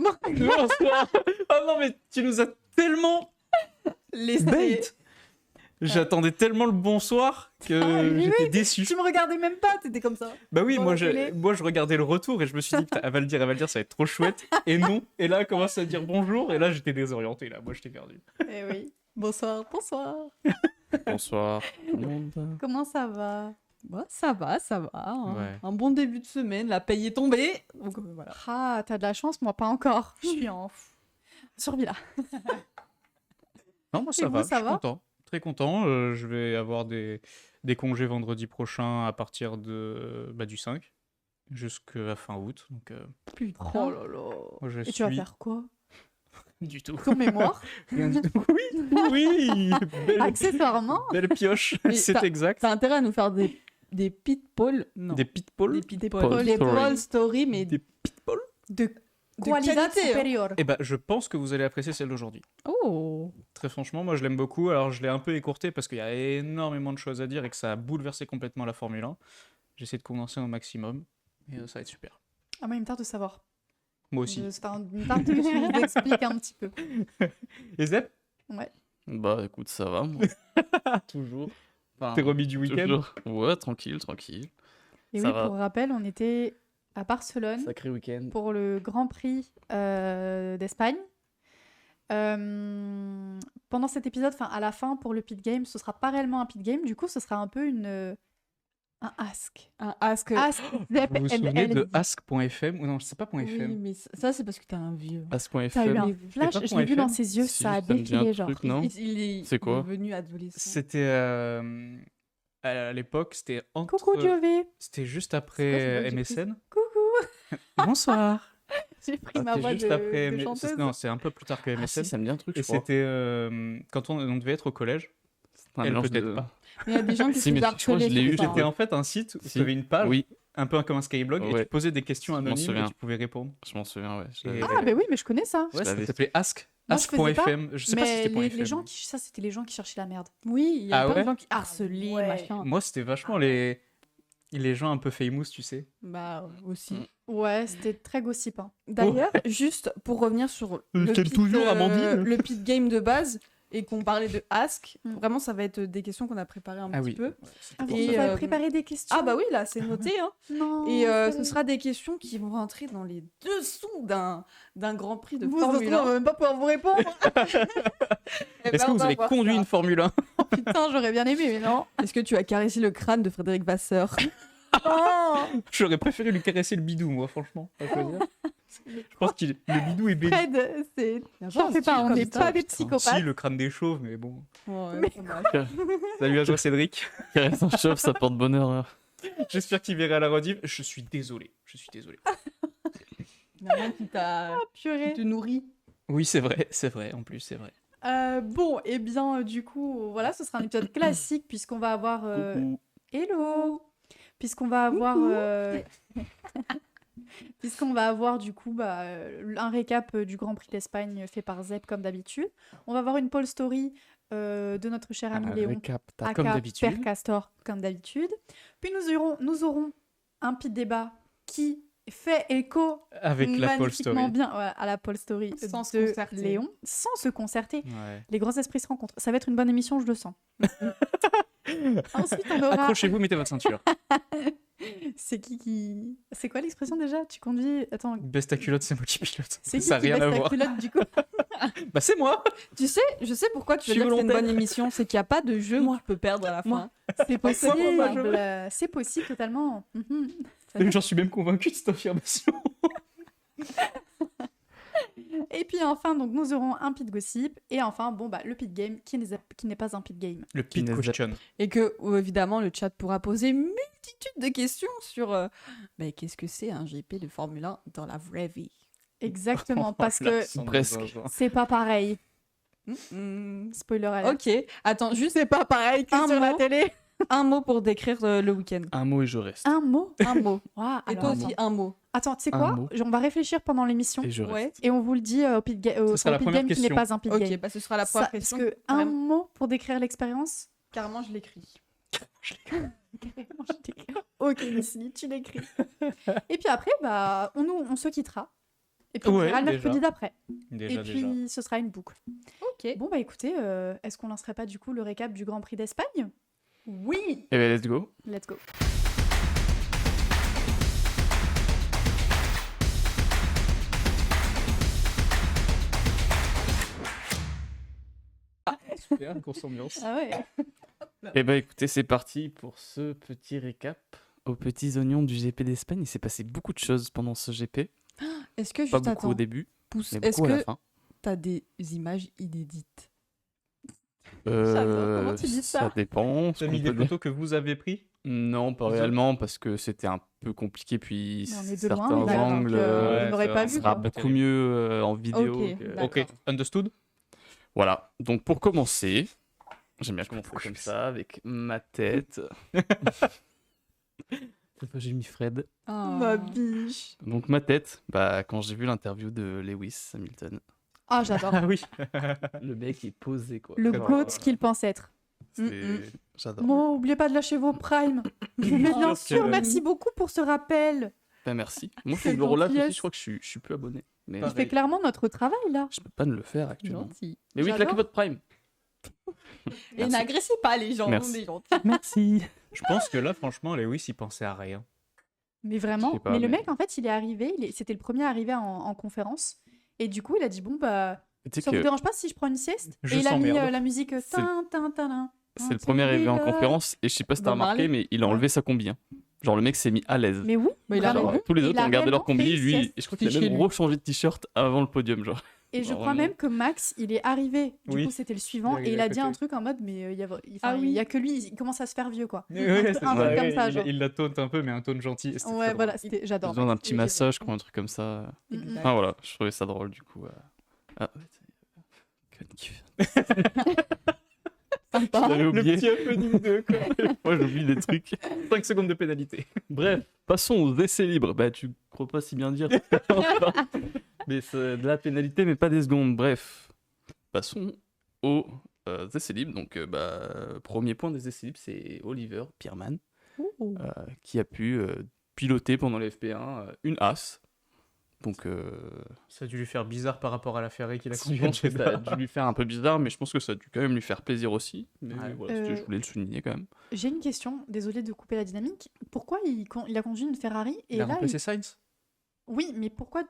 Bonsoir. Oh non, mais tu nous as tellement bait. J'attendais tellement le bonsoir que j'étais déçu. Tu me regardais même pas, t'étais comme ça. Bah oui, Dans moi la télé. je regardais le retour et je me suis dit, putain, elle va le dire, ça va être trop chouette. Et non. Et là, elle commence à dire bonjour. Et là, j'étais désorienté. Là, moi, j'étais perdu. Eh oui. Bonsoir. Bonsoir tout le monde. Comment ça va? Bah, ça va. Hein. Ouais. Un bon début de semaine, la paye est tombée. Donc voilà. Ah, t'as de la chance, moi pas encore. Je suis en survie là. Non, moi Et ça vous, va, ça je suis va content. Très content. Je vais avoir des congés vendredi prochain à partir du 5 jusqu'à fin août. Donc, Putain. Oh là là. moi, je Et suis tu vas faire quoi? du tout. Ton mémoire? Rien du tout. Oui, oui. Accessoirement. Belle pioche, Mais c'est exact. T'as intérêt à nous faire des pitballs. Non. Des pitballs. Des pitballs. Paul Des story. Paul story, mais Des pitballs. De de qualité qualité, hein. supérieure. Eh ben, je pense que vous allez apprécier celle d'aujourd'hui. Oh. Très franchement, moi je l'aime beaucoup. Alors je l'ai un peu écourté parce qu'il y a énormément de choses à dire et que ça a bouleversé complètement la Formule 1. J'essaie de condenser au maximum et ça va être super. Ah, moi, il me tarde de savoir. Moi aussi. Il me tarde que tu nous expliques un petit peu. Et Zep, Ouais. Bah écoute, ça va moi. Toujours. Enfin, t'es remis du week-end? toujours. Ouais, tranquille. Et Ça oui, va. pour rappel, on était à Barcelone Sacré week-end. pour le Grand Prix d'Espagne. Pendant cet épisode, enfin à la fin pour le pit game, ce sera pas réellement un pit game, du coup ce sera un peu un ask. Un ask. Ask Zep Vous vous and souvenez de Elsie. ask.fm? Ou non, c'est pas Oui, .fm. mais ça, c'est parce que t'es un vieux. As.fm. T'as eu un Mais flash, pas je l'ai vu .fr? dans ses yeux, Si, ça a ça me dit un défilé genre. truc, non C'est quoi Il est venu adolescent. C'était à l'époque, c'était entre. Coucou Giové. C'était juste C'est après quoi ce MSN. Coucou. Bonsoir. J'ai pris ma C'était voix juste de, après. de mais- chanteuse. Non, c'est un peu plus tard que Ah si, MSN. ça me dit un truc, Et je crois. c'était quand on devait être au collège. C'est un Elle mélange peut-être de- pas. Il y a des gens qui Si, se mais je crois que je l'ai eu, harcelés. C'était en fait un site où Si. tu avais une page, Oui, un peu comme un Skyblog, et Ouais. tu posais des questions Je m'en anonymes et souviens. tu pouvais répondre. je m'en souviens, ouais. je Et- l'avais. Ah, mais oui, mais je connais ça. Ouais, ça l'avais. s'appelait Ask. Moi, je faisais pas, Ask.fm. Je sais pas si Mais c'était les .fm. gens qui. Ça, c'était les gens qui cherchaient la merde. Oui, il y a Ah plein ouais de gens qui harcelaient, Ouais. machin. Moi, c'était vachement les gens un peu famous, tu sais. Bah, aussi. Mm. Ouais, c'était très gossip. Hein. D'ailleurs, juste pour revenir sur Quel pit, toujours, Amandine le pit game de base et qu'on parlait de Ask, Mm. vraiment, ça va être des questions qu'on a préparées un Ah petit oui. peu. Ah, Et, vous avez euh, préparé des questions. Ah bah oui, là, c'est noté. Hein. Non. Et ce sérieux. sera des questions qui vont rentrer dans les dessous d'un Grand Prix de Vous, Formule ça se trouve, on 1. va même pas pouvoir vous répondre. Eh ben, Est-ce que on vous va avez voir conduit ça. une Formule 1? Putain, j'aurais bien aimé, mais non. Est-ce que tu as caressé le crâne de Frédéric Vasseur? Oh J'aurais préféré lui caresser le bidou, moi, franchement. à choisir. Je pense que le bidou est béni. Fred, c'est. Y a J'en un fais pas, style on comme n'est ça, pas des putain. psychopathes. Si, le crâne des chauves, mais bon. Ouais, Mais- pas mal. Salut à toi, Cédric. Caresse un chauve, ça porte bonheur. J'espère qu'il verra la rediff. Je suis désolé. Il y en a un qui qui Purée. te nourrit. Oui, c'est vrai, en plus, c'est vrai. Bon, et bien, du coup, voilà, ce sera un épisode classique puisqu'on va avoir. Coucou. Hello. Puisqu'on va avoir. Puisqu'on va avoir du coup un récap du Grand Prix d'Espagne fait par Zep comme d'habitude. On va avoir une pole story de notre cher ami Léon. Récap, aka comme d'habitude. Père Castor comme d'habitude. Puis nous aurons un pit débat qui fait écho Avec la pole magnifiquement story. bien à la pole story Sans se de concerter. Léon, sans se concerter. Ouais. Les grands esprits se rencontrent. Ça va être une bonne émission, je le sens. Ensuite, on aura... Accrochez-vous, mettez votre ceinture. C'est qui... C'est quoi l'expression déjà? Tu conduis... Attends, Baisse ta culotte, c'est moi qui pilote. c'est qui Ça n'a qui rien baisse à la voir. culotte du coup? Bah, c'est moi. Tu sais, je sais pourquoi tu Je veux suis dire que c'est une volontaire. bonne émission, c'est qu'il n'y a pas de jeu où tu peux perdre à la Moi. fin. C'est Moi, possible. je- C'est possible totalement. Mhm. J'en suis même convaincu de cette affirmation. Et puis enfin, donc nous aurons un pit gossip et enfin, le pit game qui n'est pas un pit game. Le pit Qui question. Et que, évidemment, le chat pourra poser une multitude de questions sur qu'est-ce que c'est un GP de Formule 1 dans la vraie vie. Exactement, parce que Presque. c'est pas pareil. Mm. Spoiler alert. Ok, attends, juste C'est pas pareil que Un sur la mot. télé. un mot pour décrire le week-end. Un mot et je reste. Un mot. Un mot. Ouah, Et alors, toi attends. aussi, un mot. Attends, tu sais Un quoi? mot. On va réfléchir pendant l'émission Et je Ouais. reste. et on vous le dit au pit, Ce sera la pit première game qui n'est question. pas un pit Ok, game. bah ce sera la Ça, première parce question. que un Carrément. mot pour décrire l'expérience. Carrément, je l'écris. Ok, Leslie, tu l'écris. Et puis après, on se quittera Et puis on Ouais, verra le déjà. mercredi d'après. Déjà, Et puis ce sera une boucle. Ok. Bon bah écoutez, est-ce qu'on lancerait pas du coup le récap du Grand Prix d'Espagne? Oui. Et ben let's go. Let's go. Super, grosse ambiance. Ah ouais. Et ben écoutez, c'est parti pour ce petit récap aux petits oignons du GP d'Espagne. Il s'est passé beaucoup de choses pendant ce GP. Est-ce que Pas juste beaucoup au attends, début, pousse. mais Est-ce beaucoup à la que fin. t'as des images inédites? J'adore, comment tu dis ça? Ça dépend. T'as mis des photos que vous avez pris? Non, pas Vous- réellement, parce que c'était un peu compliqué. Puis Mais on est de certains loin, les gars, donc, angles, Ouais, on n'aurait c'est pas vrai. vu. sera quoi. beaucoup mieux en vidéo. Ok, que- d'accord. Ok, understood? Voilà. Donc pour commencer, j'aime bien commencer comme ça, avec ma tête. Cette fois, j'ai mis Fred. Ma biche. Donc ma tête, bah, quand j'ai vu l'interview de Lewis Hamilton, Ah, j'adore. Ah oui. le mec est posé quoi. Le Très GOAT drôle. qu'il pense être. J'adore. Bon, oubliez pas de lâcher vos primes. Mais bien sûr sûr, que- merci beaucoup pour ce rappel. Bah, merci. Moi, faut Quelle que je le relâche gentillesse. aussi, je crois que je suis plus abonné. Mais Il Pareil. fait clairement notre travail là. je peux pas ne le faire actuellement. Gentil. Mais oui, J'adore. claquez votre prime. Et Merci. n'agressez pas les gens, Merci. on est gentils. Merci. Je pense que là, franchement, Lewis, il pensait à rien. Mais Je vraiment. sais pas, mais le mais- mec, en fait, il est arrivé. C'était le premier arrivé en conférence. Et du coup, il a dit bon bah, Tu sais ça vous que dérange pas si je prends une sieste? Je Et il a mis s'emmerde. la musique C'est- tin tin tin tin. c'est le premier arrivé en conférence, et je sais pas si t'as Bob remarqué, Marley. mais il a enlevé sa combi. Hein. Genre, le mec s'est mis à l'aise. Mais oui. Bah, il a vraiment. raison. Tous les Il autres a ont gardé leur réellement combi, fait une lui, sieste. et je crois qu'il a Chez même lui. rechangé de t-shirt avant le podium, genre. Et je Genre, crois vraiment. même que Max, il est arrivé. Du Oui. coup, c'était le suivant. Il est Et il a à dit côté. un truc en mode, mais il y a, Ah oui. il y a que lui, il commence à se faire vieux, quoi. Ouais, un c'est truc ça, comme ça, genre. il la taunte un peu, mais un tone gentil. c'était Ouais, très voilà, drôle. c'était, J'ai j'adore. besoin d'un Max, petit il est massage, génial. quoi, un truc comme ça. Mm, mm. Ah voilà, je trouvais ça drôle du coup. Ah, ouais, Sympa. j'avais Le oublié. petit happening de quoi. Moi j'oublie des trucs. 5 secondes de pénalité. Bref, passons aux essais libres. Bah tu crois pas si bien dire. Mais c'est de la pénalité, mais pas des secondes. Bref, passons aux essais libres. Donc premier point des essais libres, c'est Oliver Pierman Ouh. qui a pu piloter pendant les FP1 une As. Donc Ça a dû lui faire bizarre par rapport à la Ferrari qu'il a je conduite. pense que ça a dû lui faire un peu bizarre, mais je pense que ça a dû quand même lui faire plaisir aussi. Mais Ouais. voilà, je voulais le souligner quand même. J'ai une question, désolée de couper la dynamique. Pourquoi il a conduit une Ferrari et Il a là, remplacé Sainz. Oui, mais pourquoi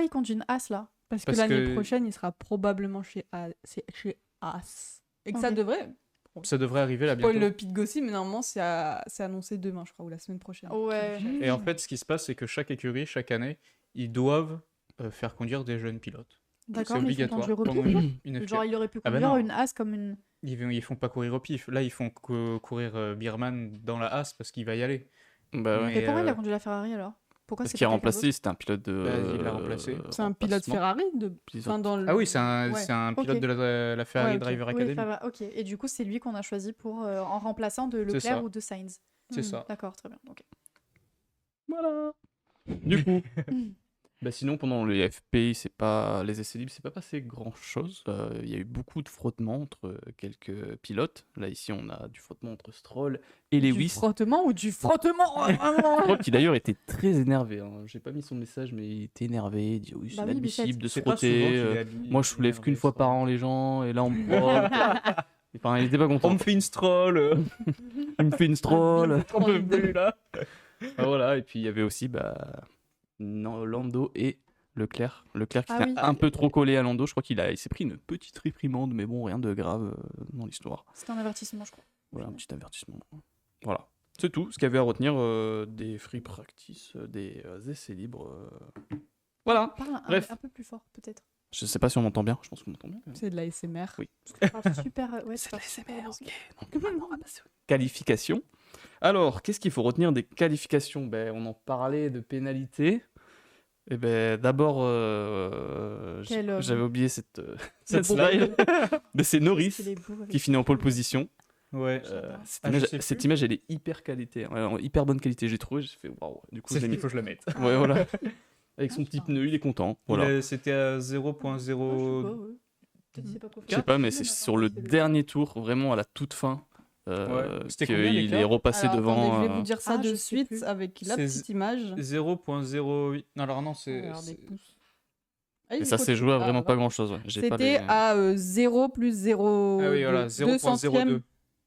il conduit une As là? Parce que Parce l'année que- prochaine, il sera probablement chez As. Et que ça Ok. devrait. Ça devrait arriver là Paul bientôt. le Pete Gossi, mais normalement, c'est annoncé demain, je crois, ou la semaine prochaine. Ouais. Et en fait, ce qui se passe, c'est que chaque écurie, chaque année, ils doivent faire conduire des jeunes pilotes. D'accord, C'est mais ils font obligatoire conduire au pendant pif. une FP1. Genre, il aurait pu Ah bah conduire non. une As comme une. Ils font pas courir au pif. Là, ils font courir Bierman dans la As parce qu'il va y aller. Bah ouais. Mais, Mais pourquoi il a euh, conduit la Ferrari alors? Pourquoi Parce c'est qu'il a pas quelqu'un remplacé, c'était un pilote de. Bah, il l'a remplacé. C'est un pilote remplacement. Ferrari de. Pilote. Enfin, dans le... Ah oui, c'est un, Ouais. c'est un pilote Ok. de la Ferrari Ouais, ok. Driver d'autre? Oui, Academy. ça va, ok. Et du coup, c'est lui qu'on a choisi pour en remplaçant de C'est ça. Leclerc ou de Sainz. C'est ça. D'accord, très bien. ok. Voilà. Du coup. Bah sinon, pendant les FP, les essais libres, c'est pas passé grand chose. Il y a eu beaucoup de frottements entre quelques pilotes. Là, ici, on a du frottement entre Stroll et Du Lewis. frottement ou du frottement Stroll qui d'ailleurs était très énervé. Hein. J'ai pas mis son message, mais il était énervé. Il dit oui, c'est Bah oui, inadmissible de se C'est pas souvent frotter. qu'il est habillé- Moi, je soulève énervé, qu'une fois ça. par an les gens, et là, on me frotte. Enfin, il était pas On content. me fait une stroll. Il me fait une Stroll. On peut plus là. Ah, voilà, et puis il y avait aussi Lando et Leclerc. Leclerc qui Ah était oui. un peu trop collé à Lando. Je crois il s'est pris une petite réprimande, mais bon, rien de grave dans l'histoire. C'était un avertissement, je crois. Voilà, un petit avertissement. Voilà, c'est tout ce qu'il y avait à retenir des free practice, des essais libres. Voilà. Parle Bref. un peu plus fort, peut-être. Je sais pas si on m'entend bien, je pense qu'on m'entend bien. quand même. C'est de la SMR. Oui. Parle super. Ouais, C'est tu de parles super l'ASMR, doucement. ok. Donc maintenant, on va passer aux qualifications. Alors, qu'est-ce qu'il faut retenir des qualifications? On en parlait de pénalités. Et d'abord, Quel homme. j'avais oublié cette C'est slide. Mais c'est Norris C'est les bouts avec- qui finit en pole position. Ouais. Cette, Ah, je image, sais cette plus. image, elle est hyper qualité, hein. En hyper bonne qualité. J'ai trouvé, j'ai fait waouh. Du coup, C'est je l'ai il mis. faut que je la mette. Ouais, voilà. Avec son Ah, petit putain. pneu, il est content. Voilà. C'était à Ah, je sais pas, 0.0. ouais. Peut-être qu'il sait pas quoi Je sais faire. pas, mais Non, c'est attends, sur le c'est dernier tour, vraiment à la toute fin, C'était combien, qu'il l'écart est repassé Alors, devant. attendez, je vais vous dire ça Ah, je de sais suite plus. avec la C'est petite image. 0.08. Non, alors non, On va c'est. avoir des pouces. Ah, il Et ça faut s'est tout. joué à Ah, vraiment pas ouais. grand chose. Ouais. J'ai pas C'était les- à 0 plus 0. Ah oui, voilà, 0,02.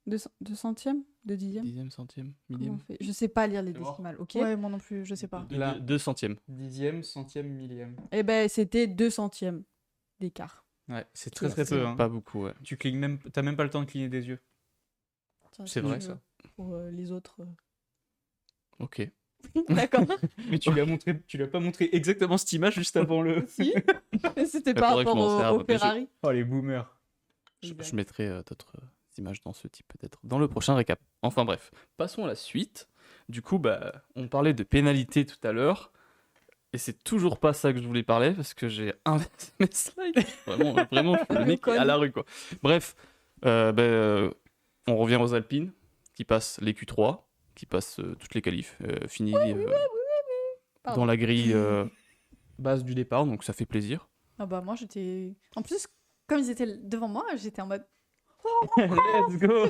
2 centièmes de dixième. Dixième, centième, Comment millième. on fait Je sais pas lire les C'est mort. décimales, ok. Ouais, moi non plus, je sais pas. Là. 2 centièmes. Dixième, centième, millième. Eh ben, c'était 2 centièmes d'écart. Ouais, c'est très C'est très peu. Hein. Pas beaucoup, ouais. Tu clignes même, t'as même pas le temps de cligner des yeux. Tiens, C'est si vrai tu ça. veux, Pour les autres. Ok. D'accord. Mais tu lui as pas montré exactement cette image juste avant le. Si. C'était Mais par faudrait que je rapport m'en serve, au mais je- Ferrari. Oh les boomers. Exact. Je mettrai d'autres images dans ce type peut-être dans le prochain récap. Enfin bref, passons à la suite. Du coup, bah, on parlait de pénalité tout à l'heure. Et c'est toujours pas ça que je voulais parler parce que j'ai inversé mes slides. Vraiment, je suis le mec qui est à la rue quoi. Bref, on revient aux Alpines qui passent les Q3, qui passent toutes les qualifs, fini Pardon. dans la grille base du départ, donc ça fait plaisir. Ah bah moi j'étais... En plus, comme ils étaient devant moi, j'étais en mode... Let's go.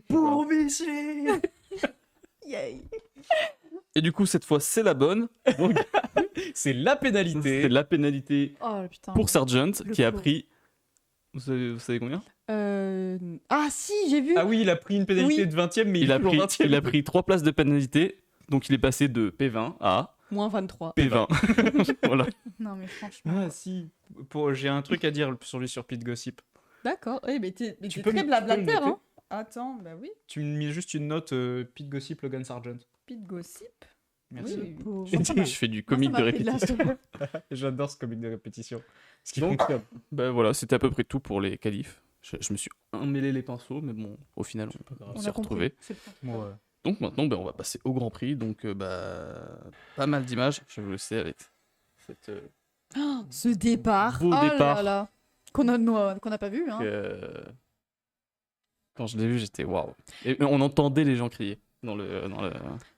Pour Micheline. Yay. Et du coup, cette fois, c'est la bonne. Donc, C'est la pénalité. c'est la pénalité Oh putain. pour Sargent Le qui a flow. pris. Vous savez combien? Ah si, j'ai vu. Ah oui, il a pris une pénalité Oui. de 20ème, mais Il a est toujours pris, 20e. il a pris 3 places de pénalité. Donc, il est passé de P20 à Moins 23. P20. Voilà. Non mais franchement... Ah si. J'ai un truc à dire sur lui sur Pete Gossip. D'accord. Eh, mais t'es Tu t'es peux très me- tu peux le blablateur, noter hein. Attends, bah oui. Tu me mets juste une note Pete Gossip Logan Sargent. Pete Gossip. Merci. Oui, oui. Pauvre. Je fais du comique de répétition. J'adore ce comique de répétition. Ce qui Donc, fonctionne. Ben voilà, c'était à peu près tout pour les qualifs. Je me suis emmêlé les pinceaux, mais bon, au final, on On s'est a compris. retrouvés. C'est bon. Ouais. Donc maintenant, ben, on va passer au Grand Prix. Donc, pas mal d'images. Je vais vous laisser avec cette Ce départ. beau Oh départ. là là. Qu'on a pas vu, hein. Quand je l'ai vu, j'étais waouh. Et on entendait les gens crier dans le.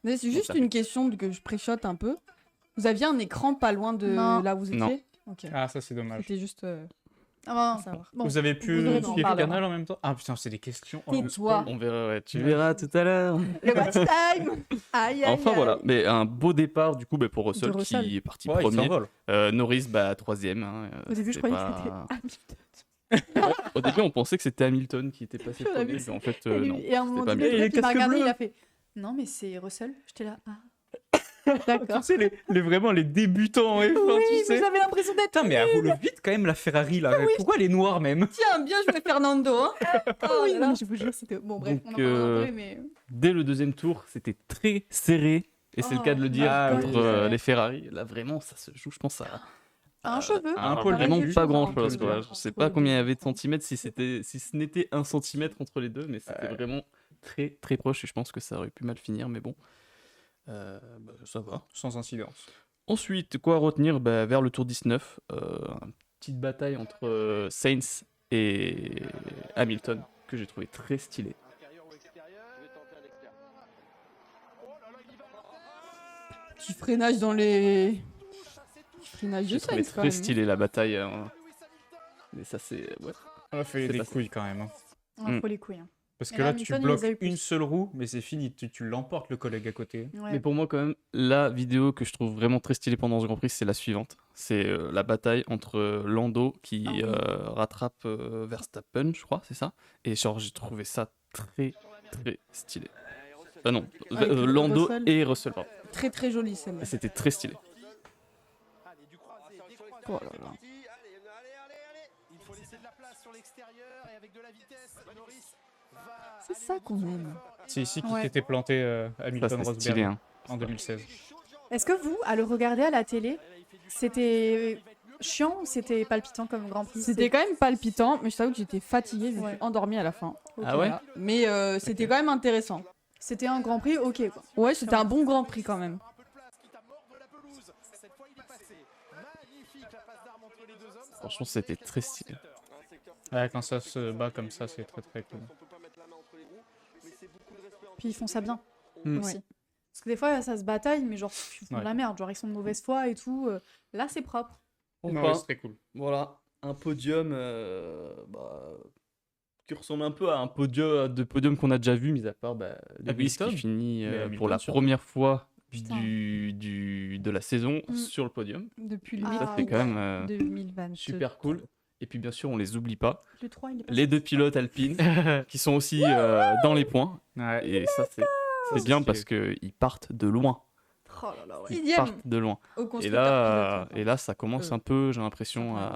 Mais c'est juste ça une question que je préchote un peu. Vous aviez un écran pas loin de Non. là où vous étiez? Non. Ok. Ah, ça c'est dommage. C'était juste Ah, à bah, savoir. bon. Vous avez pu Vous aurez suivre en le parlera. canal en même temps? Ah putain, c'est des questions. Oh, Et le toi spoil. On verra, ouais, tu verras tout à l'heure. Le watch time. Aïe, aïe, Enfin aïe. voilà, mais un beau départ du coup pour Russell, Russell. qui est parti Ouais, il premier. s'envole. Norris, troisième. Hein, Au début, je c'était croyais que pas- c'était Au début, on pensait que c'était Hamilton qui était passé J'en avais premier, vu mais en fait, Et, non. et à un moment c'était pas donné, Hamilton. le Et truc, il m'a casque regardé, bleu. il a fait non, mais c'est Russell. J'étais là. Ah. D'accord. Tu sais, vraiment les débutants en F1, Oui, tu mais sais. j'avais l'impression d'être. Putain, mais elle roule vite quand même la Ferrari là. Pourquoi elle est noire même? Tiens, bien joué Fernando, hein. Oh Oui, là là. non, je vous jure, c'était. Bon, bref, Donc, on en parlera après, mais. Dès le deuxième tour, c'était très serré, et c'est le Oh, cas de le dire, ah oui, contre ouais. les Ferrari. Là, vraiment, ça se joue, je pense, à Un cheveu. à Un poil vraiment réduit, pas on grand peut chose. le Quoi. dire. Je sais pas combien il y avait de centimètres, si ce n'était 1 centimètre entre les deux, mais c'était vraiment très très proche, et je pense que ça aurait pu mal finir, mais bon. Ça va. Sans incidence. Ensuite, quoi à retenir? Vers le tour 19, une petite bataille entre Sainz et Hamilton que j'ai trouvé très stylé. Petit freinage dans les. Freinage de J'ai trouvé Sainz quand très même. stylé la bataille. Mais ça, c'est. Ouais. On a fait C'est des passé. couilles quand même. Hein. On a trop les couilles. Hein. Parce Et que là, là, tu Hamilton, il bloques les a eu plus. une seule roue, mais c'est fini. Tu l'emportes le collègue à côté. Ouais. Mais pour moi, quand même, la vidéo que je trouve vraiment très stylée pendant ce Grand Prix, c'est la suivante. C'est la bataille entre Lando qui Ah oui. rattrape Verstappen, je crois, c'est ça. Et genre, j'ai trouvé ça très, très stylé. Ah non, Avec Lando Russell. et Russell, pardon. Très très jolie celle-là. Et c'était très stylé. Oh là là. C'est ça qu'on aime. C'est ici qu'il Ouais. s'était planté Ça, Hamilton c'était Rosberg stylé. Hein. en 2016. Est-ce que vous, à le regarder à la télé, c'était chiant ou c'était palpitant comme Grand Prix? C'était quand même palpitant, mais je t'avoue que j'étais fatiguée, je me Ouais. suis endormie à la fin. Ah ouais? Voilà. Mais c'était quand même intéressant. C'était un Grand Prix, ok quoi. Ouais, c'était un bon Grand Prix quand même. Franchement, c'était très stylé. Ouais, quand ça se bat comme ça, c'est très très cool. Puis ils font ça bien Mm. aussi. Ouais. Parce que des fois, ça se bataille, mais genre, ils font de Ouais. la merde. Genre, ils sont de mauvaise foi et tout. Là, c'est propre. Non, ouais, c'est très cool. Voilà, un podium qui ressemble un peu à un podium qu'on a déjà vu, mis à part Lewis Hamilton. qui finit Mais Hamilton, pour la surtout. première fois Putain. de la saison Mm. sur le podium. Depuis le Ah, Ça, c'est ouais. quand même 2020. super cool. Et puis, bien sûr, on les oublie pas. Le 3, il est pas Les 2 sorti. pilotes alpines qui sont aussi dans les points. Ouais. Et ça, c'est c'est bien stylé. parce qu'ils partent de loin. Oh là là, ouais. Ils Sixième partent de loin. au Et constructeur là, pilote, et là, ça commence Euh, un peu, j'ai l'impression, à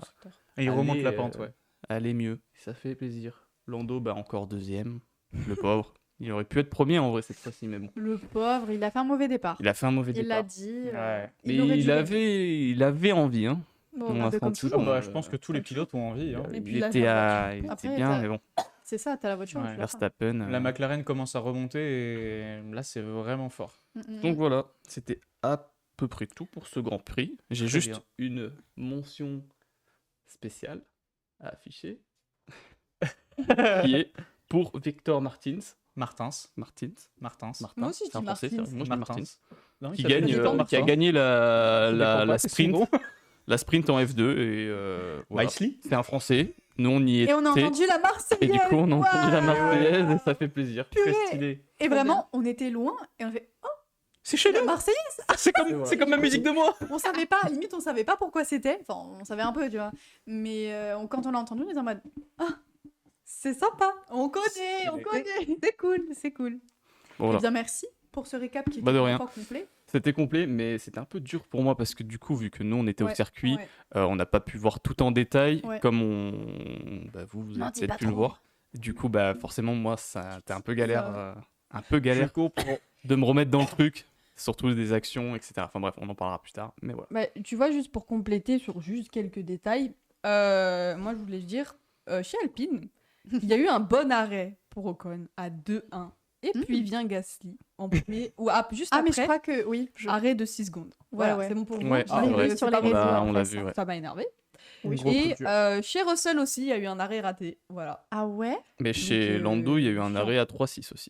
Et il remonte Allez, la pente, ouais. aller mieux. Ça fait plaisir. Lando, bah, encore deuxième. Le pauvre. Il aurait pu être premier en vrai cette fois-ci, mais bon. Le pauvre, il a fait un mauvais départ. Il a fait un mauvais Il l'a départ. dit. Ouais. Mais aurait dû il avait envie, hein. Bon, On un a peu comme senti. toujours. Bah, je pense que tous les pilotes ont envie. Hein. Et Il puis là, était, la il était Après, bien, t'as- mais bon. C'est ça, t'as la voiture. Ouais. tu l'as pas. Verstappen. La McLaren commence à remonter et là, c'est vraiment fort. Donc voilà, c'était à peu près tout pour ce Grand Prix. J'ai Très juste bien. une mention spéciale à afficher qui est pour Victor Martins. Martins. Martins. Martins. Moi aussi, je c'est un dis Français, Martins. ça. Moi, je dis Martins. Non, il Qui s'appelle gagne, Victor qui a Martins. gagné Ça dépend la pas, c'est sprint. souvent. La sprint en F2 et voilà. Nicely. C'est un Français. Nous on y Et on a était. entendu la Marseillaise. Et du coup on a entendu la Ouais. Marseillaise et ça fait plaisir. Très stylé. Et vraiment, on était loin et on fait C'est chez la nous. Marseillaise. C'est comme ma musique de moi. On savait pas, limite, on savait pas pourquoi c'était. Enfin, on savait un peu, tu vois. Mais quand on l'a entendu, on était en mode ah, c'est sympa. On connaît, on connaît. C'est cool, c'est cool. Voilà. Eh bien, merci pour ce récap qui Bah, était de rien. fort complet. C'était complet, mais c'était un peu dur pour moi parce que du coup, vu que nous on était au Ouais, circuit, Ouais. on n'a pas pu voir tout en détail Ouais. comme vous M'en avez dis peut-être pas pu le trop. voir. Du coup, bah forcément, moi, ça c'était un peu galère, Ouais. Je comprends. de me remettre dans le truc, surtout des actions, etc. Enfin bref, on en parlera plus tard. Mais voilà. Bah, tu vois, juste pour compléter sur juste quelques détails, moi je voulais dire, chez Alpine, il y a eu un bon arrêt pour Ocon à 2-1. Et puis vient Gasly en premier, ou juste Ah, mais je après, crois que oui. arrêt de 6 secondes. Voilà, ouais. c'est bon pour vous. Ouais, Je c'est l'ai vrai. vu Sur c'est les pas réseaux. grave. On l'a après vu, ça. ouais. Ça m'a énervé. Oui. Gros coup Et de vieux. chez Russell aussi, il y a eu un arrêt raté. Voilà. Ah ouais. Mais chez Lando, il y a eu un chiant. arrêt à 3-6 aussi.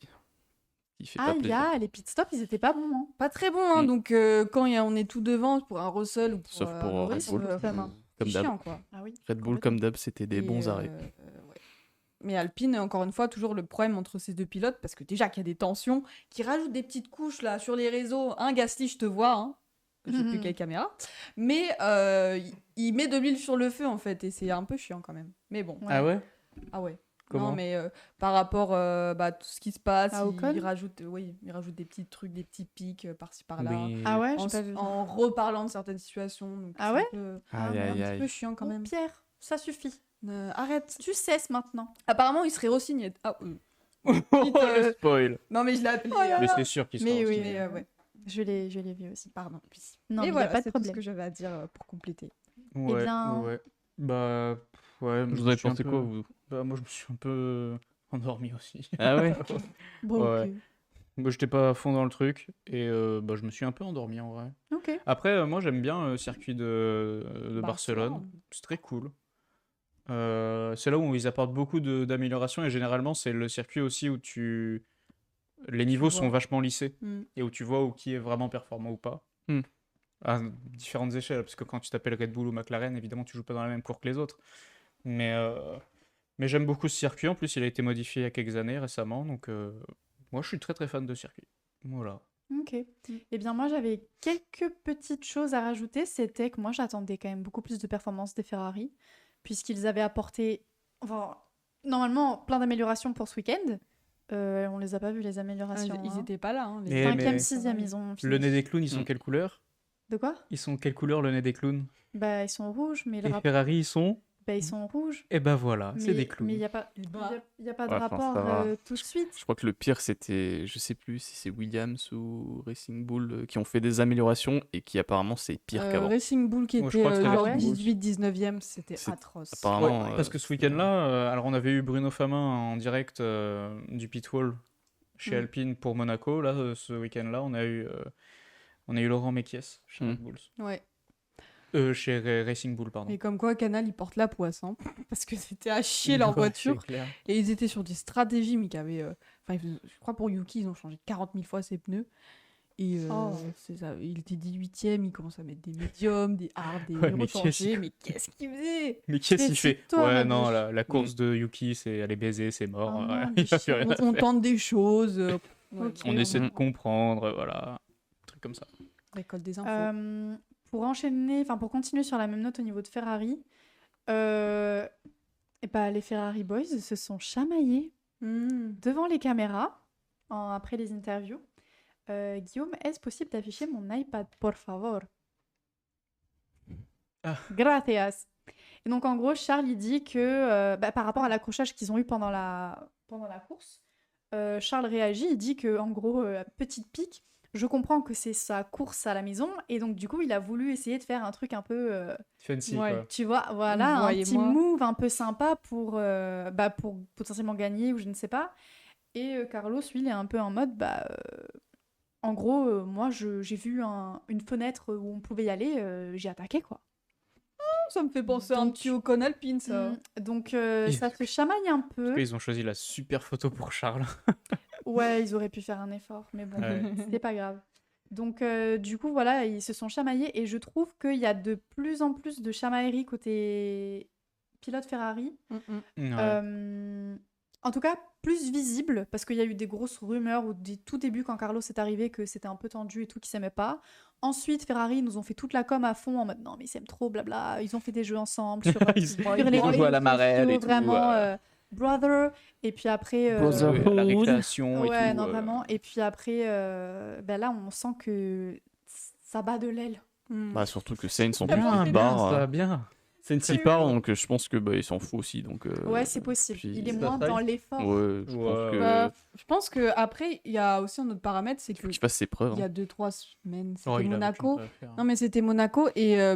Qui fait Ah, pas il y plaisir. a les pit stops, ils étaient pas bons. Hein. Pas très bon, hein, Mm. donc quand on est tout devant pour un Russell ou pour Sauf pour un Red Norris, Bull. Femme. Comme c'est d'hab. chiant quoi. Ah oui. Red Bull, comme d'hab, c'était des Et, bons arrêts. ouais. Mais Alpine, encore une fois, toujours le problème entre ces deux pilotes, parce que déjà qu'il y a des tensions, qui rajoutent des petites couches là sur les réseaux. Gasly, je te vois, hein. Je sais plus Mhm. quelle caméra. Mais il met de l'huile sur le feu en fait, et c'est un peu chiant quand même. Mais bon. Ouais. Ah ouais. Ah ouais. Comment Non, mais par rapport à tout ce qui se passe, À Ocon il rajoute des petits trucs, des petits pics par-ci par-là. Oui. Ah ouais, En, j'ai pas vu. en reparlant de certaines situations. Donc Ah c'est ouais un peu, Aïe, merde, aïe, un petit peu aïe. chiant quand Bon, même. Pierre, ça suffit. Arrête. Tu cesses maintenant. Apparemment, il serait re-signé. Ah, Oh, euh, le spoil. non, mais je l'ai appelé. Mais c'est sûr qu'il sera Mais aussi. oui. Mais, ouais. Je l'ai vu aussi. Pardon. Non, Et mais voilà, y a pas de c'est tout ce problème. que j'avais à dire pour compléter. Ouais, bien- ouais. Bah, ouais. Vous je en me avez suis un pensé peu- quoi, vous Bah, moi, je me suis un peu endormi aussi. Ah ouais. Bon, Ouais. Moi, j'étais pas à fond dans le truc et bah, je me suis un peu endormi en vrai. ok. Ok. Après, moi, j'aime bien le circuit de Barcelone. C'est très cool. C'est là où ils apportent beaucoup d'améliorations et généralement, c'est le circuit aussi où les niveaux sont vois. vachement lissés Mm. et où tu vois où qui est vraiment performant ou pas. Hmm. À différentes échelles, parce que quand tu t'appelles Red Bull ou McLaren, évidemment, tu joues pas dans la même cour que les autres. Mais j'aime beaucoup ce circuit. En plus, il a été modifié il y a quelques années récemment. Donc, moi, je suis très très fan de circuit. Voilà. Ok. Eh bien, moi, j'avais quelques petites choses à rajouter. C'était que moi, j'attendais quand même beaucoup plus de performances des Ferrari, puisqu'ils avaient apporté, enfin, normalement, plein d'améliorations pour ce week-end. On les a pas vues, les améliorations. Ils hein. étaient pas là. Hein, les Mais- 5e, 6e, ils ont fini. Le nez des clowns, ils sont Hmm. quelle couleur? De quoi? Ils sont quelle couleur le nez des clowns? Bah, ils sont rouges, mais le Et rapport. Ferrari, ils sont? Bah, ils sont rouges. Et ben voilà, c'est Mais des clowns. il n'y a pas, Et bah. y a pas de Ouais, enfin, rapport ça va. tout de suite. Je crois que le pire, c'était, je sais plus si c'est Williams ou Racing Bull qui ont fait des améliorations et qui apparemment c'est pire qu'avant. Racing Bull qui Moi, je était crois que c'était genre Racing Bull. 18-19e, c'était C'est- atroce. apparemment, Parce que ce week-end-là, alors on avait eu Bruno Famin en direct du pitwall chez Mm. Alpine pour Monaco. Là, ce week-end-là, on a eu Laurent Mekies chez Mm. Red Bulls. Ouais. Chez Racing Bull, pardon. Mais comme quoi, Canal, ils portent la poisse, hein, parce que c'était à chier leur Ouais, voiture. c'est clair. Et ils étaient sur des stratégies, mais qui avaient. Je crois pour Yuki, ils ont changé 40 000 fois ses pneus. Et Oh. c'est ça, il était 18e, il commence à mettre des médiums, des hards, des Ouais, mais rechangés. Mais qu'est-ce qu'il faisait? Mekies, il fait Décide-toi, ouais, ma non, biche. la course de Yuki, elle est baisée, c'est mort. Oh non, il y a plus biche. rien à On faire. tente des choses. Ok. On essaie de comprendre, voilà. Un truc comme ça. Récolte des infos. Pour continuer sur la même note au niveau de Ferrari, les Ferrari Boys se sont chamaillés devant les caméras après les interviews. Guillaume, est-ce possible d'afficher mon iPad, por favor? Gracias. Et donc en gros, Charles il dit que par rapport à l'accrochage qu'ils ont eu pendant la course, Charles réagit, il dit que en gros, petite pique, je comprends que c'est sa course à la maison et donc du coup il a voulu essayer de faire un truc un peu Fancy, Ouais. quoi. tu vois, voilà, un petit Voyez-moi. move un peu sympa pour potentiellement gagner ou je ne sais pas. Et Carlos, lui, il est un peu en mode, en gros, moi, j'ai vu une fenêtre où on pouvait y aller, j'ai attaqué, quoi. Ça me fait penser à un Donc- petit Ocon Alpine, ça. Donc, Ils- ça se chamaille un peu. Ils ont choisi la super photo pour Charles. Ouais, ils auraient pu faire un effort, mais bon, Ouais. c'était pas grave. Donc, du coup, voilà, ils se sont chamaillés et je trouve qu'il y a de plus en plus de chamailleries côté pilote Ferrari. Ouais. En tout cas, plus visible, parce qu'il y a eu des grosses rumeurs au tout début quand Carlos est arrivé que c'était un peu tendu et tout, qu'ils s'aimaient pas. Ensuite, Ferrari nous ont fait toute la com à fond en mode non, mais ils s'aiment trop, blabla. Ils ont fait des jeux ensemble sur, Ils- sur ils les ont joué à la réseaux marelle et sociaux, tout, vraiment ouais. brother. Et puis après. Brother. La récréation et Ouais, tout. non, vraiment. Et puis après, là, on sent que ça bat de l'aile. Bah, surtout que Sainz en Bien, plus, il bien, part. ça, bien. Sainz il part, donc je pense que il s'en fout aussi. Donc, Ouais, c'est possible. puis- Il est c'est moins pas dans taille. l'effort. Ouais, je Ouais, pense que. Bah, je pense que après il y a aussi un autre paramètre, c'est Il faut que qu'il fasse ses preuves. il y a hein. 2-3 semaines, c'était Oh, il a Monaco. aucune affaire. Non mais c'était Monaco et il a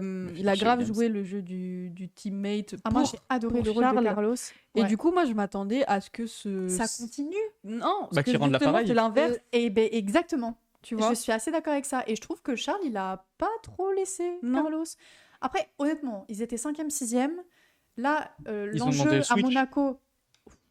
chez grave Williams. joué le jeu du teammate Ah, moi, pour- j'ai adoré pour le rôle Charles. de Carlos. Et Ouais. du coup moi je m'attendais à ce que Ça continue. Non, Bah, qu'il rende justement, l'appareil. c'est l'inverse, Exactement. tu vois. Je suis assez d'accord avec ça. Et je trouve que Charles, il a pas trop laissé Non. Carlos. Après, honnêtement, ils étaient 5e, 6e. Là, Ils ont demandé l'enjeu le à switch. Monaco.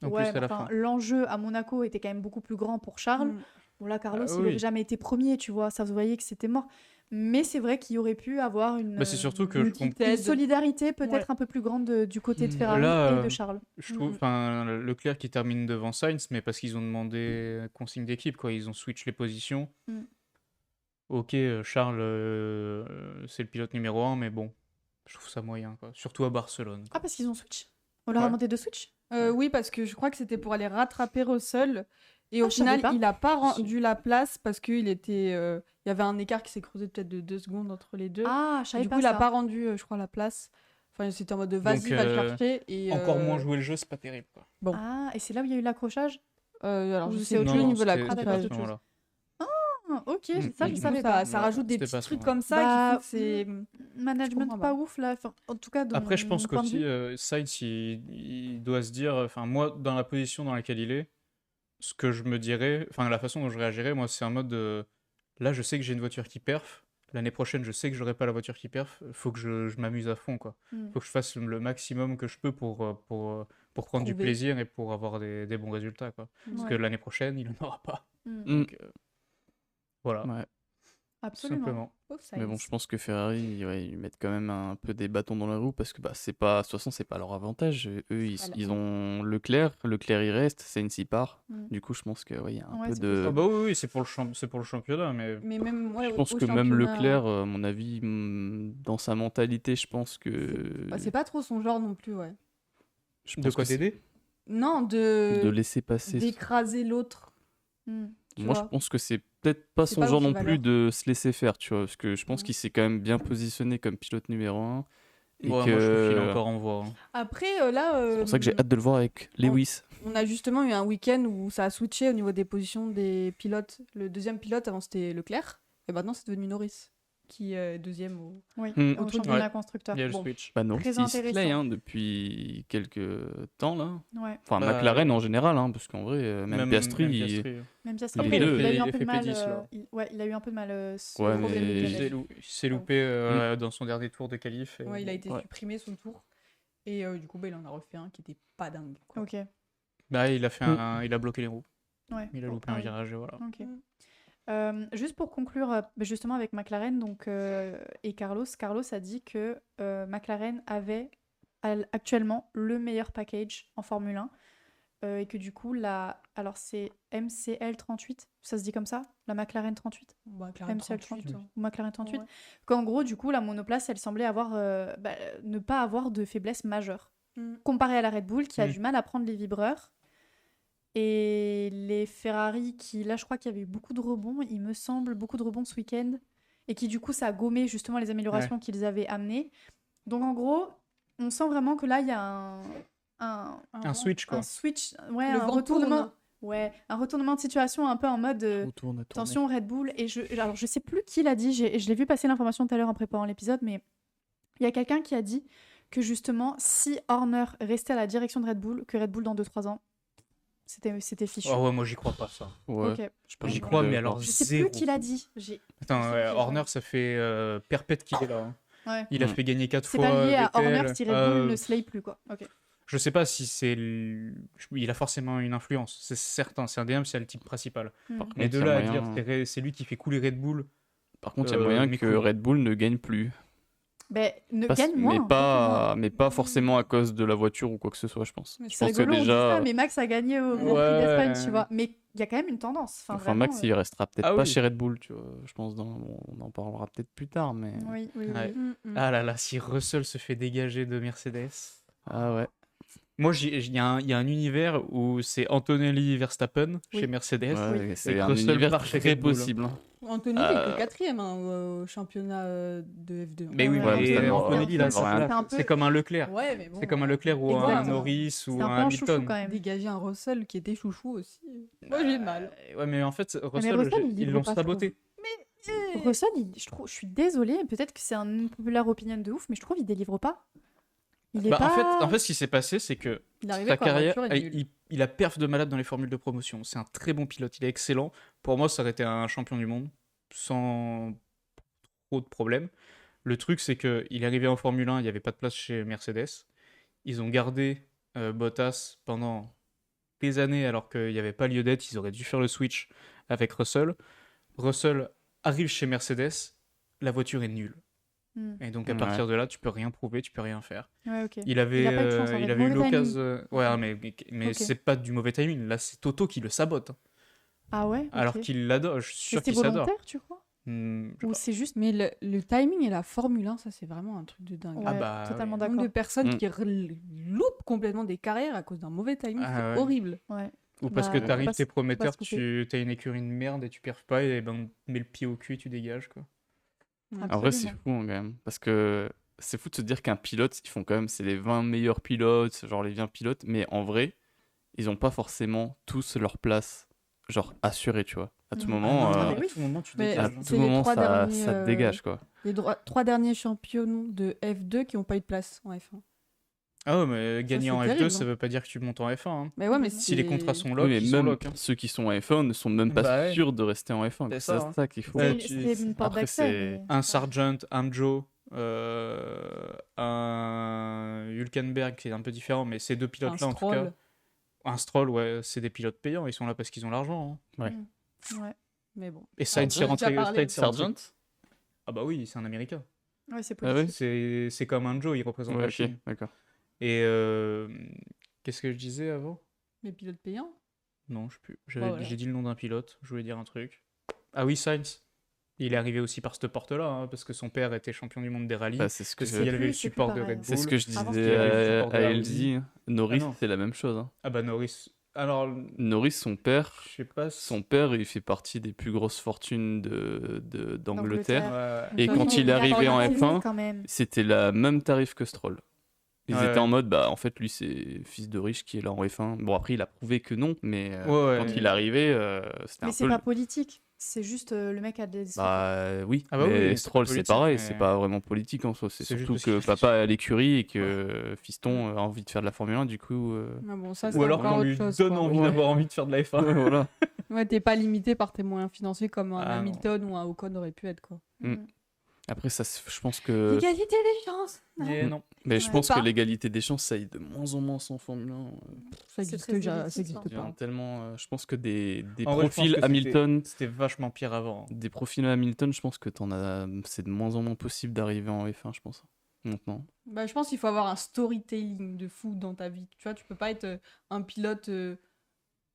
En Ouais, plus, à la enfin, fin. l'enjeu à Monaco était quand même beaucoup plus grand pour Charles. Mm. Bon, là, Carlos, Ah il oui. n'aurait jamais été premier, tu vois. Ça, vous voyez que c'était mort. Mais c'est vrai qu'il aurait pu avoir une, Bah, c'est surtout que une je petite comprends. une aide. solidarité peut-être Ouais. un peu plus grande du côté de Mm. Ferrari Là, et de Charles. Je trouve, Mhm. enfin, Leclerc qui termine devant Sainz, mais parce qu'ils ont demandé consigne d'équipe, quoi. Ils ont switch les positions. Mm. Ok, Charles, c'est le pilote numéro 1, mais bon, je trouve ça moyen, quoi. Surtout à Barcelone. Ah, parce qu'ils ont switch. On leur a Ouais. demandé de switch. Oui, parce que je crois que c'était pour aller rattraper Russell. Et au Ah, je savais final, pas. il n'a pas rendu la place parce qu'il était, il y avait un écart qui s'est creusé peut-être de 2 secondes entre les deux. Ah, je Et savais du pas coup, il ça. n'a pas rendu, je crois, la place. Enfin, c'était en mode de vas-y, Donc, va le chercher. Et, Encore moins jouer le jeu, c'est pas terrible, quoi. Bon. Ah, et c'est là où il y a eu l'accrochage. Alors, Ou je c'est sais autre plus au chose. niveau de la c'était- Ah, coupe. c'était d'accord, pas à c'est ce autre chose. moment-là. Ah, ok, Mm. ça, Et je du savais coup, pas. ça Ouais, rajoute des c'était petits pas à ce trucs moment-là. comme ça Bah, qui font que c'est. Management comprends pas pas. ouf là. Enfin, en tout cas, de Après, je mon pense point de qu'aussi, vue. Sainz, il doit se dire, enfin, moi, dans la position dans laquelle il est, ce que je me dirais, enfin, la façon dont je réagirais, moi, c'est un mode de, là, je sais que j'ai une voiture qui perf, l'année prochaine, je sais que j'aurai pas la voiture qui perf, faut que je m'amuse à fond, quoi. Mm. Faut que je fasse le maximum que je peux pour prendre du Prouver. plaisir et pour avoir des bons résultats, quoi. Parce Ouais. que l'année prochaine, il en aura pas. Mm. Mm. Donc, voilà, Ouais. tout Absolument. simplement. Oh, Mais bon, je pense que Ferrari, ouais, ils mettent quand même un peu des bâtons dans la roue parce que c'est pas, de toute façon, c'est pas leur avantage. Eux, Voilà. ils ont Leclerc il reste, Sainz il part. Mm. Du coup, je pense que ouais, il y a un Ouais, peu c'est de. Ah bah oui, c'est pour le championnat, mais Mais même, ouais, Je pense au que même championnat, Leclerc, à mon avis, dans sa mentalité, je pense que. c'est pas trop son genre non plus, ouais. je de pense quoi que c'est t'aider? Non, de laisser passer. d'écraser l'autre. Mm. tu Moi, vois. je pense que c'est peut-être pas C'est son pas genre dans ses non plus valeurs. de se laisser faire, tu vois, parce que je pense Mhm. qu'il s'est quand même bien positionné comme pilote numéro 1. Et Ouais, que... moi, je trouve qu'il est encore en voie. Hein. Après, là, C'est pour ça que j'ai hâte de le voir avec Lewis. on a justement eu un week-end où ça a switché au niveau des positions des pilotes. Le deuxième pilote, avant, c'était Leclerc. Et maintenant, c'est devenu Norris, qui est deuxième au... Oui, Mm. au truc- championnat Ouais. constructeur. Il y a le Bon. switch. Bah non, Très il se intéressant. play hein, depuis quelques temps là. Ouais. Enfin, Bah, McLaren en général, hein, parce qu'en vrai, même Piastri, même il- Piastri. Même Piastri, Après, il il a fait- eu un il peu fait de mal. P10, là. Il a eu un peu de mal. Ce Ouais, problème mais- de Il DNF. s'est il s'est loupé dans son dernier tour de qualif. Et... Ouais, il a été Ouais. supprimé son tour. Et du coup, bah, il en a refait un qui était pas dingue. Quoi. Ok. Bah, il a fait il a bloqué les roues. Ouais. Il a loupé Ah un oui. virage et voilà. Ok. Mm. Juste pour conclure, justement avec McLaren donc, et Carlos a dit que McLaren avait actuellement le meilleur package en Formule 1. et que du coup, alors c'est MCL38, ça se dit comme ça? La McLaren 38? Bah, clairement, MCL 38, 38 hein. ou McLaren 38? Ouais. Qu'en gros, du coup, la monoplace, elle semblait avoir, ne pas avoir de faiblesse majeure. Mm. Comparé à la Red Bull, qui a Mm. du mal à prendre les vibreurs. Et les Ferrari, qui, là, je crois qu'il y avait eu beaucoup de rebonds, il me semble, beaucoup de rebonds ce week-end. Et qui, du coup, ça a gommé justement les améliorations qu'ils avaient amenées. Donc, en gros, on sent vraiment que là, il y a Un switch, quoi. un switch, ouais, Le un vent retournement. tourne. Ouais, un retournement de situation un peu en mode Retourne à tourner. attention Red Bull. Et alors, je sais plus qui l'a dit, je l'ai vu passer l'information tout à l'heure en préparant l'épisode, mais il y a quelqu'un qui a dit que justement, si Horner restait à la direction de Red Bull, que Red Bull dans 2-3 ans, c'était fichu. Oh ouais, moi j'y crois pas ça. Ouais. Ok. Je sais pas, J'y je crois, suis mais d'accord. alors Je sais zéro. plus qui l'a dit. Attends, Je sais ouais, plus, Horner, ça fait perpète qu'il est là. Hein. Ouais. Il a Mm. fait gagner 4 C'est fois. pas lié à Vettel. Horner si Red Bull ne slay plus, quoi. Ok. Je sais pas si c'est. Il a forcément une influence, c'est certain. C'est un DM, c'est le type principal. Mm. Par Mais contre, de il y a là à moyen- dire c'est lui qui fait couler Red Bull. Par contre, il y a moyen mais que cool. Red Bull ne gagne plus. Ben, Parce- gagne moins. mais pas forcément à cause de la voiture ou quoi que ce soit, je pense. Mais Je C'est pense que rigolo, on dit déjà. ça, mais Max a gagné au Grand Prix Ouais. d'Espagne, tu vois. Mais il y a quand même une tendance. Enfin, Enfin, vraiment, Max, il restera peut-être Ah pas oui. chez Red Bull, tu vois. Je pense on en parlera peut-être plus tard, mais. Oui, oui, oui. Ouais. Mm, mm. Ah là là, si Russell se fait dégager de Mercedes. Ah ouais. Moi, il y a un univers où c'est Antonelli Verstappen Oui. chez Mercedes. Ouais, Et c'est que un Russell univers part chez très Red Bull. possible. Hein. Anthony il est que 4ème au championnat de F2. Mais oui, Ouais, mais ça ne Antonelli, va là, rien. C'est un peu- c'est comme un Leclerc. Ouais, mais bon. C'est comme un Leclerc ou un Exactement. Norris C'est ou un un peu un chouchou Hamilton. quand même. Dégager un Russell qui était chouchou aussi. Moi, j'ai mal. Ouais, mais en fait, Russell, Russell, il ils livre l'ont pas, je saboté. Russell, je suis désolée, peut-être que c'est une populaire opinion de ouf, mais je trouve qu'il délivre pas. Il est Bah, pas... en fait, ce qui s'est passé, c'est que Il arrivait sa quand la carrière, voiture est nulle. il a perf de malade dans les formules de promotion. C'est un très bon pilote, il est excellent. Pour moi, ça aurait été un champion du monde, sans trop de problèmes. Le truc, c'est qu'il est arrivé en Formule 1, il n'y avait pas de place chez Mercedes. Ils ont gardé Bottas pendant des années, alors qu'il n'y avait pas lieu d'être. Ils auraient dû faire le switch avec Russell. Russell arrive chez Mercedes, la voiture est nulle. Hmm. Et donc, à Ouais. partir de là, tu peux rien prouver, tu peux rien faire. Ouais, ok. Il avait, Il a pas eu de chance, en il fait. avait eu Mauvais l'occasion. Ouais, mais Ok. c'est pas du mauvais timing. Là, c'est Toto qui le sabote. Ah ouais, ok. Alors qu'il l'adore. Je suis Mais sûr c'était qu'il s'adore. volontaire, tu crois? Ou c'est juste... Mais le timing et la Formule 1, ça, c'est vraiment un truc de dingue. Ouais, Ah bah, totalement ouais. Le nombre d'accord. de personnes Mm. qui loupent complètement des carrières à cause d'un mauvais timing, Ah c'est ouais. horrible. Ouais. Ou parce Bah, que t'arrives, pas- t'es prometteur, pas se couper. tu as une écurie de merde et tu perds pas, et ben, mets le pied au cul et tu dégages, quoi. En vrai, c'est Absolument. fou hein, quand même. Parce que c'est fou de se dire qu'un pilote, ils font quand même, c'est les 20 meilleurs pilotes, genre les 20 pilotes, mais en vrai, ils ont pas forcément tous leur place, genre assurée, tu vois. À tout Mm. moment, non, à mais oui. tout moment, tu Mais- dégages. à hein. c'est tout les moment trois ça, derniers, ça te dégage, quoi. Les 3 derniers champions de F2 qui n'ont pas eu de place en F1. Ah ouais, mais gagner c'est en F2, terrible, ça hein. veut pas dire que tu montes en F1. Hein. Mais ouais, mais Si les contrats sont lock, Oui, mais ils sont même lock. Hein. ceux qui sont en F1 ne sont même pas Bah ouais. sûrs de rester en F1. C'est C'est ça, hein. ça qu'il faut. Ouais, C'est une porte après, d'accès. c'est- mais- Un Sargent, un Joe, un Hülkenberg qui est un peu différent, mais ces deux un pilotes-là, en tout cas. Stroll. Un Stroll, ouais, c'est des pilotes payants, ils sont là parce qu'ils ont l'argent. Hein. Ouais, Mais bon. Et Sainz on en a s'est déjà parlé. Sargent. Ah bah oui, c'est un Américain. ouais c'est Ah ouais. politique. C'est comme un Joe, il représente Ouais, la ok, Chine. d'accord. Et qu'est-ce que je disais avant? Les pilotes payants. Non, je sais plus. Bah voilà. J'ai dit le nom d'un pilote, je voulais dire un truc. Ah oui, Sainz. Il est arrivé aussi par cette porte-là, hein, parce que son père était champion du monde des rallyes. Bah, c'est ce que Parce je- qu'il y avait le c'est plus support de pareil. Red Bull. c'est ce que je Avant, disais c'était le à support de la LZ. Norris, Ah non. c'est la même chose. Hein. Ah bah Norris. Alors, Norris, son père, je sais pas. son père, il fait partie des plus grosses fortunes d'Angleterre. Ouais. Et Ça, quand il il est a arrivé pas en raison, F1, quand même. c'était la même tarif que Stroll. Ils Ouais. étaient en mode, bah en fait, lui, c'est fils de riche qui est là en F1. Bon, après, il a prouvé que non, mais Ouais, quand ouais. il est arrivé, c'était Mais un c'est peu. pas politique. C'est juste le mec a des... Bah oui, Ah bah oui, mais c'est Stroll, pas c'est politique, pareil, mais- c'est pas vraiment politique en soi. C'est C'est juste surtout parce qu'il que réfléchit. papa est à l'écurie et que fiston a envie de faire de la Formule 1, du coup. Ah bon, ça, c'est Ou alors encore qu'on autre lui chose, donne quoi. envie Ouais. d'avoir envie de faire de la F1. voilà. Ouais, t'es pas limité par tes moyens financiers comme un Ah non. Hamilton ou un Ocon aurait pu être, quoi. Mm. Après, ça, je pense que. L'égalité des chances. Et non. Mais je Ouais. pense Pas. que l'égalité des chances, ça aille de moins en moins en Formule 1. Ça C'est existe très déjà, élitiste, ça existe hein. Il y en a pas. tellement. Je pense que des En vrai, je pense profils que Hamilton. C'était vachement pire avant. Des profils Hamilton, je pense que c'est de moins en moins possible d'arriver en F1, je pense. maintenant. Bah, je pense qu'il faut avoir un storytelling de fou dans ta vie. Tu vois, tu peux pas être un pilote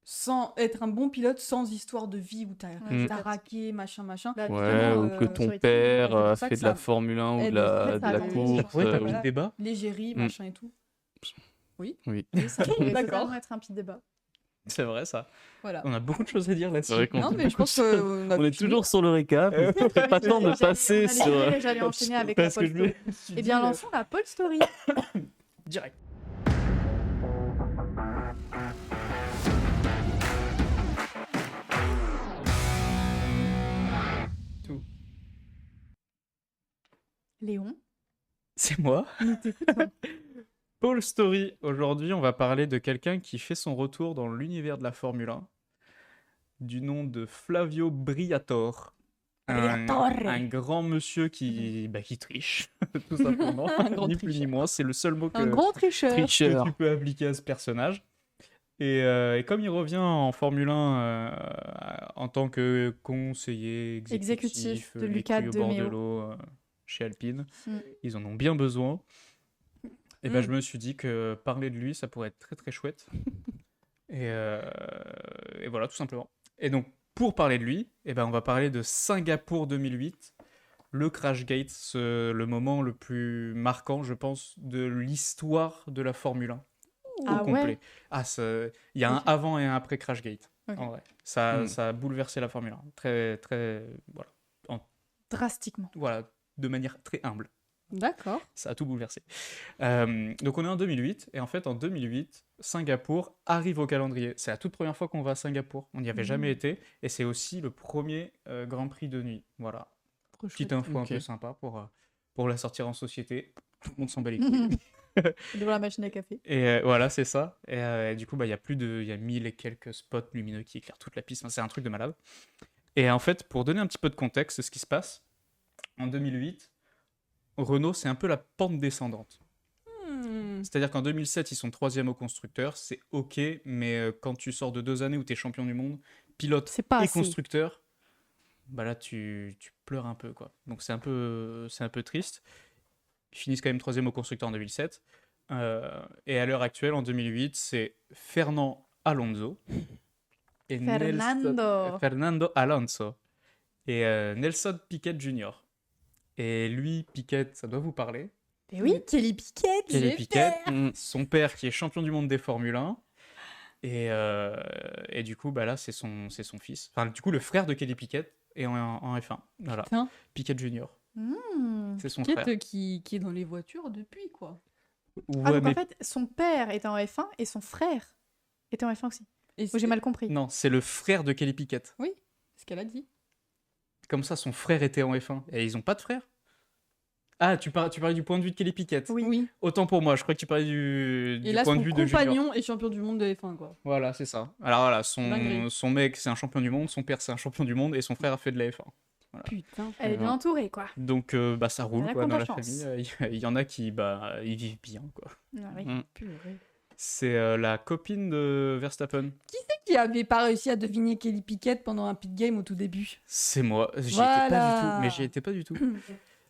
sans être un bon pilote sans histoire de vie où Ouais, t'as peut-être. raqué, machin. Bah, Ouais, justement, ou que ton storytelling. père c'est pour a ça fait que de la ça Formule 1 ou aide de la, aussi, de ça la aide. course. Ça pourrait être un voilà. petit débat. L'égérie, Mm. machin et tout. Oui. Oui, ça pourrait D'accord. totalement être un petit débat. C'est vrai, ça. Voilà. On a beaucoup de choses à dire C'est là-dessus. vrai qu'on Non, dit mais je beaucoup pense de choses. qu'on On est toujours sur le récap. Euh, Il serait pas temps de passer sur. J'allais enchaîner avec la Parce que Paul je Story. me suis Eh bien, dit, lançons la Paul Story. direct. Tout. Léon, C'est moi. nous t'écoutons. Paul Story. Aujourd'hui, on va parler de quelqu'un qui fait son retour dans l'univers de la Formule 1, du nom de Flavio Briatore. Un grand monsieur qui triche, tout simplement. Un grand Ni plus ni tricheur. moins. C'est le seul mot Un que, grand tricheur. que Tricheur. tu peux appliquer à ce personnage. Et comme il revient en Formule 1 en tant que conseiller exécutif de Luca l'écurie De au bord Meo. de l'eau chez Alpine, Mm. ils en ont bien besoin. Et ben Mm. je me suis dit que parler de lui, ça pourrait être très très chouette. Et voilà, tout simplement. Et donc, pour parler de lui, on va parler de Singapour 2008, le Crashgate, le moment le plus marquant, je pense, de l'histoire de la Formule 1. Ah Au complet. ouais. Ah, il y a un Ok. avant et un après Crashgate. Ok. En vrai. Ça Mm. a bouleversé la Formule 1. Très, très, Drastiquement. voilà, de manière très humble. D'accord. Ça a tout bouleversé. Donc on est en 2008, et en fait en 2008, Singapour arrive au calendrier. C'est la toute première fois qu'on va à Singapour. On n'y avait jamais été, et c'est aussi le premier Grand Prix de nuit. Voilà. Trop Petite chouette. info un Ok. peu sympa pour la sortir en société. Tout le monde s'en bat les couilles. Devant la machine à café. Et voilà, c'est ça. Et du coup, il y a 1000 et quelques spots lumineux qui éclairent toute la piste. Enfin, c'est un truc de malade. Et en fait, pour donner un petit peu de contexte, ce qui se passe, en 2008, Renault, c'est un peu la pente descendante. Hmm. C'est-à-dire qu'en 2007, ils sont 3e au constructeur, c'est ok, mais quand tu sors de 2 années où tu es champion du monde, pilote C'est pas et assez. constructeur, bah là, tu pleures un peu, quoi. Donc c'est un peu triste. Ils finissent quand même 3e au constructeur en 2007. Et à l'heure actuelle, en 2008, c'est Fernand Alonso et Fernando Alonso et Nelson Piquet Jr. Et lui, Piquet, ça doit vous parler. Et oui, Kelly Piquet. Kelly j'ai Piquet, fait. son père qui est champion du monde des Formule 1. Et du coup, bah là, c'est son fils. Enfin, du coup, le frère de Kelly Piquet est en F1. Voilà, Putain. Piquet Jr. Hmm. C'est son Qui frère. est, qui est dans les voitures depuis, quoi. Ah, Ouais, donc mais en fait, son père était en F1 et son frère était en F1 aussi. Et Ou j'ai mal compris. non, c'est le frère de Kelly Piquet. Oui, c'est ce qu'elle a dit. Comme ça, son frère était en F1. Et ils ont pas de frère. Ah, tu parlais du point de vue de Kelly Piquet. Oui. Autant pour moi, je crois que tu parlais du Et là, point son de vue de Junior. compagnon est champion du monde de F1, quoi. Voilà, c'est ça. Alors voilà, Dinguerie. son mec, c'est un champion du monde, son père, c'est un champion du monde, et son frère a fait de la F1. Putain. Elle est bien entourée, quoi. Donc, bah, ça roule, Elle quoi, raconte dans la la chance. famille. Il y en a qui, bah, ils vivent bien, quoi. Ah oui. Mm. Purée. C'est la copine de Verstappen. Qui avait pas réussi à deviner Kelly Piquet pendant un pit game au tout début. C'est moi. J'y étais Voilà. pas du tout. Mais j'y étais pas du tout.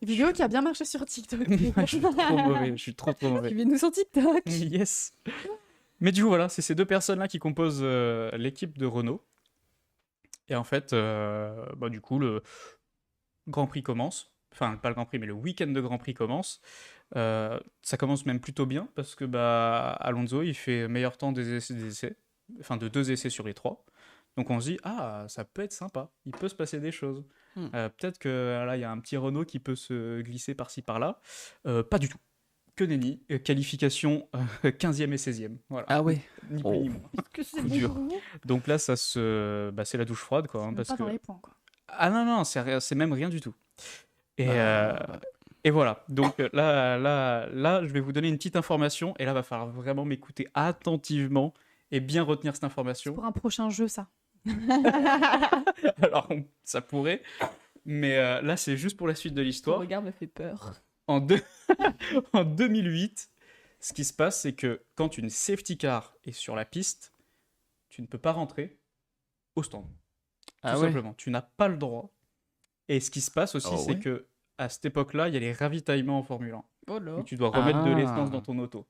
Vidéo qui a bien marché sur TikTok. Je suis trop mauvais. Je suis trop Tu mauvais. viens nous sur TikTok. Yes. Mais du coup, voilà, c'est ces deux personnes-là qui composent l'équipe de Renault. Et en fait, bah, du coup, le Grand Prix commence. Enfin, pas le Grand Prix, mais le week-end de Grand Prix commence. Ça commence même plutôt bien parce que bah, Alonso, il fait meilleur temps des essais. Enfin, de 2 essais sur les 3. Donc on se dit, ah, ça peut être sympa. Il peut se passer des choses. Peut-être que là, il y a un petit Renault qui peut se glisser par-ci, par-là. Pas du tout. Que nenni. Qualification 15e et 16e. Voilà. Ah ouais. Ni plus Oh. ni moins. Que c'est Coup dur. beau. Donc là, ça bah, c'est la douche froide, quoi. Hein, parce Pas que... dans les points, quoi. Ah non, c'est même rien du tout. Et, Bah, et voilà. Donc là, je vais vous donner une petite information. Et là, va falloir vraiment m'écouter attentivement et bien retenir cette C'est information. pour un prochain jeu, ça. Alors, ça pourrait. Mais là, c'est juste pour la suite de Ton l'histoire. regard me fait peur. En 2008, ce qui se passe, c'est que quand une safety car est sur la piste, tu ne peux pas rentrer au stand. Ah Tout ouais. simplement. Tu n'as pas le droit. Et ce qui se passe aussi, Oh c'est ouais. que à cette époque-là, il y a les ravitaillements en Formule 1. Oh là. et tu dois remettre de Ah. l'essence dans ton auto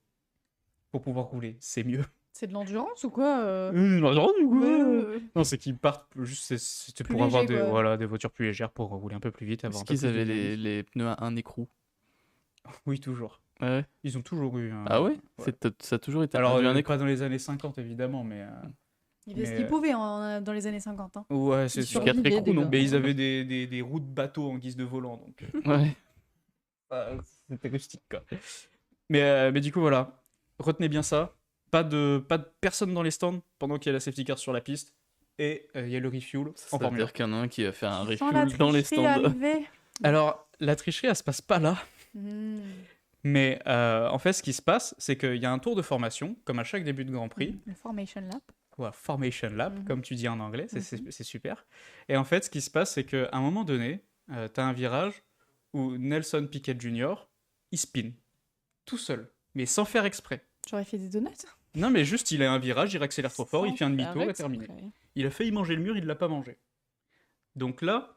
pour pouvoir rouler. C'est mieux. C'est de l'endurance ou quoi Non, c'est qu'ils partent juste, c'était Plus pour avoir léger, quoi. voilà, des voitures plus légères pour rouler un peu plus vite, avoir Est-ce un peu qu'ils plus de avaient dynamisme. les pneus à un écrou? Oui, toujours. Ouais. Ils ont toujours eu un... Ah ouais, ouais. Ça a toujours été Alors, un pas écrou. dans les années 50, évidemment, mais... Il faisait ce Mais, qu'il pouvait dans les années 50. Hein. Ouais, c'est Ils sûr. survivaient Quatre écrous, déjà. non Mais ils avaient des roues de bateau en guise de volant, donc... Ouais. C'était rustique, quoi. Mais du coup, voilà. Retenez bien ça. Pas de personne dans les stands pendant qu'il y a la safety car sur la piste. Et il y a le refuel en Formule 1. C'est-à-dire qu'il y en a un qui va faire un Sans la refuel dans les tricherie stands. arriver. Alors, la tricherie, elle se passe pas là. Hmm. Mais en fait, ce qui se passe, c'est qu'il y a un tour de formation, comme à chaque début de Grand Prix. Le Formation Lap. Ouais, Formation Lap, Mhm. comme tu dis en anglais, c'est Mhm. c'est super. Et en fait, ce qui se passe, c'est qu'à un moment donné, tu as un virage où Nelson Piquet Jr., il spin, tout seul, mais sans faire exprès. J'aurais fait des donuts. Non, mais juste, il a un virage, il accélère trop fort, il fait un demi-tour et Arrête, terminé. après. Il a failli manger le mur, il l'a pas mangé. Donc là,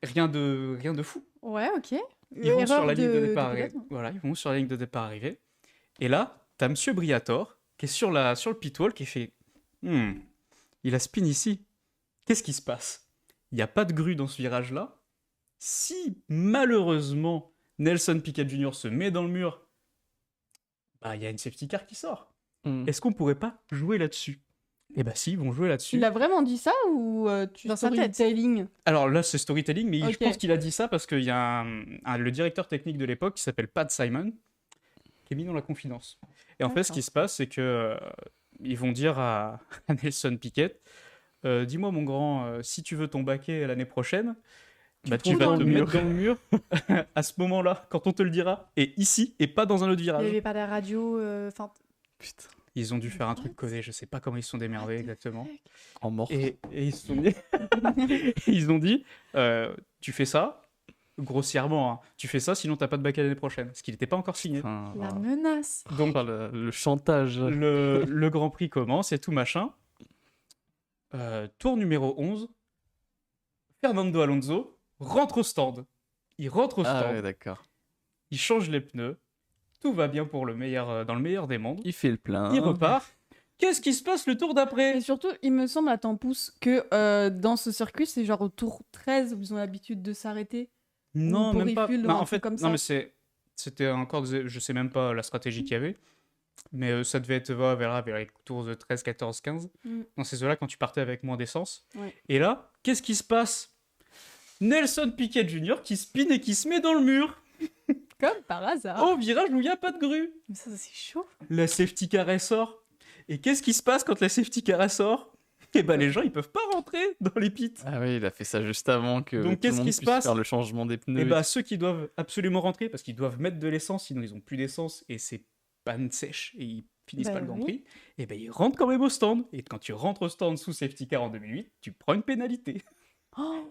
rien de fou. Ouais, ok. Ils vont sur Erreur la ligne de de départ. pilote. Voilà, ils vont sur la ligne de départ arrivée. Et là, t'as Monsieur Briator qui est sur le pit wall qui fait il a spin ici. Qu'est-ce qui se passe? Il n'y a pas de grue dans ce virage-là. Si malheureusement Nelson Piquet Jr. se met dans le mur, bah il y a une safety car qui sort. Mm. Est-ce qu'on pourrait pas jouer là-dessus? Eh bah si, ils vont jouer là-dessus. Il a vraiment dit ça ou tu Dans sa tête. storytelling? Alors là, c'est storytelling, mais je Ok. pense qu'il a dit ça parce qu'il y a le directeur technique de l'époque qui s'appelle Pat Simon, qui est mis dans la confidence. Et en fait, ce D'accord. qui se passe, c'est que ils vont dire à Nelson Piquet, dis-moi mon grand, si tu veux ton baquet l'année prochaine, bah, tu roules vas dans te le mettre dans le mur à ce moment-là, quand on te le dira, et ici, et pas dans un autre Il n'y virage. avait pas la radio. Enfin, Putain. Ils ont dû faire un truc codé, je sais pas comment ils se sont démerdés exactement. En mort. Et ils se sont dit, ils ont dit tu fais ça, grossièrement, hein, tu fais ça, sinon t'as pas de bac à l'année prochaine. Ce qui n'était pas encore signé. Enfin, la menace. Donc le chantage. le Grand Prix commence et tout machin. Tour numéro 11, Fernando Alonso rentre au stand. Il rentre au stand, Ah ouais, d'accord. il change les pneus, tout va bien pour le meilleur, dans le meilleur des mondes. Il fait le plein. Il repart. Qu'est-ce qui se passe le tour d'après? Et surtout, il me semble, attends, pouce, que dans ce circuit, c'est genre au tour 13 où ils ont l'habitude de s'arrêter. Non, pour même pas. refuel ou Bah, un en truc fait, comme non, ça. mais c'était encore, je sais même pas la stratégie qu'il y avait, mais ça devait être vers les tours de 13, 14, 15. Mm. Dans ces eaux-là, quand tu partais avec moins d'essence. Ouais. Et là, qu'est-ce qui se passe? Nelson Piquet Jr. qui spin et qui se met dans le mur Comme par hasard. au virage où il n'y a pas de grue. Mais ça, c'est chaud. La safety car elle sort. Et qu'est-ce qui se passe quand la safety car elle sort? Eh ben les gens ils peuvent pas rentrer dans les pits. Ah oui, il a fait ça juste avant que Donc, tout qu'est-ce le monde qui se puisse passe faire le changement des pneus. Et bah ceux qui doivent absolument rentrer parce qu'ils doivent mettre de l'essence sinon ils ont plus d'essence et c'est panne sèche et ils finissent Bah pas le Grand oui. Prix. Et ben ils rentrent quand même au stand et quand tu rentres au stand sous safety car en 2008, tu prends une pénalité. Oh,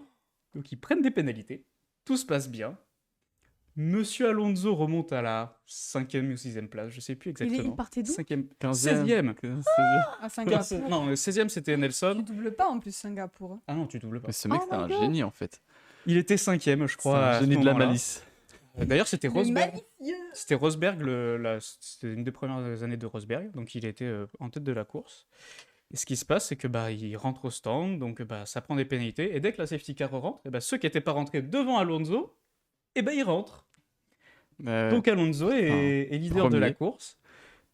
Donc ils prennent des pénalités. Tout se passe bien. Monsieur Alonso remonte à la 5e ou 6e place, je sais plus exactement. il partait d'où? 5e, 15e. 16e. À Singapour. Non, 16e c'était Tu Nelson. doubles pas en plus Singapour. hein. Ah non, tu doubles pas. Mais ce mec, Oh c'est my un God. génie en fait. Il était 5e, je C'est crois. à un ce génie de la moment-là. malice. D'ailleurs, c'était Le Rosberg. malicieux. C'était Rosberg, c'était une des premières années de Rosberg, donc il était en tête de la course. Et ce qui se passe, c'est que bah il rentre au stand, donc bah ça prend des pénalités. Et dès que la safety car rentre, et bah, ceux qui n'étaient pas rentrés devant Alonso, et bah ils rentrent. Donc Alonso est leader de la premier. course.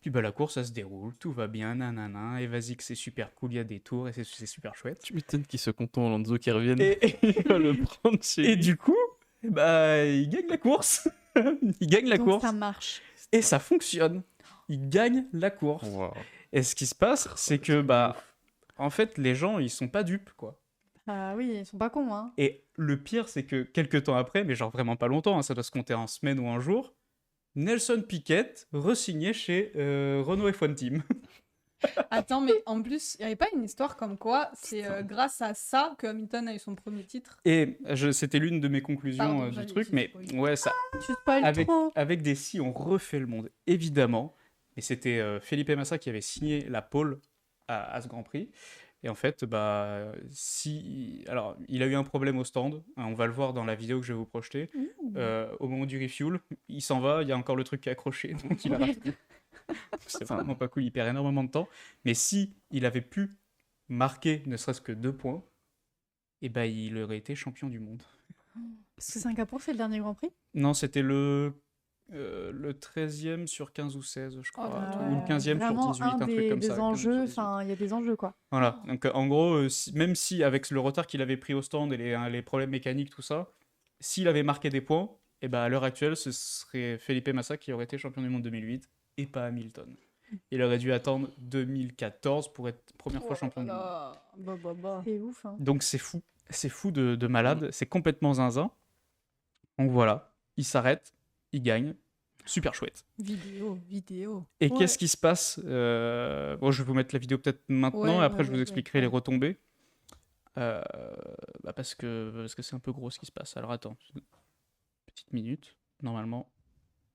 Puis bah la course, ça se déroule, tout va bien, nanana. Et vas-y que c'est super cool, il y a des tours et c'est super chouette. Tu m'étonnes qu'il se contente Alonso qui revienne. Et, Il va le prendre chez et lui. du coup, bah il gagne la course. Il gagne la donc course ça marche. et ça fonctionne. Il gagne la course. Wow. Et ce qui se passe, c'est que, bah, en fait, les gens, ils sont pas dupes, quoi. Ah oui, ils sont pas cons, hein. Et le pire, c'est que quelques temps après, mais genre vraiment pas longtemps, hein, ça doit se compter en semaine ou un jour, Nelson Piquet re-signait chez Renault F1 Team. Attends, mais en plus, il n'y avait pas une histoire comme quoi c'est grâce à ça que Hamilton a eu son premier titre. Et c'était l'une de mes conclusions Pardon, du j'allais truc, dire mais spoil. ouais, ça, Tu spoil trop. avec des si, on refait le monde, évidemment. Et c'était Felipe Massa qui avait signé la pole à ce Grand Prix. Et en fait, bah, alors, il a eu un problème au stand. Hein, on va le voir dans la vidéo que je vais vous projeter. Au moment du refuel, il s'en va, il y a encore le truc qui est accroché, donc il arrête. C'est vraiment pas cool, il perd énormément de temps. Mais si il avait pu marquer ne serait-ce que 2 points, et ben il aurait été champion du monde. Parce que Singapour, c'est le dernier Grand Prix. Non, c'était le 13e sur 15 ou 16, je crois. Ah ou le 15e sur vraiment 18, un truc comme des ça. 15 enjeux, sur 18. enfin, il y a des enjeux, quoi. Voilà, donc en gros, même si avec le retard qu'il avait pris au stand et les problèmes mécaniques, tout ça, s'il avait marqué des points, et ben à l'heure actuelle, ce serait Felipe Massa qui aurait été champion du monde 2008 et pas Hamilton. Il aurait dû attendre 2014 pour être première fois champion du monde. C'est ouf, hein. Donc c'est fou de malade, c'est complètement zinzin. Donc voilà, il s'arrête, il gagne, super chouette. Vidéo. Et Ouais. qu'est-ce qui se passe bon, je vais vous mettre la vidéo peut-être maintenant, Ouais, et après je ouais, vous expliquerai les ouais. retombées. Bah parce que c'est un peu gros ce qui se passe. Alors attends, petite minute, normalement.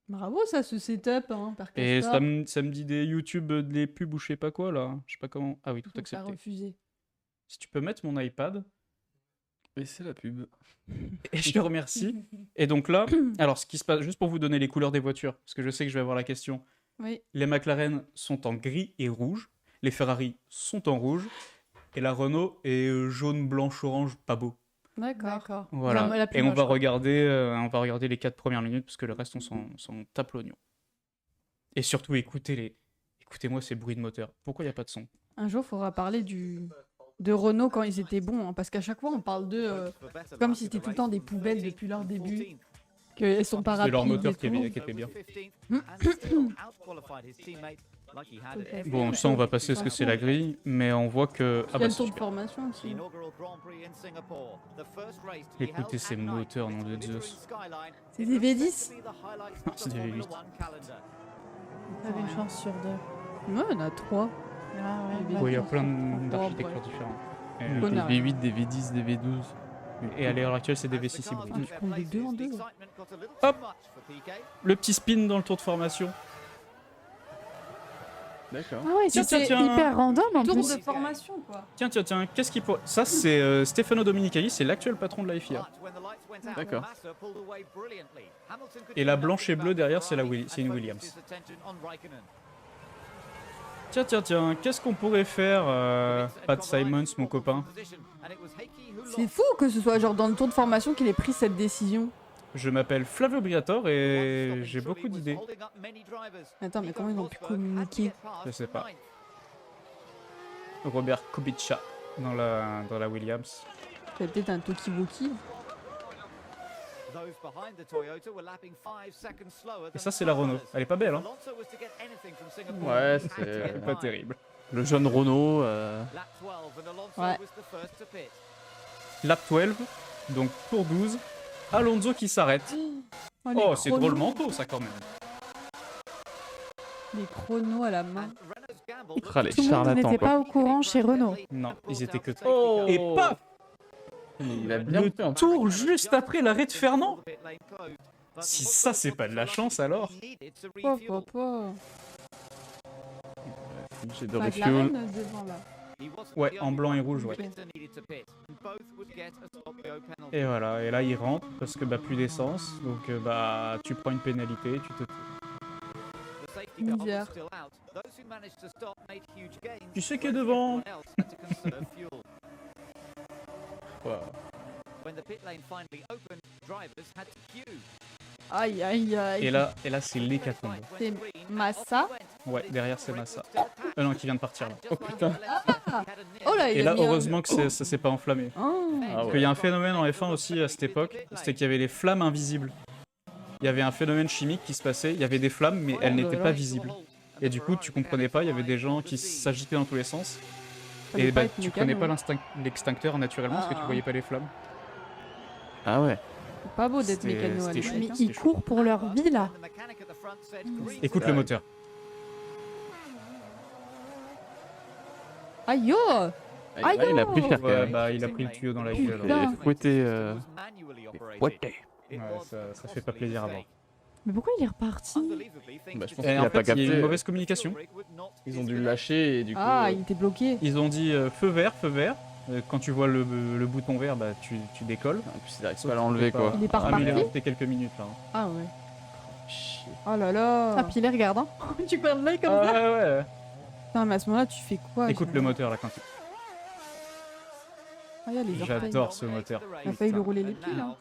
Bravo, ça, ce setup, hein, par Et Castor. ça me dit des YouTube, des pubs ou je sais pas quoi là. Je sais pas comment. Ah oui, tout Donc, t'as accepté. refusé. Si tu peux mettre mon iPad. Et c'est la pub. Et je te remercie. Et donc là, alors ce qui se passe, juste pour vous donner les couleurs des voitures, parce que je sais que je vais avoir la question. Oui. Les McLaren sont en gris et rouge, les Ferrari sont en rouge, et la Renault est jaune, blanche, orange, pas beau. D'accord. Voilà. La plus Et on moche, va quoi. regarder les 4 premières minutes, parce que le reste, on s'en tape l'oignon. Et surtout, écoutez-moi ces bruits de moteur. Pourquoi il n'y a pas de son? Un jour, il faudra parler de Renault quand ils étaient bons, hein, parce qu'à chaque fois, on parle d'eux comme si c'était tout le temps des poubelles depuis leur début, qu'elles sont pas C'est rapides leur moteur et qui tout. était bien. Peut-être. Bon, ça, on va passer parce que c'est la grille, mais on voit que... Il y a bah, le c'est tour de super. formation aussi. Écoutez ces moteurs, nom de Zeus. C'est des V10. C'est des V8. T'avais une chance sur 2. Ouais, il y en a 3. Ah ouais, bah, Oui, il y a bon, plein bon, d'architectures ouais. différentes. Des Connard. V8, des V10, des V12. Et à l'heure actuelle, c'est des V6 hybrides. Ah, tu comptes les deux en deux. Hop. Le petit spin dans le tour de formation. D'accord. Ah ouais, Tiens, c'est tiens, tiens. hyper random en Tour plus. de formation, quoi. Tiens, qu'est-ce qu'il faut... Ça, c'est Stefano Domenicali, c'est l'actuel patron de la FIA. D'accord. Et la blanche et bleue derrière, c'est une Williams. Tiens, qu'est-ce qu'on pourrait faire, Pat Simons, mon copain? C'est fou que ce soit genre dans le tour de formation qu'il ait pris cette décision. Je m'appelle Flavio Briatore et j'ai beaucoup d'idées. Attends, mais comment ils ont pu communiquer? Je sais pas. Robert Kubica dans la Williams. C'est peut-être un Tokiwoki. Et ça, c'est la Renault. Elle est pas belle, hein? Ouais, c'est Pas terrible. le jeune Renault. Ouais. Lap 12, donc tour 12. Alonso qui s'arrête. les Oh, c'est chronos. drôlement tôt, ça, quand même. Les chronos à la main. Ah, les Tout le monde charlatans, n'était quoi. pas au courant chez Renault. Non, ils étaient que... Oh. Et paf! Il a bien Le fait en tour juste après l'arrêt de Fernand. Si ça, c'est pas de la chance, alors. Papa. J'ai de Pas de la refuel. reine devant là. Ouais, en blanc et rouge, ouais. Et voilà, et là, il rentre parce que bah, plus d'essence. Donc, bah, tu prends une pénalité, tu te... Misère. Tu sais qui est devant? Wow. Aïe, aïe, aïe. Et là c'est l'hécatombe. C'est Massa. Ouais, derrière, c'est Massa. Non, qui vient de partir, là. Oh, putain. Oh là, il Et a là, mis un- heureusement que ça s'est pas enflammé. Oh. Ah Il y a un phénomène en F1 aussi à cette époque, c'était qu'il y avait les flammes invisibles. Il y avait un phénomène chimique qui se passait, il y avait des flammes, mais elles n'étaient pas visibles. Et du coup, tu comprenais pas, il y avait des gens qui s'agitaient dans tous les sens. Fallait Et pas bah, être tu mécano, prenais pas hein. l'extincteur naturellement parce que tu Ah. voyais pas les flammes. Ah ouais. C'est pas beau d'être C'était- mécano à c'était l'époque, chouette. hein. Mais ils courent pour leur vie là. Écoute le moteur. Aïe, oh. Ah, il a pris cher quand Ouais, même. bah, il a pris le tuyau dans la gueule. Il a fouetté. Ouais, ça fait pas plaisir à voir. Mais pourquoi il est reparti? Bah, je pense Et qu'il en a pas fait, il y a eu capté. une mauvaise communication. Ils ont dû le lâcher et du coup. Ah, il était bloqué. Ils ont dit feu vert, feu vert. Quand tu vois le bouton vert, bah tu décolles. Et puis il arrive Sauf pas à que l'enlever tu peux quoi. Il est pas Ah, mais il est reparti resté quelques minutes là. Ah ouais. Chier. Oh là là. Ah, puis il les regarde, hein. Tu perds l'œil comme Ah, ça. ouais. Putain, mais à ce moment-là, tu fais quoi? Écoute le moteur là quand il... Ah, y a les orteils. J'adore ce moteur. Il a failli lui rouler les pieds là.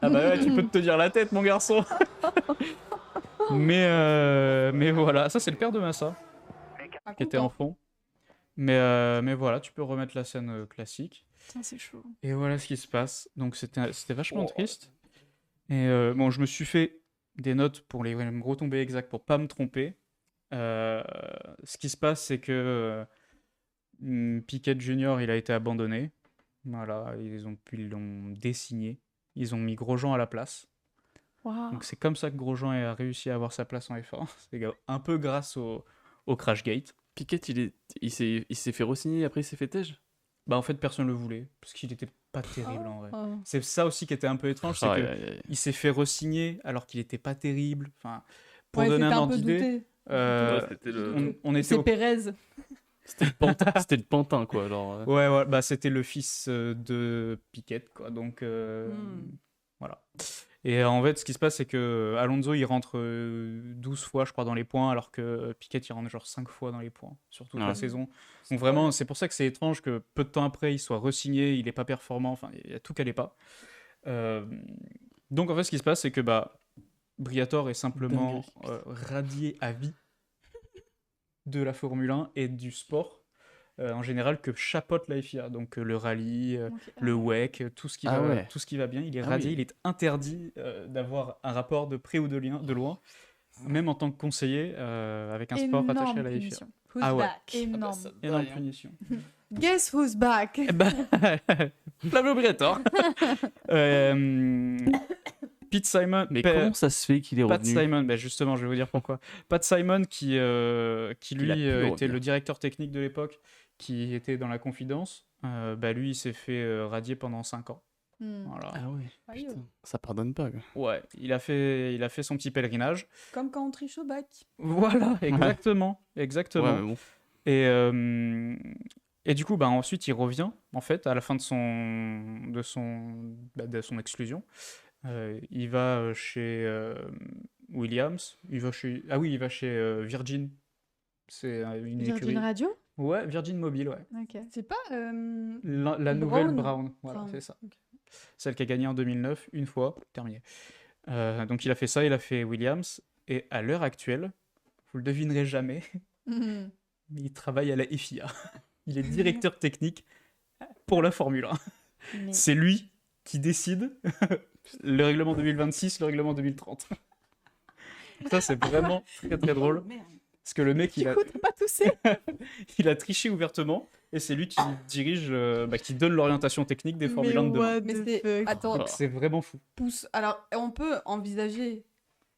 Ah bah ouais, tu peux te tenir la tête mon garçon. mais voilà, ça c'est le père de Massa Ah, qui était en fond. Mais voilà, tu peux remettre la scène classique. Putain, c'est chaud. Et voilà ce qui se passe. Donc c'était vachement Oh. triste. Et bon, je me suis fait des notes pour les retombées exactes pour pas me tromper. Ce qui se passe, c'est que Piquet Junior, il a été abandonné. Voilà, ils l'ont désigné. Ils ont mis Grosjean à la place. Waouh. Donc c'est comme ça que Grosjean a réussi à avoir sa place en F1. C'est un peu grâce au Crashgate. Piquet, il s'est fait re-signer, après il s'est fait tège. Bah en fait personne le voulait parce qu'il était pas terrible en vrai. Ah. C'est ça aussi qui était un peu étrange, c'est Aïe, que aïe, aïe. il s'est fait re-signer alors qu'il était pas terrible. Enfin, pour Ouais, donner c'était un un ordre peu d'idée, douté. euh, Ouais, c'était le- on était C'est au... Pérez. C'était le pantin quoi. Alors, Ouais, bah c'était le fils de Piquet quoi. Donc voilà. Et en fait, ce qui se passe, c'est que Alonso il rentre 12 fois, je crois, dans les points, alors que Piquet il rentre genre 5 fois dans les points sur toute la Ouais. saison. Donc vraiment, c'est pour ça que c'est étrange que peu de temps après, il soit re-signé, il est pas performant, enfin, il y a tout qu'elle est pas. Donc en fait, ce qui se passe, c'est que bah, Briatore est simplement radié à vie de la Formule 1 et du sport en général que chapeaute la FIA. Donc le rallye, le WEC, tout ce qui Ah va, ouais. tout ce qui va bien, il est Ah radié, oui. il est interdit d'avoir un rapport de près ou de loin, même en tant que conseiller avec un sport attaché à la FIA. punition. Who's Ah ouais. back? Énorme. Énorme punition. Guess who's back? Eh ben, Flavio Briatore. Pete Simon. Mais comment ça se fait qu'il est Pat revenu? Simon, ben justement, je vais vous dire pourquoi. Pat Simon, qui Il lui a pu était revenir. le directeur technique de l'époque, qui était dans la confidence, bah lui, il s'est fait radier pendant 5 ans. Voilà. Ah ouais. Aïe. Putain, ça pardonne pas. Quoi. Ouais, il a fait son petit pèlerinage. Comme quand on triche au bac. Voilà, exactement, exactement. Ouais, mais bon. Et du coup, bah, ensuite, il revient, en fait, à la fin de son exclusion. Il va chez Williams. Il va chez Virgin. C'est une écurie. Virgin Radio? Ouais, Virgin Mobile, ouais. Ok. C'est pas. La nouvelle Brown. Brown, voilà, Brown, c'est ça. ok. Celle qui a gagné en 2009, une fois, terminé. Donc il a fait ça, il a fait Williams. Et à l'heure actuelle, vous le devinerez jamais, mais il travaille à la FIA. Il est directeur technique pour la Formule 1. Mais- C'est lui qui décide le règlement 2026, le règlement 2030. Ça, c'est vraiment très très drôle. Parce que le mec, Du coup, t'as pas toussé? il a triché ouvertement et c'est lui qui dirige, qui donne l'orientation technique des Formule 1 de demain. Mais c'est. Attends, Donc c'est vraiment fou. pousse. Alors, on peut envisager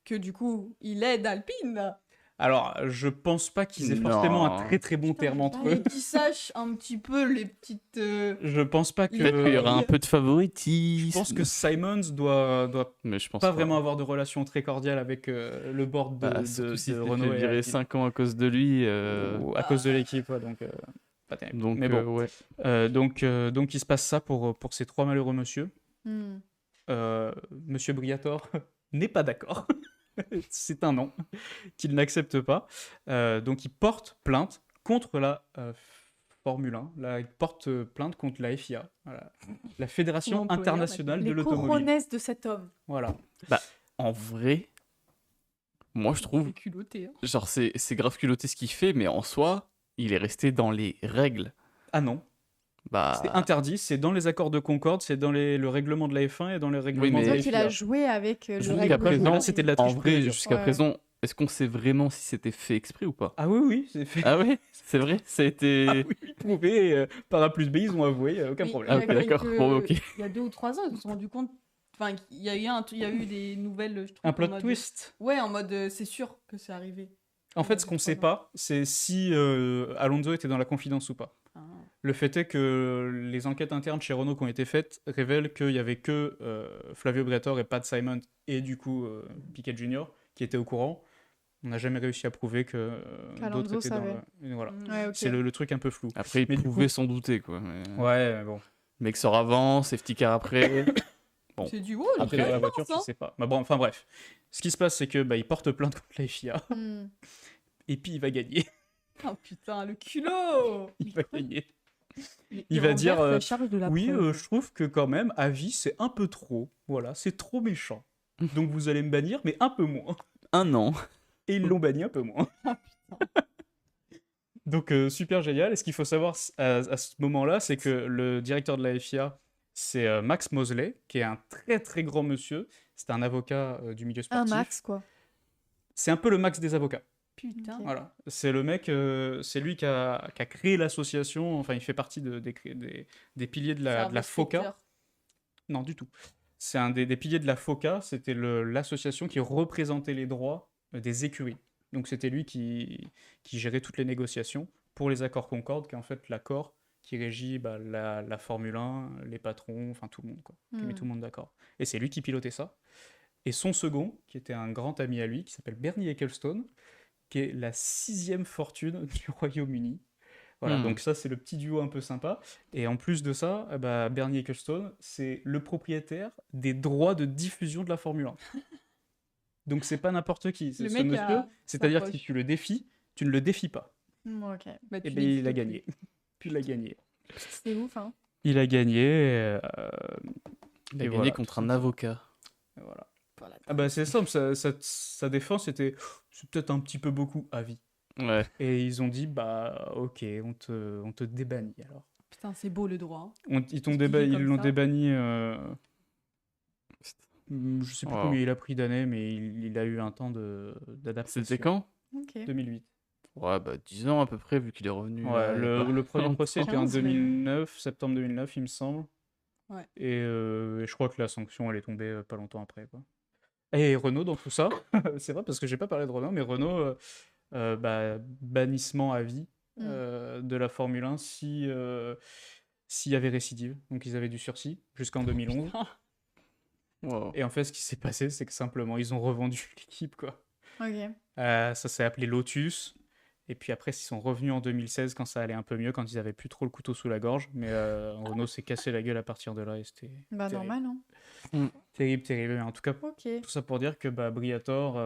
que du coup, il aide Alpine là. Alors, je pense pas qu'ils aient Non. forcément un très très bon terme entre eux. Et qu'ils sachent un petit peu les petites. Je pense pas Peut-être qu'il y aura un que. peu de favoritisme. Je pense que Simons doit Mais je pense pas vraiment avoir de relation très cordiale avec le board de, Surtout s'il de s'est Renault fait et virer Alpine. 5 ans à cause de lui. Ou à cause de l'équipe, ouais, donc pas terrible. Donc, Mais bon, ouais. donc il se passe ça pour ces trois malheureux monsieur. Hmm. Monsieur Briatore n'est pas d'accord. C'est un non qu'il n'accepte pas. Donc il porte plainte contre la Formule 1. Là, il porte plainte contre la FIA, voilà. La Fédération On peut internationale de Les l'automobile. coronesses de cet homme. Voilà. En vrai, moi je trouve, C'est culotté. Hein. genre c'est grave culotté ce qu'il fait, mais en soi, il est resté dans les règles. Ah non, Bah, c'est interdit, c'est dans les accords de Concorde, c'est dans le règlement de la F1 et dans les règlements mais- de la Donc il a FIA. joué avec le Jusqu'à règlement. présent, Là, c'était de la en triche pure et vrai, dure. jusqu'à Ouais. présent, est-ce qu'on sait vraiment si c'était fait exprès ou pas? Ah oui, oui, c'est fait. Ah ouais, c'est vrai, ça a été. Ah oui, prouvé, par A plus B, ils ont avoué, aucun Mais problème. Ah, il y a ok, d'accord. quelques- Bon, ok. Il y a 2 ou 3 ans, ils se sont rendu compte. Enfin, il y a eu des nouvelles. Je trouve, Un en plot mode- twist. Ouais, en mode c'est sûr que c'est arrivé. En fait, ce qu'on sait pas, c'est si Alonso était dans la confidence ou pas. Ah. Le fait est que les enquêtes internes chez Renault qui ont été faites révèlent qu'il y avait que Flavio Briatore et Pat Simon et du coup Piquet Junior qui étaient au courant. On n'a jamais réussi à prouver que d'autres Qu'Alonso étaient dans savait. Voilà. Ouais, ok. C'est le truc un peu flou. Après, Mais il du pouvait coup- s'en douter, quoi. Ouais, mais bon. Le mec sort avant, safety car après. Bon. C'est du haut, Après, dans la voiture, je sais pas. Bah, bon, enfin bref. Ce qui se passe, c'est que il porte plainte contre la FIA Hmm. et puis il va gagner. Oh putain, le culot. Il va gagner. Il va dire, renverse la charge de la Oui, preuve. je trouve que quand même, à vie, c'est un peu trop. Voilà, c'est trop méchant. Donc vous allez me bannir, mais un peu moins. 1 an. Et ils l'ont banni un peu moins. Donc super génial. Et ce qu'il faut savoir à ce moment-là, c'est que le directeur de la FIA, c'est Max Mosley, qui est un très très grand monsieur. C'est un avocat du milieu Un sportif. max, quoi. C'est un peu le Max des avocats. Putain. Ok. Voilà. C'est le mec, c'est lui qui a créé l'association. Enfin, il fait partie des piliers de C'est un la vrai FOCA. skater. Non, du tout. C'est un des piliers de la FOCA. C'était l'association qui représentait les droits des écuries. Donc c'était lui qui gérait toutes les négociations pour les accords Concorde, qui est en fait l'accord qui régit la Formule 1, les patrons, enfin tout le monde, quoi, qui met tout le monde d'accord. Et c'est lui qui pilotait ça. Et son second, qui était un grand ami à lui, qui s'appelle Bernie Ecclestone, qui est la 6e fortune du Royaume-Uni. Voilà, donc ça c'est le petit duo un peu sympa. Et en plus de ça, Bernie Ecclestone, c'est le propriétaire des droits de diffusion de la Formule 1. Donc c'est pas n'importe qui, c'est Le ce mec monsieur. a C'est-à-dire sa que si poche. tu le défies, tu ne le défies pas. Ok. Bah, Et tu bien il l'existes a plus. gagné. Puis il a gagné. C'est ouf, hein. Il a gagné. Il a Et gagné voilà, contre tout un simplement. avocat. Et voilà. Voilà. Ah bah c'est simple, sa défense était c'est peut-être un petit peu beaucoup à vie. Ouais. Et ils ont dit bah ok, on te débannit alors. Putain, c'est beau le droit. Ils Expliqué comme l'ont ça. débanni. Je sais plus Wow. combien il a pris d'années, mais il a eu un temps d'adaptation. C'était quand? Ok. 2008. Ouais, bah 10 ans à peu près, vu qu'il est revenu. Ouais, le premier procès était en 15, mais- 2009, septembre 2009, il me semble. Ouais. Et je crois que la sanction, elle est tombée pas longtemps après, quoi. Et Renault dans tout ça, c'est vrai parce que j'ai pas parlé de Renault, mais Renault, bannissement à vie de la Formule 1 s'il y avait récidive. Donc ils avaient du sursis jusqu'en 2011. Wow. Et en fait, ce qui s'est passé, c'est que simplement, ils ont revendu l'équipe, quoi. Ok. Ça s'est appelé Lotus. Et puis après, ils sont revenus en 2016 quand ça allait un peu mieux, quand ils avaient plus trop le couteau sous la gorge. Mais Renault s'est cassé la gueule à partir de là et c'était Bah, terrible. normal, non? Terrible, terrible. Mais en tout cas, Ok. tout ça pour dire que Briatore.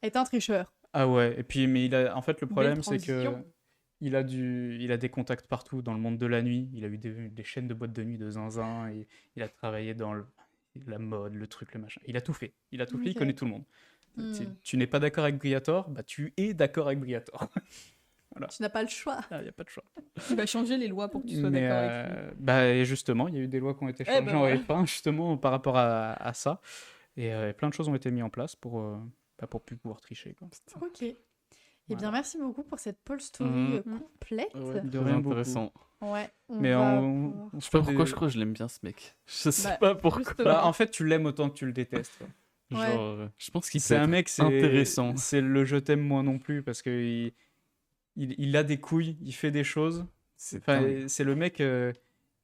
Est un tricheur. Ah ouais. Et puis, mais en fait, le problème, c'est que transition. il a des contacts partout dans le monde de la nuit. Il a eu des chaînes de boîtes de nuit de zinzin. Et il a travaillé dans la mode, le truc, le machin. Il a tout fait. Il Ok. connaît tout le monde. Hmm. Tu n'es pas d'accord avec Briatore, bah tu es d'accord avec Briatore. Tu n'as pas le choix. Il n'y a pas de choix. Il va changer les lois pour que tu sois Mais, d'accord avec lui. bah, et justement, il y a eu des lois qui ont été Eh changées ben en voilà. F1 justement par rapport à ça. Et plein de choses ont été mises en place pour plus pouvoir tricher, quoi. Ok. Eh Voilà. bien, merci beaucoup pour cette Paul Story Mhm. complète. Ouais, de Très rien beaucoup. intéressant. Ouais. Mais on Je sais pas pourquoi, des- je crois que je l'aime bien ce mec. Je sais Bah, pas pourquoi. justement. Bah, en fait, tu l'aimes autant que tu le détestes, quoi. Genre, Ouais. je pense qu'il C'est peut un être mec, intéressant. c'est le je t'aime moi non plus parce que il a des couilles, il fait des choses. C'est Enfin, dingue. c'est le mec,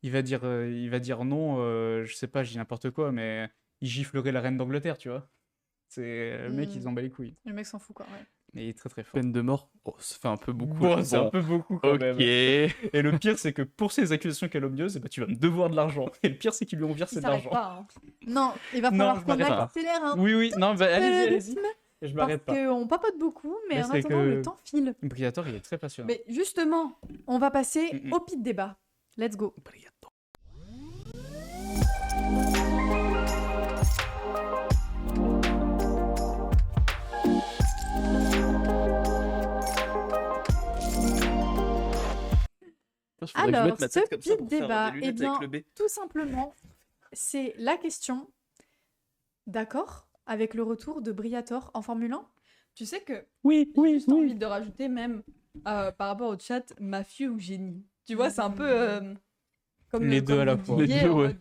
il va dire non, je sais pas, je dis n'importe quoi, mais il giflerait la reine d'Angleterre, tu vois. C'est le mec, il s'en bat les couilles. Le mec s'en fout, quoi. Ouais. Mais il est très très fort. Peine de mort. Oh, ça fait un peu beaucoup. Bon, là. c'est un Bon, peu beaucoup quand ok. même. Et le pire, c'est que pour ces accusations calomnieuses, eh ben, tu vas me devoir de l'argent. Et le pire, c'est qu'ils lui ont Il versé de s'arrête l'argent. pas. Hein. Non, il va Non, falloir je qu'on m'arrête pas. accélère un Oui, oui, non, bah, peu allez-y, le allez-y. rythme, Je parce m'arrête pas. qu'on papote beaucoup, mais Mais en c'est attendant, que- le temps file. Briatore, il est très passionnant. Mais justement, On va passer Mm-mm. au pit débat. Let's go. Putain, faudrait que je Alors, mette ma tête ce comme ça petit pour faire débat, des lunettes eh bien, avec le B. Tout simplement, c'est la question. D'accord avec le retour de Briatore en Formule 1? tu sais que Oui, j'ai juste envie de rajouter même par rapport au chat, mafieux ou génie. Tu vois, c'est un peu comme Les comme deux à la vous fois. disiez, Les deux, en ouais. mode,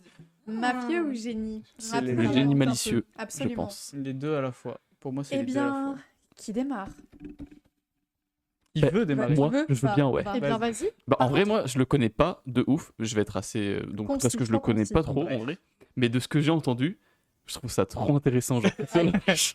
Mafieux ou génie? C'est les- Le Absolument, génie un peu. malicieux, je Absolument. pense. Les deux à la fois. Pour moi, c'est Eh les deux à la bien, fois. qui démarre? Il veut démarrer. Moi, Tu veux je veux Bah, bien, ouais. bah, Eh bien, vas-y. Bah, en Par vrai, contre- moi, je le connais pas de ouf. Je vais être assez. Donc, Concis, parce que je le trop connais concis. pas trop, en vrai. Mais de ce que j'ai entendu, je trouve ça trop intéressant. Genre,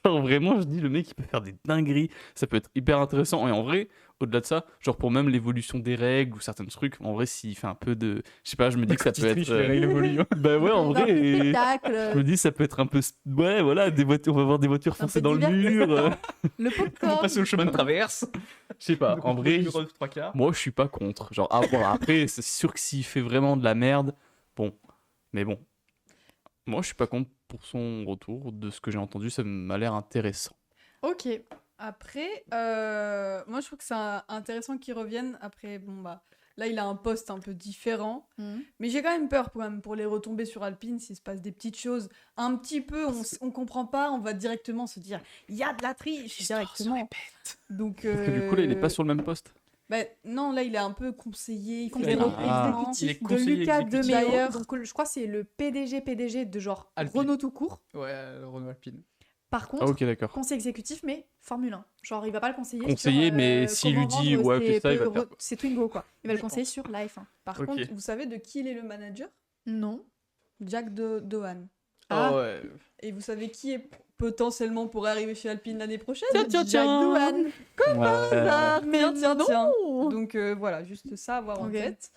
genre, vraiment, je dis, le mec, il peut faire des dingueries. Ça peut être hyper intéressant. Et en vrai, au-delà de ça, genre, pour même l'évolution des règles ou certains trucs, en vrai, s'il fait un peu de. Je sais pas, je me dis que ça peut être. Les règles évoluent. Bah ouais, en Dans vrai. le et- spectacle, Je me dis, ça peut être un peu. Ouais, voilà, des voitures, on va voir des voitures peu foncer dans le mur. le Vous popcorn. passez au chemin de traverse. Je sais pas, en vrai, Le trois quarts. moi, je suis pas contre. Genre, ah, bon, après, c'est sûr que s'il fait vraiment de la merde, bon. Mais bon. Moi, je suis pas contre pour son retour. De ce que j'ai entendu, ça m'a l'air intéressant. Ok. Après, moi je trouve que c'est intéressant qu'il revienne. Après, bon bah, là il a un poste un peu différent. Mhm. Mais j'ai quand même peur quand même pour les retombées sur Alpine, s'il se passe des petites choses un petit peu, on comprend pas, on va directement se dire, il y a de la triche directement. Donc, Parce que du coup, là, il est pas sur le même poste. bah, non, là il est un peu conseiller, il fait Conseiller des recrutements. Il est exécutif de conseiller Lucas exécutif. Demeyer. D'ailleurs- Donc, je crois que c'est le PDG de genre Alpine. Renault tout court. Ouais, Renault Alpine. Par contre, Ah, ok, d'accord. conseiller exécutif, mais Formule 1. Genre, il va pas le conseiller. Conseiller, sur, mais s'il lui comment dit, rendre ouais, ses fais ça, il va le faire, quoi. C'est Twingo, quoi. Il va le Je conseiller sur la F1. Par Ok. contre, vous savez de qui il est le manager? Non. Jack Dohan. Ah. ouais. Et vous savez qui est potentiellement pourrait arriver chez Alpine l'année prochaine? Jack Doohan. Ah, Mais tiens, non. tiens. Donc voilà, juste ça à avoir en Ok. tête.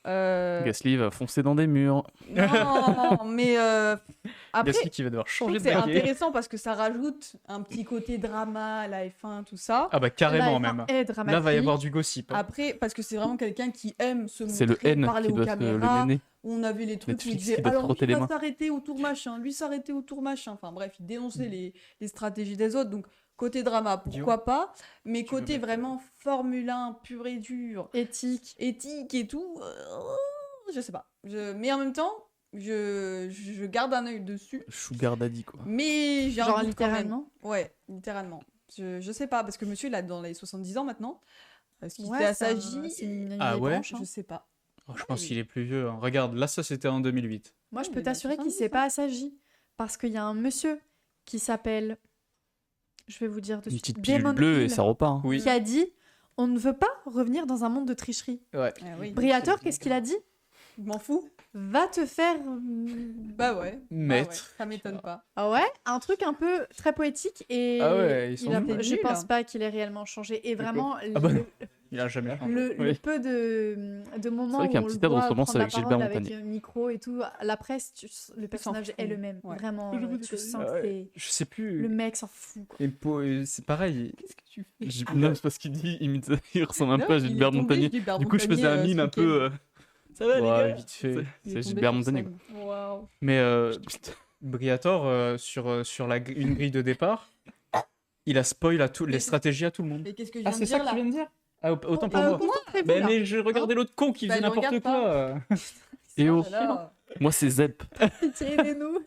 Gasly va foncer dans des murs. Non, mais après, Gasly qui va devoir je trouve changer que de c'est baquet. intéressant parce que ça rajoute un petit côté drama à la F1, tout ça. Ah bah carrément La F1 même. est dramatique. Là va y avoir du gossip. Après, parce que c'est vraiment quelqu'un qui aime se C'est le montrer, N parler qui aux doit se le caméras. mener. On avait les trucs où il Netflix disait qui doit alors frotter lui les va mains. s'arrêter au tour machin, lui s'arrêter au tour machin. Enfin bref, il dénonçait les stratégies des autres. Donc côté drama, pourquoi pas. Mais Tu veux côté mettre, vraiment Formule 1 pur et dur, Éthique. éthique et tout, je sais pas. Mais en même temps, je garde un œil dessus. Sugar Daddy, quoi. Mais j'ai un Genre doute quand même. littéralement. Ouais, littéralement. Je sais pas, parce que monsieur, il a dans les 70 ans maintenant. Est-ce qu'il Ouais, était c'est assagi? une Ah ouais branche, hein. Je sais pas. Oh, je pense qu'il est plus vieux. Hein. Regarde, là ça c'était en 2008. Moi, je Oui, peux il a t'assurer qu'il 70 s'est ans. pas assagi. Parce qu'il y a un monsieur qui s'appelle. Je vais vous dire de Une suite. petite pilule Damon bleue et Hill, ça repart. hein. Oui. qui a dit on ne veut pas revenir dans un monde de tricherie. Ouais. Ah oui. Briator, qu'est-ce qu'il a dit Je m'en fous. Va te faire. Bah ouais. Maître. Bah ouais, ça m'étonne pas. Ah ouais, un truc un peu très poétique et Ah ouais, ils sont nuls. je Nul, pense hein. pas qu'il ait réellement changé. Et vraiment, Ah bah le, non. Il a jamais changé. le Oui. peu de moments vrai où qu'il y a un on petit le cadre en voit ce moment, prendre c'est la avec Gilbert parole avec Montagnier. un micro et tout, à la presse, le personnage est fout. le même. Ouais. Vraiment, Je veux tu te sens dire, que c'est... Je sais plus. Le mec s'en fout. Quoi. C'est pareil. Qu'est-ce que tu fais? Non, c'est parce qu'il dit, il ressemble un Non, peu à il est Gilbert tombé, Montagnier. Gilbert Du coup, je faisais un Montagnier, mime ce un peu. Ça va, les Ouais, gars vite fait. Il est C'est tombé Gilbert sur Montagnier. scène. Waouh. Mais Briator, sur une grille de départ, il a spoil à les stratégies à tout le monde. Et qu'est-ce que je Ah, viens c'est de ça dire que tu là? viens de dire? Ah, autant pour moi. concentrez-vous, Mais, là. mais je regardais l'autre con qui Bah, faisait ne n'importe regarde quoi. Et oh, Oh là là. moi c'est Zep. Pitié, aidez-nous.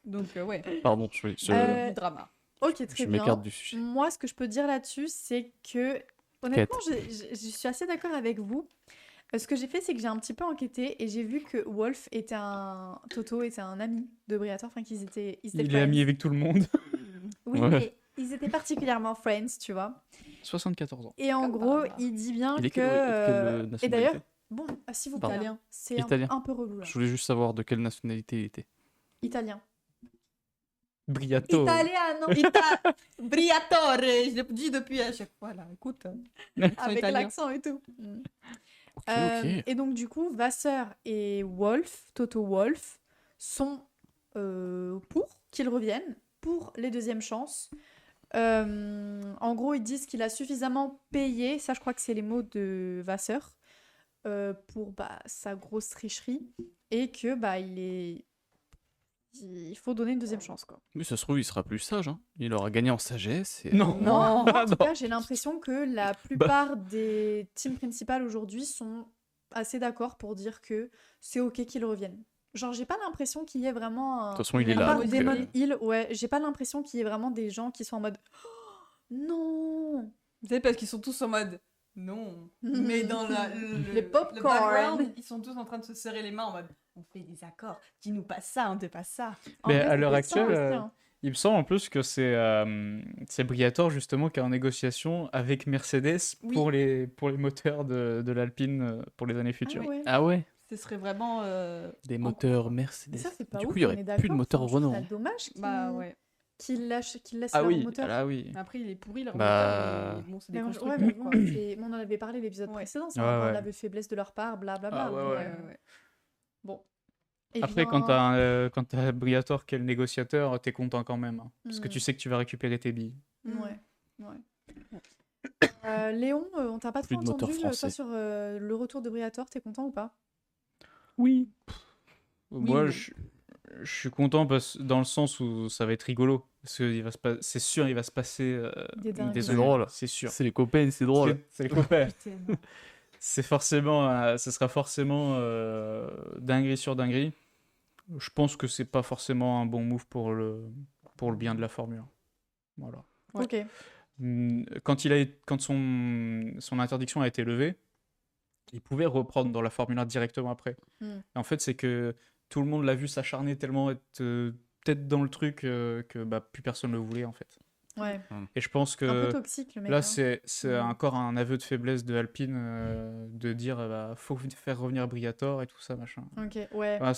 Donc ouais, Pardon, Euh, du drama. Ok, très je bien. m'écarte du sujet. Moi, ce que je peux dire là-dessus, c'est que, honnêtement, je suis assez d'accord avec vous. Ce que j'ai fait, c'est que j'ai un petit peu enquêté et j'ai vu que Wolf était Toto était un ami de Briator, enfin qu'ils étaient Il est friends. ami avec tout le monde. Oui, Ouais. mais ils étaient particulièrement friends, tu vois. 74 ans. Et en Comme gros, par hasard. il dit bien Il est que... quelle et nationalité d'ailleurs, bon, s'il vous plaît, Italien. hein, c'est Italien. un peu relou là. Je voulais juste savoir de quelle nationalité il était. Italien. Briato. Italiano. Briatore, je l'ai dit depuis à chaque fois là. Écoute, Avec italien. l'accent et tout. Ok, ok. Et donc, du coup, Vasseur et Wolf, Toto Wolf, sont pour qu'il revienne pour les deuxièmes chances. En gros, ils disent qu'il a suffisamment payé, ça je crois que c'est les mots de Vasseur, pour sa grosse tricherie et que il faut donner une deuxième chance, quoi. Mais ça se trouve, il sera plus sage. Hein. Il aura gagné en sagesse. Et... Non. Non, en tout Non. cas, j'ai l'impression que la plupart des teams principales aujourd'hui sont assez d'accord pour dire que c'est ok qu'ils reviennent. Genre, j'ai pas l'impression qu'il y ait vraiment un... De toute façon, il est À là. part donc, Damon Hill, ouais, j'ai pas l'impression qu'il y ait vraiment des gens qui sont en mode oh, non. Vous savez, parce qu'ils sont tous en mode non. Mais dans Les popcorn. le background, ils sont tous en train de se serrer les mains en mode on fait des accords. Dis-nous pas ça, on te pas ça. En Mais vrai, à c'est l'heure puissant actuelle, aussi, hein. Il me semble en plus que c'est Briatore justement qui est en négociation avec Mercedes Oui. pour les moteurs de l'Alpine pour les années futures. Ah ouais. Ah ouais, Ce serait vraiment. des En- moteurs Mais Mercedes. ça, c'est pas Du ouf, coup, il y on aurait est plus de d'accord. moteur Enfin, je trouve Renault. ça dommage Bah ouais. qu'il laisse Ah leur oui, moteur. là oui. Après, il est pourri leur Bah, moteur, mais bon, c'est des Mais ouais, constructeurs. mais quoi. bon, on en avait parlé l'épisode Ouais. précédent, c'est Ouais, un peu ouais. un aveu de faiblesse de leur part, blablabla. Ah ouais, mais, ouais. Ouais. Bon. Eh Après, bien, quand t'as Briatore qui est le négociateur, t'es content quand même. Hein, parce que Hmm. tu sais que tu vas récupérer tes billes. Ouais, Léon, on t'a pas Plus trop de moteur entendu, toi, français. sur le retour de Briatore, t'es content ou pas? Oui. Moi, non. je suis content dans le sens où ça va être rigolo. Parce que c'est sûr, il va se passer Des dingueries. des C'est années, drôle. c'est sûr. C'est les copains, c'est drôle. C'est les copains. Putain, non. C'est forcément, ce sera forcément dinguerie sur dinguerie. Je pense que c'est pas forcément un bon move pour le bien de la Formule 1. Voilà. Ouais. Ok. Quand son interdiction a été levée, il pouvait reprendre dans la Formule 1 directement après. Hmm. Et en fait, c'est que tout le monde l'a vu s'acharner tellement être peut-être dans le truc que plus personne ne le voulait en fait. Ouais. Et je pense Un peu que toxique, le mec. là, hein. c'est encore un aveu de faiblesse de Alpine de dire faut faire revenir Briatore et tout ça, machin. Ok, ouais. Voilà,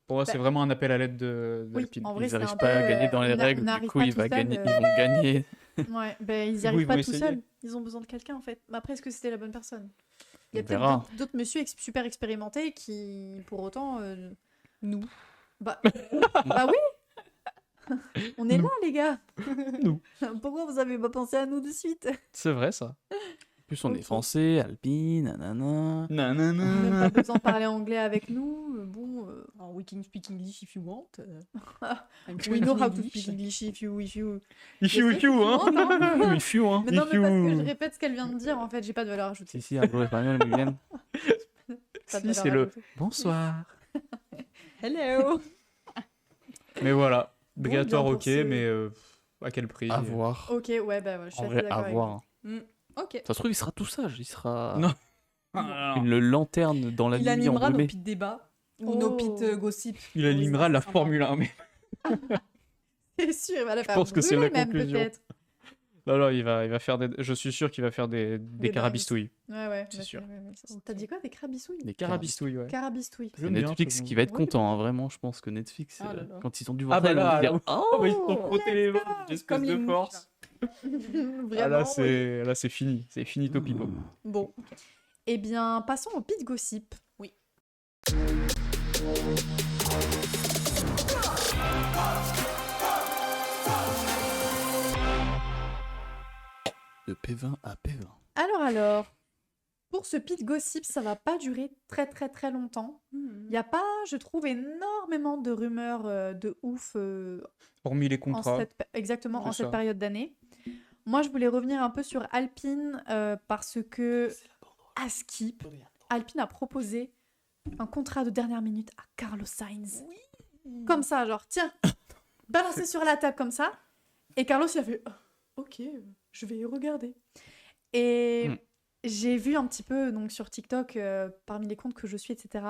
pour moi, c'est vraiment un appel à l'aide Oui, d'Alpine. en vrai, Ils c'est n'arrivent un pas à peu, gagner dans les règles, du n'arrivent coup pas ils tout vont seul, gagner. Ouais, ben ils n'y Du coup, arrivent ils pas vont tout essayer. seuls. Ils ont besoin de quelqu'un, en fait. Mais après, est-ce que c'était la bonne personne? Il y a On peut-être verra. d'autres messieurs super expérimentés qui, pour autant... Nous. Bah oui. On est là, les gars. Nous. Pourquoi vous avez pas pensé à nous de suite? C'est vrai, ça. En plus on Ok. est français, Alpine, nanana. Même pas besoin de parler anglais avec nous. Bon, Alors, we can speak English if you want. I'm we know how to English. speak English if you... Ifiou, Je sais ifiou, hein. que tu vois, hein. Ifiou, hein. Mais non, mais parce que je Ifiou. répète ce qu'elle vient de dire, en fait, j'ai pas de valeur ajoutée. Si, hablo espagnol muy bien. Pas de Si, valeur c'est le ajoutée. bonsoir. Hello. Mais voilà, Bon, Briatore, bien pour ok, ce- mais à quel prix À voir. Ok, ouais, bah ouais, je suis En assez vrai, d'accord à avec voir. Ok. Ça se trouve, il sera tout sage. Il sera Non. Ah, non. une lanterne dans la Il nuit animera nos embrumée. pit débats ou Oh. nos pit gossip. Il Oui, animera ça, la c'est sympa. Formule 1, mais C'est sûr, il va la faire pense que c'est brûler la même, conclusion. peut-être. non, il va faire je suis sûr qu'il va faire des dingueries. carabistouilles. Ouais, C'est sûr. T'as dit quoi, des crabistouilles? Des carabistouilles, ouais. Carabistouilles. C'est J'aime bien Netflix ce qui mot. va être Ouais. content, hein, vraiment. Je pense que Netflix, Ah là là. quand ils ont dû voir Ah ça, bah ils vont là, dire là. oh, Oh, bah, ils se sont frottés les mains, une espèce Comme de les force. Vraiment, Ah, là, oui. c'est fini. C'est fini, Topipo. Bon. Eh bien, passons au pit gossip. Oui. de P20 à P20. Alors, pour ce pit gossip, ça va pas durer très longtemps. Il n'y a pas, je trouve, énormément de rumeurs de ouf Hormis les en contrats. exactement en C'est cette ça. période d'année. Moi, je voulais revenir un peu sur Alpine parce que à Skip, Alpine a proposé un contrat de dernière minute à Carlos Sainz. Comme ça, genre, tiens, balancé sur la table comme ça. Et Carlos, il a fait, ah, ok, je vais regarder. Et j'ai vu un petit peu donc, sur TikTok, parmi les comptes que je suis, etc.,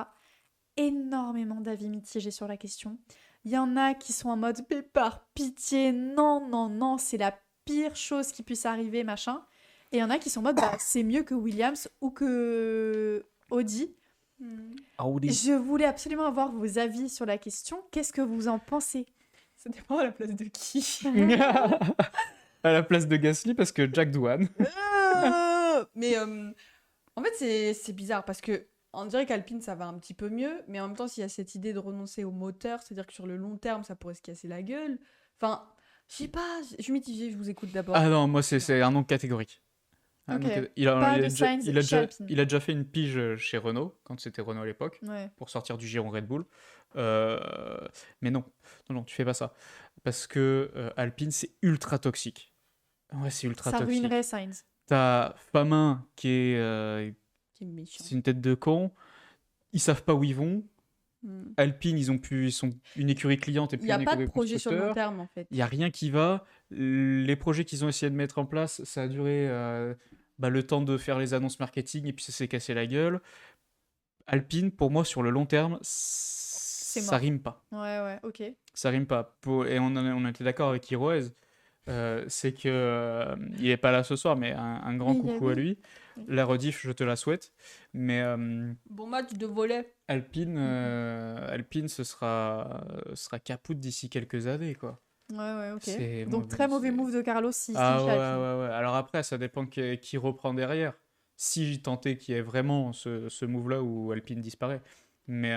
énormément d'avis mitigés sur la question. Il y en a qui sont en mode, mais par pitié, non, c'est la pire chose qui puisse arriver, machin. Et il y en a qui sont en mode, bah, c'est mieux que Williams ou que Audi. Audi. Je voulais absolument avoir vos avis sur la question. Qu'est-ce que vous en pensez? Ça dépend à la place de qui. À la place de Gasly, parce que Jack Doohan. Mais en fait, c'est bizarre parce que on dirait qu'Alpine ça va un petit peu mieux, mais en même temps, s'il y a cette idée de renoncer au moteur, c'est-à-dire que sur le long terme, ça pourrait se casser la gueule. Enfin, je sais pas, je suis mitigée, je vous écoute d'abord. Ah non, moi, c'est un nom catégorique. Ok. Il a, Pas il a de déjà, Sainz il a chez déjà- Alpine. il a déjà fait une pige chez Renault, quand c'était Renault à l'époque, Ouais. pour sortir du giron Red Bull. Mais non, tu fais pas ça. Parce que Alpine, c'est ultra toxique. Ouais, c'est ultra Ça toxique. ruinerait Sainz. T'as Famin qui est, Qui est méchant. c'est une tête de con. Ils savent pas où ils vont. Alpine, ils sont une écurie cliente et Il puis n'y a une pas de écurie projet sur le long constructeur. terme en fait. Il n'y a rien qui va. Les projets qu'ils ont essayé de mettre en place, ça a duré le temps de faire les annonces marketing et puis ça s'est cassé la gueule. Alpine, pour moi, sur le long terme, c'est c'est ça mort. rime pas. Ouais, ok. Ça rime pas. Et on était d'accord avec Hiroez, c'est que il est pas là ce soir, mais un grand Oui, coucou à lui. Oui. La rediff, je te la souhaite. Mais Bon match de volley. Alpine, ce sera capoute d'ici quelques années, quoi. Ouais, ok. C'est Donc très mauvais c'est- move de Carlos si Ah chez ouais, Alpine. ouais. Alors après, ça dépend qui reprend derrière. Si tant est qu'il y ait vraiment ce move-là où Alpine disparaît. Mais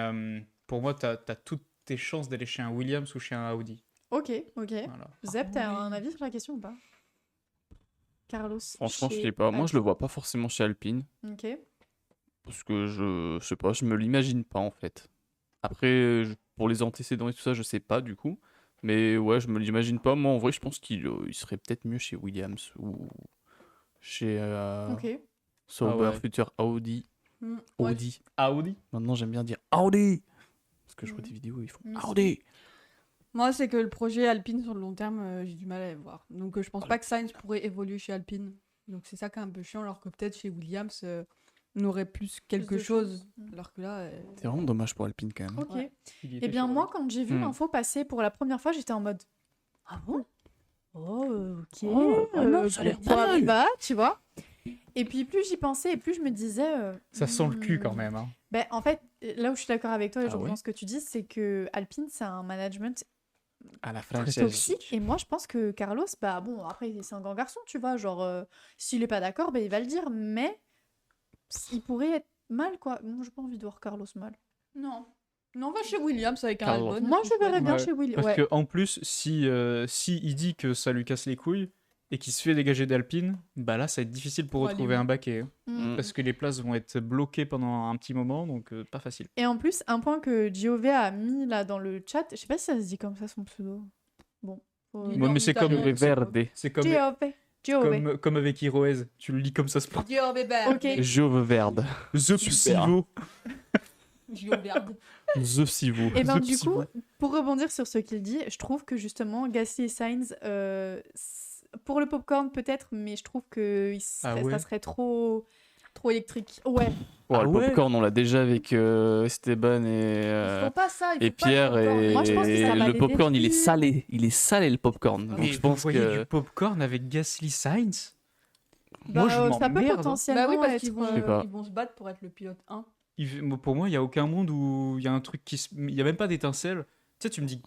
pour moi, t'as toutes tes chances d'aller chez un Williams ou chez un Audi. Ok. Voilà. Zep, t'as oui. un avis sur la question ou pas? Carlos. Franchement, je chez sais pas. Moi, je le Alpine. vois pas forcément chez Alpine. Ok. Parce que je sais pas, je me l'imagine pas en fait. Après, pour les antécédents et tout ça, je sais pas du coup. Mais ouais, je me l'imagine pas. Moi, en vrai, je pense qu'il serait peut-être mieux chez Williams ou chez Ok. Sauber, Ah ouais. futur Audi. Ouais. Audi. Audi. Maintenant, j'aime bien dire Audi. Parce que je vois Mhm. des vidéos, ils font Mais Audi. Moi, c'est que le projet Alpine sur le long terme, j'ai du mal à le voir. Donc, je pense Ah, pas que Sainz pourrait évoluer chez Alpine. Donc, c'est ça qui est un peu chiant, alors que peut-être chez Williams, on aurait plus quelque de chose. choses. Alors que là, C'est vraiment dommage pour Alpine quand même. Ok. Ouais. Eh bien, moi, quand j'ai vu Hmm. l'info passer pour la première fois, j'étais en mode ah bon? Oh, ok. Oh, non, ça a l'air pas mal. bah, tu vois. Et puis, plus j'y pensais, et plus je me disais. Ça sent le cul quand même. Hein. Ben, en fait, là où je suis d'accord avec toi et je Ah ouais rejoins ce que tu dis, c'est que Alpine, c'est un management À la très française. toxique. Et moi, je pense que Carlos, bah bon, après, c'est un grand garçon, tu vois. Genre, s'il est pas d'accord, ben, il va le dire. Mais il pourrait être mal, quoi. Moi, j'ai pas envie de voir Carlos mal. non. Non, on va chez Williams avec un Carlos. Albon. Moi, c'est je verrais chouette. bien Ouais, chez Willy. Parce Ouais. que en plus, si il dit que ça lui casse les couilles et qu'il se fait dégager d'Alpine, bah là, ça va être difficile pour Pour aller retrouver où un baquet. Hein. Mm. Parce que les places vont être bloquées pendant un petit moment, donc pas facile. Et en plus, un point que Giove a mis là dans le chat, je sais pas si ça se dit comme ça son pseudo. Bon. Dis-le Ouais, en mais c'est italien, comme- c'est pas- Verde. C'est comme, Giove. comme avec Hiroez. Tu le lis comme ça se prend. Gio Weber. Ok. Jove Verde. The Super. Psivo. Gio Verde. The Sivo. Et ben The du Psivo. coup, pour rebondir sur ce qu'il dit, je trouve que justement Gasly et Sainz, pour le popcorn peut-être, mais je trouve que Ah ouais ça serait trop électrique. Ouais. Ouais, Ah le ouais popcorn, on l'a déjà avec Esteban Ils font pas ça. Ils et font pas Pierre. le popcorn. Et Moi, je pense que ça va le les popcorn, il est détruire. salé. Il est salé le popcorn. Donc Mais je vous pense voyez que. du popcorn avec Gasly Sainz Bah, Moi, je ça peut m'emmerde. potentiellement Bah oui, parce être. qu'ils vont, Je sais pas. ils vont se battre pour être le pilote 1. Pour moi, il n'y a aucun monde où il y a un truc il n'y a même pas d'étincelle. Tu sais, tu me dis.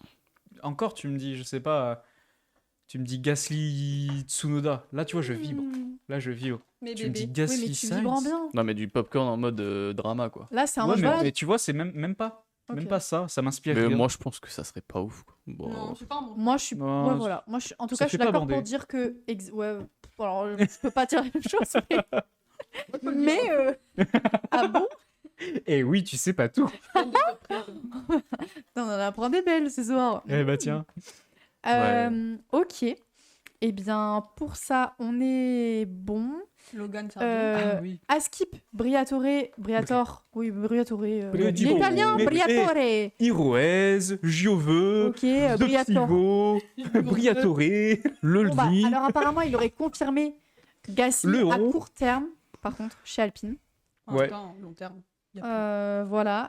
Encore, tu me dis, je sais pas. Tu me dis Gasly Tsunoda. Là, tu vois, je vibre. Là, je vibre. Mais Tu me dis bébé. Oui, mais Gasly tu Sainz. vibres bien. Non, mais du popcorn en mode drama, quoi. Là, c'est un Ouais, mode mais, voilà. mais tu vois, c'est même pas. Ok. Même pas ça. Ça m'inspire Mais rien. moi, je pense que ça serait pas ouf, quoi. Bon. Non, c'est pas un bon. Moi, je suis. Non, Ouais, voilà. Moi, en tout ça cas, je suis fait pas d'accord bander. pour dire que. Ouais. Alors, je peux pas dire la même chose, mais. Ah bon? Eh oui, tu sais pas tout. On en apprend des belles ce soir. Eh bah tiens. Ok. Eh bien, pour ça, on est bon. Logan Sargent. Euh, Ah oui. Askip, Briatore. Oui, Briatore. Briatore. L'italien, Mais- Briatore. Hiroez, Giove, Ok, Briatore. Psivo, Briatore. Le Bon, bah, lit. alors apparemment, il aurait confirmé Gasly Le à haut. court terme, par contre, chez Alpine. En ouais. tout cas, en long terme. Y a plus. Voilà.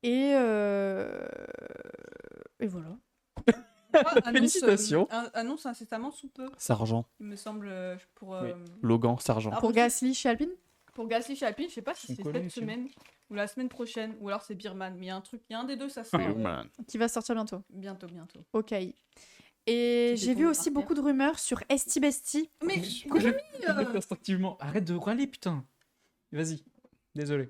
Et voilà. Annonce, Félicitations. Annonce incessamment sous peu, Sergent. il me semble, pour, Oui. Logan, Sergent. Ah, Pour bon, Gasly chez Alpine. pour Gasly chez Alpine, je sais pas si On c'est connaît, cette tiens. semaine ou la semaine prochaine, ou alors c'est Birman, mais il y a un truc, il y a un des deux, ça sort Man. Qui va sortir bientôt. bientôt. Ok. Et Qui j'ai vu découvre aussi par beaucoup de rumeurs sur Esti Besti. Mais Instinctivement. Arrête de râler, putain. Vas-y. Désolé.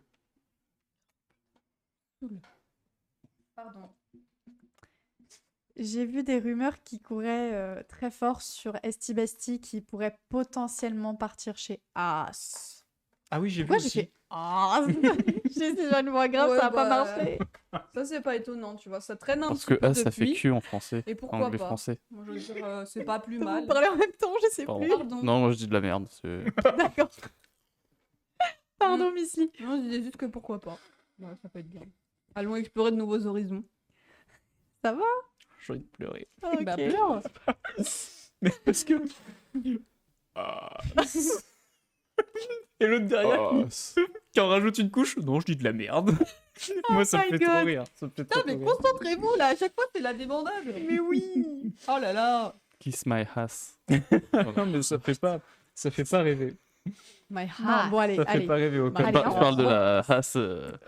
pardon. J'ai vu des rumeurs qui couraient très fort sur Esti Besti qui pourrait potentiellement partir chez As. Ah oui, j'ai vu Pourquoi j'ai aussi. fait As? J'ai dit, j'ai une voix grave, Ouais, ça a pas bah, marché. Ça c'est pas étonnant, tu vois, ça traîne un Parce petit que peu A, ça fait depuis. Q en français. Et pourquoi Anglais pas français. Moi je veux dire, c'est pas plus Vous mal. parlez en même temps, je sais Pardon. plus. Pardon. Non, moi je dis de la merde. c'est- D'accord. Pardon, Missy. Non, je disais juste que pourquoi pas. Ouais, ça peut être bien. Allons explorer de nouveaux horizons. Ça va? J'ai envie de pleurer. Ok. Bah pleure. Mais parce que. Ah. Et l'autre derrière Oh, qui en rajoute une couche. Non, je dis de la merde. Moi, ça me my fait trop God. rire. Ça me fait Putain, trop mais rire. concentrez-vous là, à chaque fois c'est la débandade. Mais oui. Oh là là. Kiss my ass. Non, mais ça fait pas rêver. My Non, bon, allez, Ça fait allez. pas rêver au Bah, Je allez, par- on je parle de va- la race,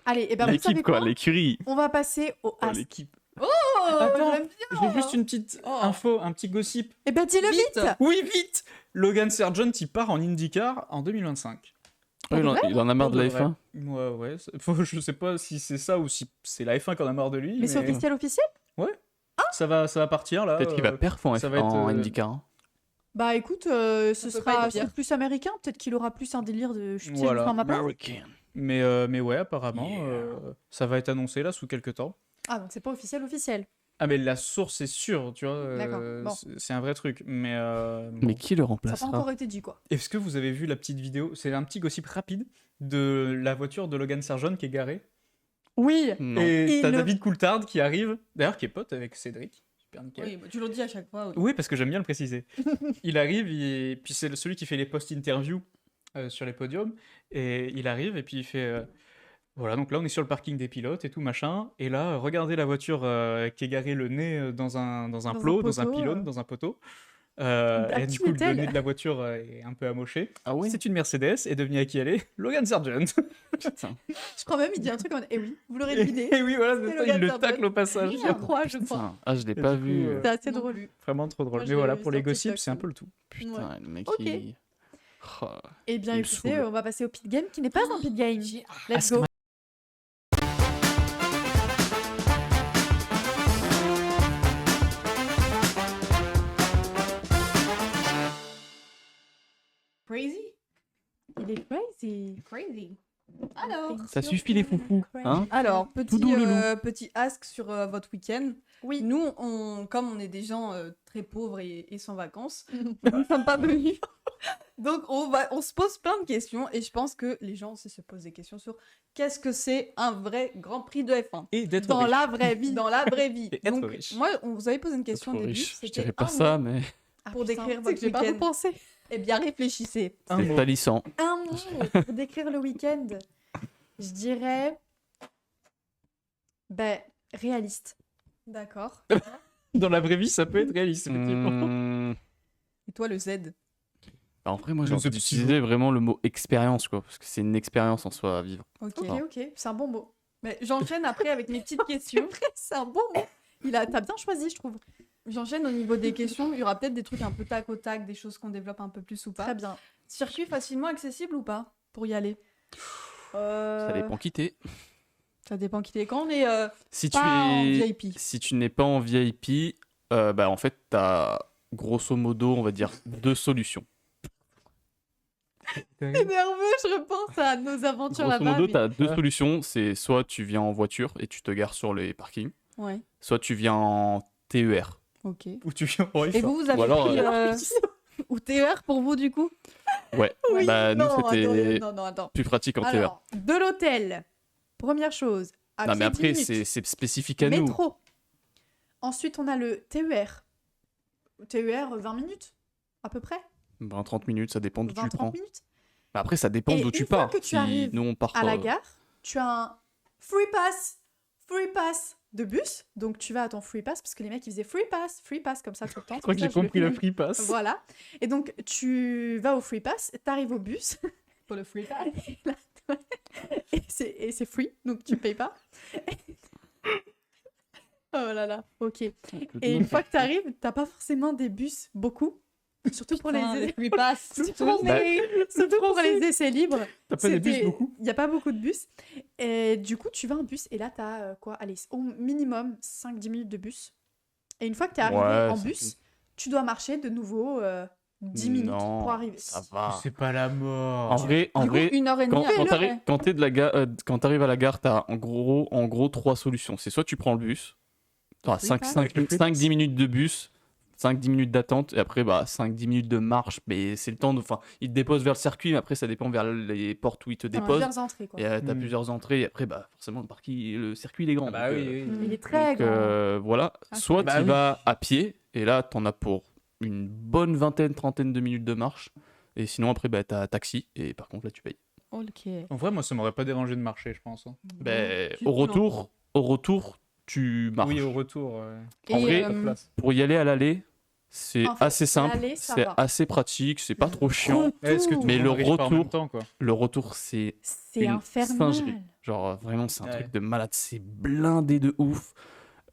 Allez, et ben vous savez l'équipe quoi, quoi l'écurie. On va passer au Oh, As. l'équipe. Oh, Attends, j'aime bien. j'ai juste une petite Oh. info, un petit gossip. Eh ben dis-le Vite. vite. Oui, vite. Logan Sargent, il part en IndyCar en 2025. Ouais, il en a marre de la Pour de F1. vrai. Ouais. Je sais pas si c'est ça ou si c'est la F1 qui en a marre de lui. Mais c'est officiel Ça va partir là. Peut-être qu'il va perf en ça F1 va être, en IndyCar. hein. Bah écoute, ce peut pas sera être pire. c'est plus américain, peut-être qu'il aura plus un délire de chuter Voilà. dans ma part. Mais ouais, apparemment, ça va être annoncé là sous quelques temps. Ah donc c'est pas officiel. Ah, mais la source est sûre, tu vois. D'accord, bon. C'est un vrai truc. Mais Mais qui le Ça n'a pas remplacera encore été dit quoi. est-ce que vous avez vu la petite vidéo? C'est un petit gossip rapide de la voiture de Logan Sargent qui est garée. Oui. Non. Et Il t'as le- David Coulthard qui arrive, d'ailleurs qui est pote avec Cédric. Super nickel. Oui, bah, tu le dis à chaque fois. Oui. Oui, parce que j'aime bien le préciser. Il arrive, puis c'est celui qui fait les post-interviews sur les podiums. Et il arrive, et puis il fait... voilà, donc là on est sur le parking des pilotes et tout machin. Et là, regardez la voiture qui est garée le nez dans un Dans un plot, dans un poteau, pylône, dans un poteau. Et À du qui coup, le est-elle nez de la voiture est un peu amoché. Ah ouais. C'est une Mercedes, et devinez à qui elle est? Logan Sargent. Putain. Je crois même il dit un truc en mode eh oui, vous l'aurez deviné. Et oui, voilà, c'est C'est ça, Logan il le Sargent. tacle au passage. Je crois. Putain. Ah, je l'ai Et pas du coup, vu. euh, C'est assez Non drôle. plus. Vraiment trop drôle. Moi, Mais je voilà, l'ai pour vu les sur gossips, TikTok, c'est un ça. peu le tout. Putain, le mec Ok. il... Oh. Eh bien Il me écoutez, saoule. on va passer au pit game qui n'est pas un pit game. Let's Ask go. Crazy. Il est crazy. Crazy. Alors. Ça suffit les foufous, hein. Alors, Tout doux, le loup. petit ask sur votre week-end. Oui. Nous, comme on est des gens très pauvres et sans vacances, nous ne sommes pas venus. Donc, on se pose plein de questions et je pense que les gens aussi se posent des questions sur qu'est-ce que c'est un vrai Grand Prix de F1 Et d'être Dans riche. la vraie vie. dans la vraie vie. Et être Donc, riche. moi, on vous avait posé une question Trop au début. riche. Je c'était dirais pas un ça, mot. mais Pour décrire c'est que votre j'ai pas week-end. repensé. Eh bien, réfléchissez. Un c'est mot. salissant. Un mot pour décrire le week-end. Je dirais. Ben, réaliste. D'accord. Dans la vraie vie, ça peut être réaliste, effectivement. Mmh. Et toi, le Z? En vrai, moi, j'ai Le envie petit d'utiliser vraiment le mot expérience, quoi, parce que c'est une expérience en soi à vivre. Ok. Ok, Non. ok. C'est un bon mot. Mais j'enchaîne après avec mes petites questions. C'est un bon mot. T'as bien choisi, je trouve. J'enchaîne au niveau des questions. Il y aura peut-être des trucs un peu tac au tac, des choses qu'on développe un peu plus ou pas. Très bien. Circuit facilement accessible ou pas pour y aller? Ça dépend qui t'es. Ça dépend qui t'es. Quand on est Si tu pas en es... VIP. Si tu n'es pas en VIP, bah en fait, t'as grosso modo, on va dire, deux solutions. C'est nerveux, je repense à nos aventures Grosso là-bas. modo, mais- t'as deux solutions. C'est soit tu viens en voiture et tu te gares sur les parkings, Ouais. soit tu viens en TER. Ok. Où tu viens en Et F1. vous avez Ou alors, pris ou TER pour vous du coup? Ouais, Oui, bah nous, non, c'était attends, non, attends. plus pratique en TER. Alors, de l'hôtel. Première chose. À Non, pied, mais 10 après, minutes. c'est spécifique à nous. Métro. Ensuite, on a le TER. TER, 20 minutes, à peu près. 20-30 minutes, ça dépend d'où tu 20-30 prends. minutes. Bah, après, ça dépend Et d'où tu une fois pars. que tu Si arrives nous, on part À la gare, tu as un free pass de bus. Donc, tu vas à ton free pass, parce que les mecs, ils faisaient free pass, comme ça tout le temps. Je crois que j'ai compris le free pass. Voilà. Et donc, tu vas au free pass, t'arrives au bus, Pour le free pass. et c'est free, donc tu payes pas. Oh là là, ok. Et une fois que t'arrives, t'as pas forcément des bus, beaucoup. Surtout pour Putain, les... free pass. Surtout pour les essais libres. T'as pas des bus C'était- beaucoup? Il n'y a pas beaucoup de bus. Et du coup, tu vas en bus et là, tu as quoi? Allez, au minimum 5-10 minutes de bus. Et une fois que tu es arrivé Ouais, en ça bus, fait- tu dois marcher de nouveau 10 minutes Non, pour arriver. Ça va. C'est pas la mort. En vrai, Du coup, 1h30 quand, après. quand t'arrives à la gare, t'as en gros trois solutions. C'est soit tu prends le bus, t'auras Free pass. 5-10 minutes de bus, 5-10 minutes d'attente, et après bah, 5-10 minutes de marche, mais c'est le temps de... Enfin, ils te déposent vers le circuit, mais après ça dépend vers les portes où ils te T'as déposent. plusieurs entrées, quoi. Et t'as Mm. plusieurs entrées, et après bah, forcément le circuit il est grand. Ah bah donc, oui, oui. Mm. Il est très donc, grand. voilà, Ah, soit bah tu oui. vas à pied, et là t'en as pour une bonne trentaine de minutes de marche, et sinon après bah, t'as taxi, et par contre là tu payes. Ok. En vrai, moi, ça m'aurait pas dérangé de marcher, je pense, hein. Ben, Tu au te retour, tu marches. Oui, au retour. En Et, vrai, Pas de place. pour y aller à l'aller, c'est En fait, assez simple, l'aller, ça c'est va. assez pratique, c'est pas trop chiant. Est-ce que tout Mais le monde le arrive pas en même retour- temps, quoi. Le retour, c'est C'est une infernal. singerie. Genre, vraiment, c'est un Ouais. truc de malade. C'est blindé de ouf.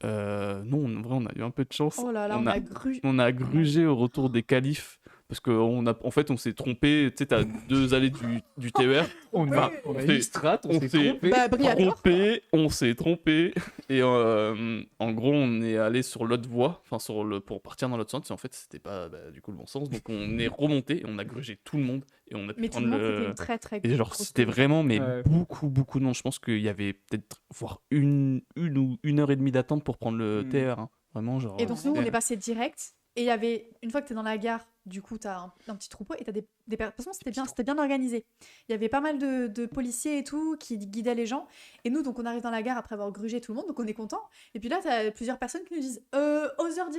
Non, en vrai, on a eu un peu de chance. Oh là là, on a grugé. On a grugé au retour des qualifs. Parce qu'en fait, on s'est trompé. Tu sais, t'as 2 allées du TER. On a- on a fait- eu strat, on s'est Bah, Briator, trompé, on s'est trompé. Et en gros, on est allé sur l'autre voie, enfin pour partir dans l'autre sens. Et en fait, c'était pas du coup le bon sens. Donc on est remonté et on a grugé tout le monde. Et on a pu mais tout prendre le monde, c'était le. une très très Et genre, grosse c'était course. vraiment, mais Ouais. beaucoup de monde. Je pense qu'il y avait peut-être, voire une ou 1 heure et demie d'attente pour prendre le Mm. TR. Hein. Vraiment, genre. Et donc, nous, on c'était- est passé direct. Et il y avait, une fois que tu es dans la gare, du coup, tu as un petit troupeau et tu as des personnes. De toute façon, c'était bien organisé. Il y avait pas mal de policiers et tout qui guidaient les gens. Et nous, donc, on arrive dans la gare après avoir grugé tout le monde, donc on est content. Et puis là, tu as plusieurs personnes qui nous disent Other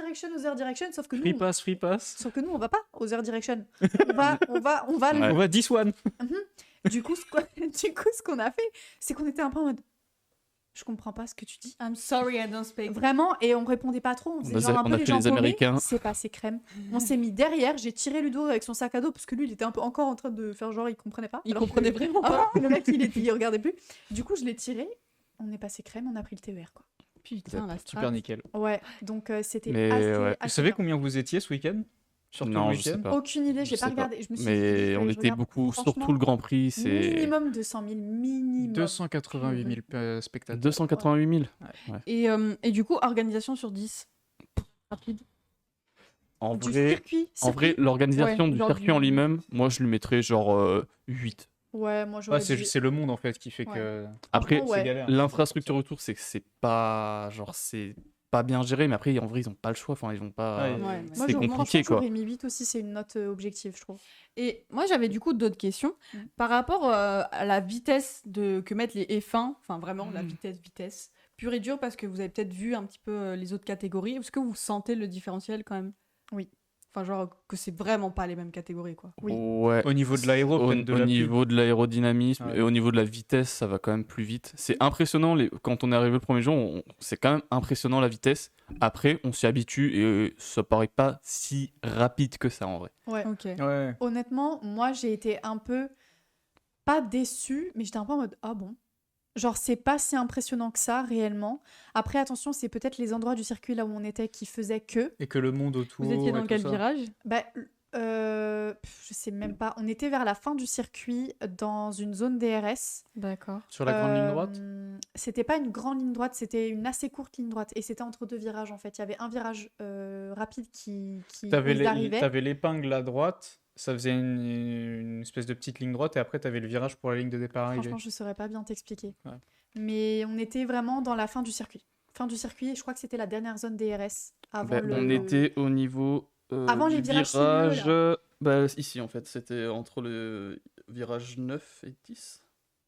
Direction, sauf que nous, Free pass. sauf que nous, on va pas Other Direction. On va Ouais. On va 10 one. Du coup, ce qu'on a fait, c'est qu'on était un peu en mode je comprends pas ce que tu dis. I'm sorry, I don't speak. Vraiment, et on répondait pas trop. On faisait genre un on peu a les fait gens les paumés. Américains. C'est passé crème. On s'est mis derrière. J'ai tiré Ludo avec son sac à dos parce que lui, il était un peu encore en train de faire genre il comprenait pas. Il Alors que- comprenait vraiment Ah, pas. le mec, il regardait plus. Du coup, je l'ai tiré. On est passé crème. On a pris le TER quoi. Putain, la Super strat. nickel. Ouais. Donc c'était Mais assez. ouais. Vous assez savez bien. combien vous étiez ce week-end? Sur tout Non, le je sais week-end? pas. Aucune idée. Je J'ai pas sais pas. regardé. Je me suis dit, Mais fallait on que je était regarde. beaucoup, surtout Franchement, le Grand Prix, c'est minimum 200 000 minimum. 288 000 spectateurs. 288 000. Et du coup, organisation sur 10. Rapide. En Du vrai, circuit. l'organisation Ouais, du genre circuit en du- lui-même, moi je lui mettrais genre 8. Ouais, moi j'aurais Ouais, c'est dit- c'est le monde en fait qui fait Ouais. que. Après, Franchement, ouais. C'est galère. l'infrastructure autour, c'est que c'est pas bien géré, mais après, en vrai, ils ont pas le choix. Enfin, ils vont pas. Ouais, Ouais, Moi, c'est j'aurais- compliqué, franchement, quoi. j'aurais mis 8 aussi, c'est une note objective, je trouve. Et moi, j'avais du coup d'autres questions Mm. par rapport à la vitesse que mettent les F1, enfin vraiment la vitesse pure et dure, parce que vous avez peut-être vu un petit peu les autres catégories. Est-ce que vous sentez le différentiel quand même? Oui. Enfin, genre que c'est vraiment pas les mêmes catégories, quoi. Oui. Ouais. Au niveau de l'aéro, Au, peut-être de au la niveau de l'aérodynamisme Ouais. et au niveau de la vitesse, ça va quand même plus vite. C'est impressionnant, quand on est arrivé le premier jour, c'est quand même impressionnant la vitesse. Après, on s'y habitue et ça paraît pas si rapide que ça en vrai. Ouais. Ok. pub. Ouais. Honnêtement, moi, j'ai été un peu, pas déçue, mais j'étais un peu en mode, ah bon. Genre, c'est pas si impressionnant que ça, réellement. Après, attention, c'est peut-être les endroits du circuit là où on était qui faisaient que. Et que le monde autour. Vous étiez et dans tout quel ça. virage? Bah, je sais même pas. On était vers la fin du circuit dans une zone DRS. D'accord. Sur la grande ligne droite. C'était pas une grande ligne droite, c'était une assez courte ligne droite. Et c'était entre deux virages en fait. Il y avait un virage rapide qui T'avais où ils arrivaient. t'avais l'épingle à droite, ça faisait une espèce de petite ligne droite, et après t'avais le virage pour la ligne de départ arrivée. Franchement, je saurais pas bien t'expliquer. Ouais. Mais on était vraiment dans la fin du circuit. Fin du circuit, et je crois que c'était la dernière zone DRS avant Bah, le. on était au niveau Avant du les virages virage. sinueux, Ici, en fait, c'était entre le virage 9 et 10.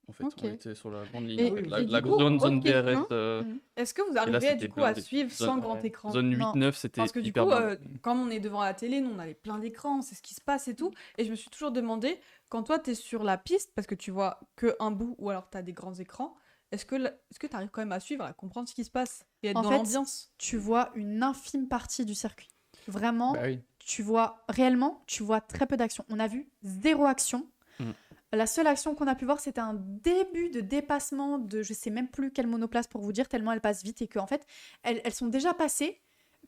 En fait, Ok. on était sur la grande ligne. Et- en fait, et la du coup, zone autre question. DRS. Est-ce que vous là, arrivez c'était du coup à blindé. suivre sans Zone- grand écran? Zone Non. 8-9, c'était Parce que du hyper coup, blindé. comme on est devant la télé, nous on avait plein d'écrans, on sait ce qui se passe et tout. Et je me suis toujours demandé, quand toi t'es sur la piste, parce que tu vois que un bout ou alors t'as des grands écrans, est-ce que t'arrives quand même à suivre, à comprendre ce qui se passe et être En dans fait, l'ambiance? Tu vois une infime partie du circuit. Vraiment, Bah oui. tu vois très peu d'action. On a vu 0 action. Mm. La seule action qu'on a pu voir, c'était un début de dépassement de je sais même plus quelle monoplace pour vous dire, tellement elle passe vite et qu'en fait, elles sont déjà passées.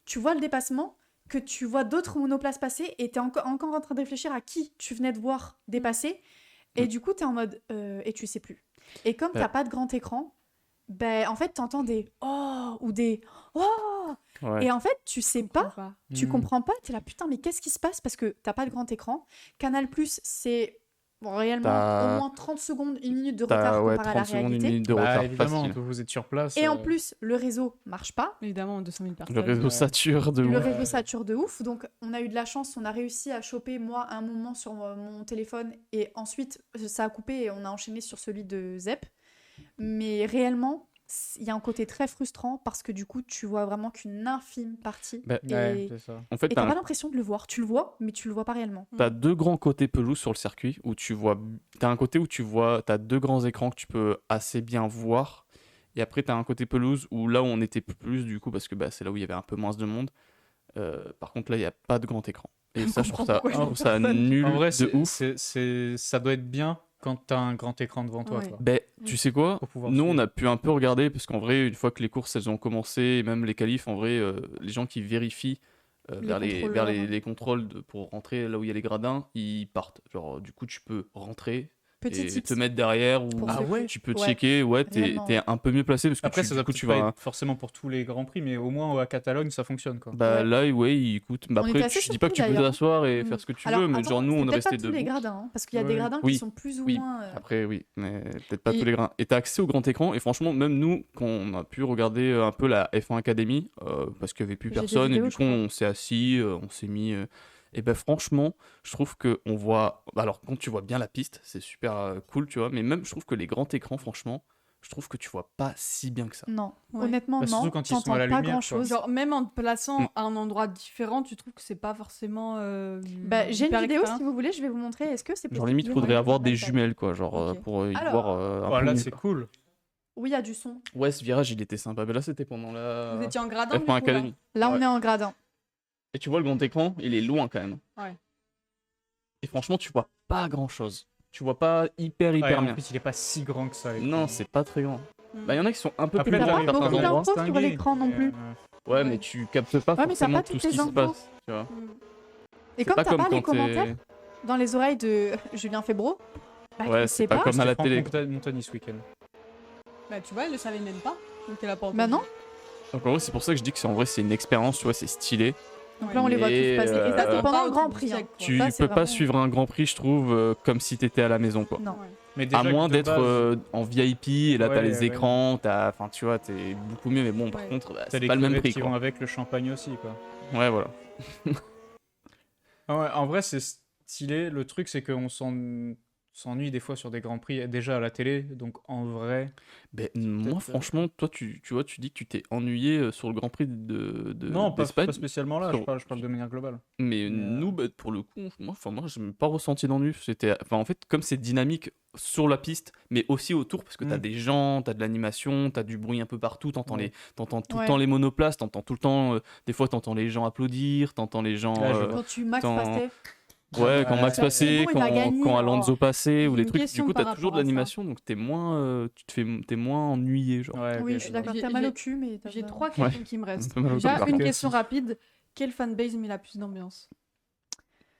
Tu vois le dépassement, que tu vois d'autres monoplaces passer et tu es encore en train de réfléchir à qui tu venais de voir dépasser. Et Mm. du coup, tu es en mode et tu sais plus. Et comme t'as pas de grand écran, ben en fait, t'entends des oh ou des oh. Ouais. Et en fait, tu sais pas. Pas. Tu Mhm. comprends pas, t'es là, putain, mais qu'est-ce qui se passe? Parce que t'as pas de grand écran. Canal+, c'est réellement T'as- au moins 30 secondes, une minute de T'as retard ouais, comparé à la 30 secondes, une réalité. minute de Bah, retard évidemment, facile. vous êtes sur place. Et en plus, le réseau marche pas. Évidemment, 200 000 personnes. Le réseau Ouais. sature de Le ouf. réseau sature de ouf. Donc, on a eu de la chance, on a réussi à choper, moi, un moment sur mon téléphone. Et ensuite, ça a coupé et on a enchaîné sur celui de Zep. Mais réellement, il y a un côté très frustrant parce que du coup, tu vois vraiment qu'une infime partie. Bah, Ouais, et c'est ça. En fait, et t'as pas l'impression de le voir. Tu le vois, mais tu le vois pas réellement. t'as deux grands côtés pelouse sur le circuit où tu vois. T'as un côté où tu vois. T'as deux grands écrans que tu peux assez bien voir. Et après, t'as un côté pelouse où là où on était plus du coup, parce que bah, c'est là où il y avait un peu moins de monde. Par contre, là, il n'y a pas de grand écran. Et ça, je trouve ça, pourquoi il y a personne. nul En vrai, de ouf. ça doit être bien quand t'as un grand écran devant toi, Ouais. quoi. Ben, tu sais quoi? Pour pouvoir Nous, on suivre. a pu un peu regarder, parce qu'en vrai, une fois que les courses elles ont commencé, et même les qualifs, en vrai, les gens qui vérifient Les vers les contrôleurs. contrôles pour rentrer là où il y a les gradins, ils partent. Genre, du coup, tu peux rentrer Petit et tips. te mettre derrière, ou Pour Ah ceux ouais, tu peux ouais, checker, ouais, réellement. t'es un peu mieux placé, parce que Après, tu, ça du doit coup, peut-être tu pas vas. être forcément pour tous les grands prix, mais au moins à Catalogne, ça fonctionne, quoi. Bah Ouais. là, ouais, écoute. Bah, On après, était assez je dis pas que tu surpris, peux d'ailleurs. t'asseoir et Mm. faire ce que tu Alors, veux, mais attends, genre, nous, c'est on est peut-être pas restés tous les debout. gradins, hein, parce qu'il y a des Oui. gradins Oui. qui sont plus ou Oui. moins. Après, oui, mais peut-être pas Et- tous les grains. Et t'as accès au grand écran, et franchement, même nous, quand on a pu regarder un peu la F1 Academy, parce qu'il y avait plus J'ai des personne, et vidéos, du je coup, crois. on s'est assis, on s'est mis. Et ben, franchement, je trouve que on voit. Alors, quand tu vois bien la piste, c'est super cool, tu vois, mais même, je trouve que les grands écrans, franchement, je trouve que tu vois pas si bien que ça. Non, Ouais. honnêtement, Bah, surtout non. quand ils sont T'entends à la pas lumière, quoi. grand-chose. Genre, même en te plaçant Mm. à un endroit différent, tu trouves que c'est pas forcément. Bah, j'ai une hyper vidéo expérience. si vous voulez, je vais vous montrer. Est-ce que c'est possible? Genre, limite, de faudrait mettre avoir un des iPad? jumelles, quoi, genre, Ok. pour y Alors, voir un Oh, peu là, mieux, c'est quoi. cool. Oui, il y a du son. Ouais, ce virage, il était sympa. Mais là, c'était pendant la Vous étiez en gradin du F1 coup, là Academy. Là, on Ouais. est en gradin. Et tu vois, le grand écran, il est loin quand même. Ouais. Et franchement, tu vois pas grand chose. Tu vois pas hyper Ouais, en bien. plus, il est pas si grand que ça. Non, c'est pas très grand. Mm. Bah, il y en a qui sont un peu Après, plus t'as grands pas à t'arrives certains beaucoup vraiment à d'infos endroits. sur distinguer, l'écran non mais, plus. Ouais, Ouais. mais tu captes pas Ouais, mais t'as forcément pas tout toutes ce qui les se infos. passe. Tu vois. Mm. Et C'est comme pas t'as comme pas les quand t'es- commentaires dans les oreilles de Julien Febro, bah, Ouais, tu c'est sais pas pas. comme à la télé. Montagny ce week-end. Bah, tu vois, elle le savait même pas. Donc, elle a pas Bah entendu. non. Donc en vrai, c'est pour ça que je dis que en vrai, c'est une expérience, tu vois, c'est stylé. Donc là, on les voit Mais, tous passer. Et ça, c'est euh, pendant Pas le au Grand truc Prix. du hein. siècle, quoi. Tu Ça, peux c'est pas vraiment- suivre un Grand Prix, je trouve, comme si t'étais à la maison, quoi. Non. Ouais. Mais déjà À que moins de d'être base, en VIP et là t'as Ouais, les ouais. écrans, enfin tu vois, t'es beaucoup mieux, mais bon, par Ouais. contre, bah, t'as c'est les pas le même crevettes prix, qui quoi. vont avec le champagne aussi, quoi. Ouais, voilà. Ah ouais, en vrai, c'est stylé. Le truc, c'est qu'on s'ennuie des fois sur des grands prix déjà à la télé. Donc en vrai. Ben, moi, peut-être, franchement, toi, tu vois, tu dis que tu t'es ennuyé sur le Grand Prix Non, d'Espagne. pas spécialement là. Sur- Je parle de manière globale. Mais nous, bah, pour le coup, moi, je n'ai pas ressenti d'ennui. En fait, comme c'est dynamique sur la piste, mais aussi autour, parce que t'as Mm. des gens, t'as de l'animation, t'as du bruit un peu partout, Ouais. t'entends tout Ouais. le temps les monoplaces, t'entends tout le temps, des fois t'entends les gens applaudir, t'entends les gens, Ouais, je vois. Quand tu Max Attends. passais. ouais, quand Max Bah, passait, c'est bon, il va gagner, quand oh. Alonso passait, ou J'ai les une trucs, du question coup, par t'as toujours de rapport à ça. l'animation, donc t'es moins ennuyé, genre. Ouais, ok, Oui, je suis vois. d'accord. J'ai- T'as mal au j'ai- cul, mais. t'as J'ai pas- 3 questions qui me Un restent. peu mal au Déjà, cœur. une Ok, question aussi. rapide. Quelle fanbase met la plus d'ambiance?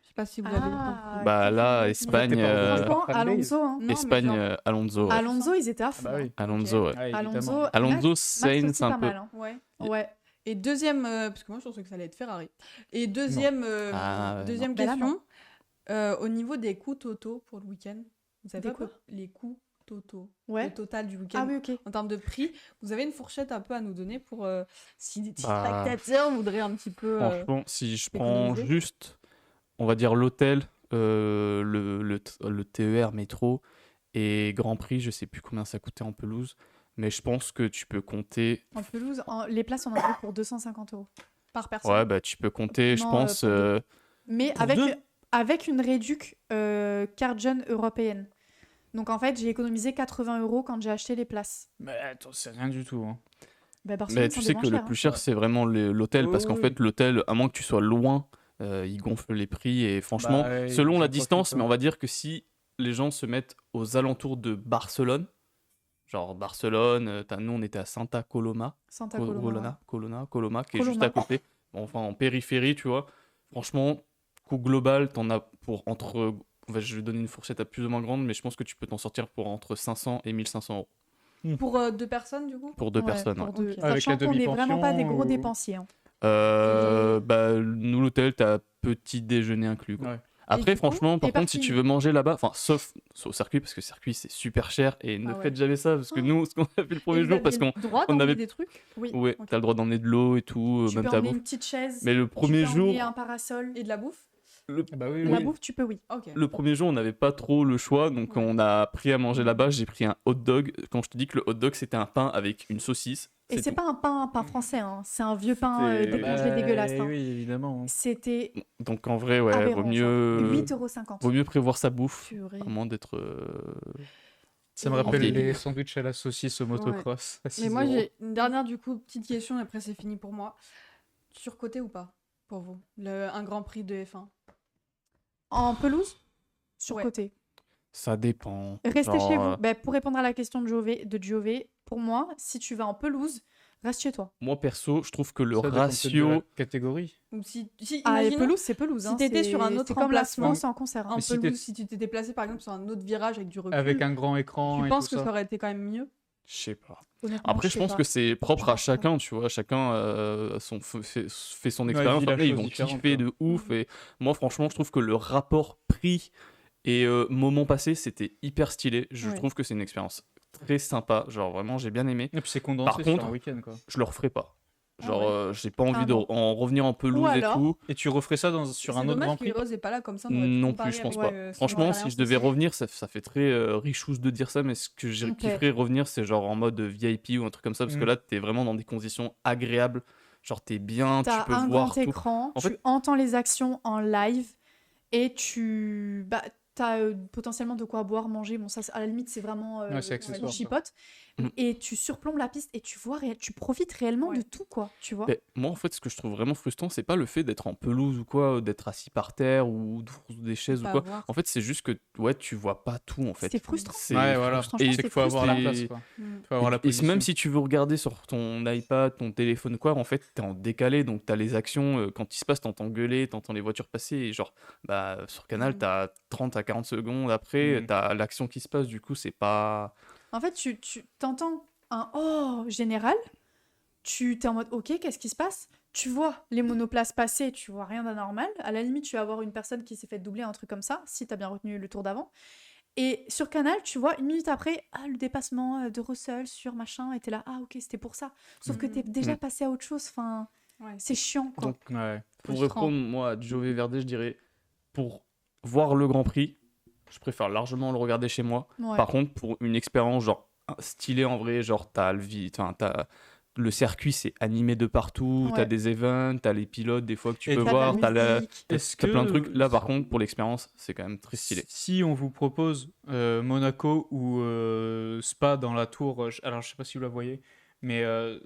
Je sais pas si vous avez Ah, Bah quel là, fanbase. Espagne, T'es pas obligé. Franchement, fanbase. Alonso. Hein. Non, mais Espagne, genre- Alonso. Ouais. Alonso, ils étaient à Ah fond. bah oui. Alonso, ouais. Ouais, Alonso, évidemment. Alonso, Max Sainz, aussi un pas peu. mal. Hein. Ouais. Ouais. Et deuxième, parce que moi je pensais que ça allait être Ferrari. Et deuxième, Ah, ouais, deuxième non. Bah là, question, au niveau des coûts totaux pour le week-end, vous savez Des pas quoi les coûts totaux, Ouais. le total du week-end Ah oui, ok. en termes de prix, vous avez une fourchette un peu à nous donner pour si les Bah, spectateurs voudraient un petit peu. Franchement, si je prends économiser. juste, on va dire l'hôtel, le TER, métro et Grand Prix, je sais plus combien ça coûtait en pelouse, mais je pense que tu peux compter. En pelouse, les places, on en a pour 250 € par personne. Ouais, bah tu peux compter, je Non, pense. pour deux. Mais Pour avec, deux avec une réduc carte jeune européenne. Donc en fait, j'ai économisé 80 € quand j'ai acheté les places. Mais attends, c'est rien du tout. Hein. Bah, Barcelone, Mais tu sont sais des que moins le chers, plus hein. cher, c'est vraiment l'hôtel, parce qu'en Oui. fait, l'hôtel, à moins que tu sois loin, il gonfle les prix. Et franchement, Bah, ouais, selon j'en la profite, distance, hein. mais on va dire que si les gens se mettent aux alentours de Barcelone, genre Barcelone, nous on était à Santa Coloma, Santa Coloma. Coloma, qui est juste à Coloma. côté, bon, enfin en périphérie, tu vois. Franchement, coût global, t'en as pour entre. Je vais donner une fourchette à plus ou moins grande, mais je pense que tu peux t'en sortir pour entre 500 et 1100 € Pour 2 personnes du coup. pour deux Ouais, personnes. pour Ouais. deux. Ok. Avec Sachant la qu'on n'est vraiment pas des gros demi-pension ou- dépensiers. Hein. Bah, nous, l'hôtel, t'as petit déjeuner inclus, quoi. Ouais. Après, du coup, franchement, par et contre, si parking. tu veux manger là-bas, enfin, sauf au circuit, parce que le circuit, c'est super cher, et ne Ah ouais. faites jamais ça, parce que Oh. nous, ce qu'on a fait le premier Et vous jour, parce aviez qu'on le droit on d'emmener avait- des trucs Oui. ouais, Ok. t'as le droit d'emmener de l'eau et tout, Tu même peux ta emmener bouffe. une petite chaise. Mais le Tu premier peux jour, emmener un parasol. et de la bouffe. Bah oui, La oui. bouffe, tu peux, oui. Ok. Le premier jour, on n'avait pas trop le choix, donc Ouais. on a pris à manger là-bas. J'ai pris un hot dog. Quand je te dis que le hot dog, c'était un pain avec une saucisse. Et c'est tout. pas un pain français, hein. C'est un vieux pain C'est- décongelé dégueulasse. hein. Oui, évidemment. C'était Donc en vrai, ouais, aberrant. vaut mieux... 8,50 €. vaut mieux prévoir sa bouffe, Purée. à moins d'être... Ça me Et- rappelle vieille. les sandwichs à la saucisse au motocross. à 6 Mais moi, euros. j'ai une dernière, du coup, petite question, et après, c'est fini pour moi. Surcoté ou pas, pour vous un Grand Prix de F1? En pelouse, surcoté. Ça dépend. Restez Genre, chez vous. Ben, pour répondre à la question de Giové, pour moi, si tu vas en pelouse, reste chez toi. Moi, perso, je trouve que le Ça dépend peut-être de ratio... la catégorie. Ou si Ah, et imaginons, pelouse, c'est pelouse. si hein. t'étais C'est- sur un autre c'est comme la emplacement, France en concert. hein. en Mais si t'es- pelouse, si tu t'étais placé, par exemple, sur un autre virage avec du recul, Avec un grand écran tu et penses tout que ça. ça aurait été quand même mieux? Je sais pas. Honnêtement, Après, je sais pense pas. que c'est propre Je à pense chacun, tu vois. Chacun fait son Ouais, expérience. vit la Après, ils chose vont différente, kiffer quoi. de ouf. Et moi, franchement, je trouve que le rapport prix et moment passé, c'était hyper stylé. Je Ouais. trouve que c'est une expérience très sympa. Genre, vraiment, j'ai bien aimé. Et puis c'est condensé Par sur contre- un week-end, quoi. Je le referai pas. Genre, Ah ouais. j'ai pas envie Ah de non. en revenir en pelouse Ou et alors, tout. Et tu referais ça sur un C'est autre dommage Grand que Prix? Rose est pas là, comme ça, on aurait pu Non comparer plus, je pense avec, pas. son Franchement, si expérience je devais aussi. revenir, ça fait très richousse de dire ça, mais ce que j'ai Ok. kifferais revenir, c'est genre en mode VIP ou un truc comme ça, parce que Mm. là, t'es vraiment dans des conditions agréables. Genre, t'es bien, t'as tu peux un voir grand tout. écran, En tu fait- entends les actions en live et t'as potentiellement de quoi boire, manger. Bon, ça, à la limite, c'est vraiment Ouais, c'est accessoire, on ça. chipote. Mm. Et tu surplombes la piste et tu vois, tu profites réellement Ouais. de tout, quoi. Tu vois. Mais moi, en fait, ce que je trouve vraiment frustrant, c'est pas le fait d'être en pelouse ou quoi, d'être assis par terre ou des chaises ou Pas quoi. voir. En fait, c'est juste que ouais, tu vois pas tout en fait. C'est frustrant. C'est Ouais, voilà. frustrant. Franchement, Et C'est c'est qu'il faut avoir la frustrant. place, quoi. Mm. Faut avoir la Et position. même si tu veux regarder sur ton iPad, ton téléphone, quoi, en fait, t'es en décalé, donc t'as les actions, quand il se passe, t'entends gueuler, t'entends les voitures passer, et genre, bah, sur Canal, Mm. t'as 30 à 40 secondes après, Mm. t'as l'action qui se passe, du coup, c'est pas... En fait, tu t'entends un oh général, tu t'es en mode ok, qu'est-ce qui se passe? Tu vois les monoplaces passer, tu vois rien d'anormal. À la limite, tu vas avoir une personne qui s'est fait doubler, un truc comme ça, si t'as bien retenu le tour d'avant. Et sur Canal, tu vois, une minute après, ah, le dépassement de Russell sur machin, et t'es là, ah ok, c'était pour ça. Sauf que t'es déjà Mm. passé à autre chose, enfin, Ouais. c'est chiant, quoi. Donc, Ouais. pour Frustrant. répondre, moi, à Giove Verde, je dirais, pour voir le Grand Prix, je préfère largement le regarder chez moi. Ouais. Par contre, pour une expérience genre stylée en vrai, genre t'as le circuit, c'est animé de partout, Ouais. t'as des events, t'as les pilotes des fois que tu Et peux t'as T'as de la voir, t'as musique. Est-ce t'as plein de que- trucs. Là, par contre, pour l'expérience, c'est quand même très stylé. Si on vous propose Monaco ou Spa dans la tour, alors je sais pas si vous la voyez, mais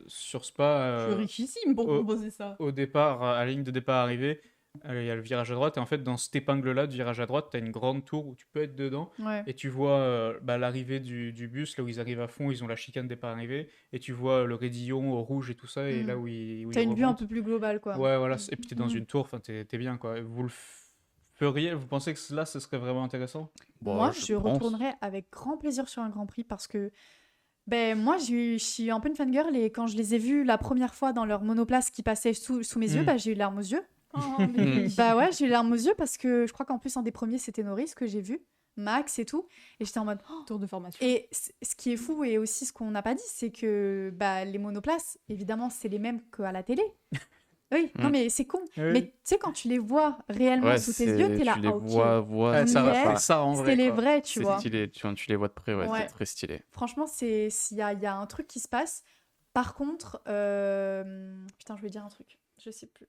sur Spa, Je suis richissime pour oh. proposer ça. au départ, à la ligne de départ arrivée, il y a le virage à droite, et en fait, dans cette épingle-là du virage à droite, tu as une grande tour où tu peux être dedans, Ouais. et tu vois l'arrivée du bus, là où ils arrivent à fond, ils ont la chicane départ arrivée, et tu vois le raidillon au rouge et tout ça, et Mm. là où ils T'as une vue un remontent. peu plus globale, quoi. Ouais, voilà, et puis t'es dans Mm. une tour, enfin, t'es bien, quoi. Vous le feriez, vous pensez que là, ce serait vraiment intéressant? Bon, Moi, je pense. retournerais avec grand plaisir sur un Grand Prix parce que ben, moi, je suis un peu une fangirl et quand je les ai vus la première fois dans leur monoplace qui passait sous mes yeux, Mm. bah, j'ai eu larmes aux yeux. Oh, mais- Bah ouais, j'ai eu larmes aux yeux parce que je crois qu'en plus, un des premiers, c'était Norris que j'ai vu, Max et tout. Et j'étais en mode. Oh. Tour de formation. Et ce qui est fou et aussi ce qu'on n'a pas dit, c'est que bah, les monoplaces, évidemment, c'est les mêmes qu'à la télé. Oui, non, Mm. mais c'est con. Oui. Mais tu sais, quand tu les vois réellement Ouais, sous tes yeux, t'es là. tu les ah, ok. vois, Ouais, ça, Mais ça en vrai, C'est les quoi. vrais, tu c'est vois. stylé, tu les vois de près, ouais, Ouais. c'est très stylé. Franchement, il y a un truc qui se passe. Par contre, putain, je vais dire un truc. Je sais plus.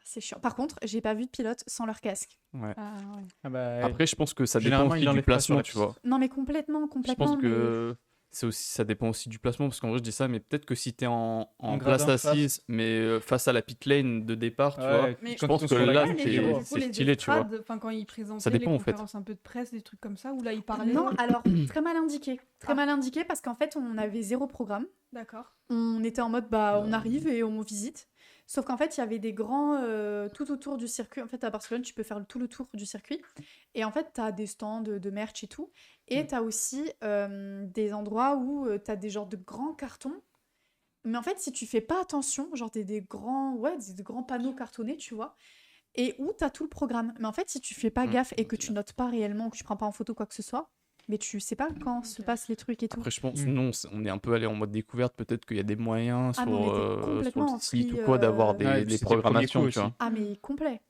C'est chiant. Par contre, j'ai pas vu de pilote sans leur casque. Ouais. Ah, ouais. Ah bah, Après, je pense que ça dépend Généralement, aussi il du enlève pas sur placement, la tu piste. vois. Non, mais complètement, Je complètement. pense que c'est aussi, ça dépend aussi du placement, parce qu'en vrai, je dis ça, mais peut-être que si t'es en En place gradin face. assise, mais face à la pit lane de départ, tu vois, ouais, Mais je pense quand que on se là, regarde, c'est- les, tu vois. du coup, les stylé, tu vois. estrades, enfin, quand ils présentaient Ça dépend, les en fait. conférences un peu de presse, des trucs comme ça, où là, ils parlaient. Non, alors, très mal indiqué. Très Ah. mal indiqué parce qu'en fait, on avait 0 programme. D'accord. On était en mode, bah, on arrive et on visite. Sauf qu'en fait, il y avait des grands tout autour du circuit. En fait, à Barcelone, tu peux faire tout le tour du circuit. Et en fait, tu as des stands de merch et tout. Et tu as aussi des endroits où tu as des genres de grands cartons. Mais en fait, si tu fais pas attention, genre des grands, des grands panneaux cartonnés, tu vois, et où tu as tout le programme. Mais en fait, si tu fais pas gaffe et que tu notes pas réellement, que tu prends pas en photo quoi que ce soit, mais tu sais pas quand se passent les trucs et tout. Après, je pense, Mm. non, on est un peu allé en mode découverte. Peut-être qu'il y a des moyens Ah, sur, mais on était sur complètement le site pris, ou quoi d'avoir Ouais, et puis des c'était le premier programmations, coup tu vois. aussi. Ah, mais complet.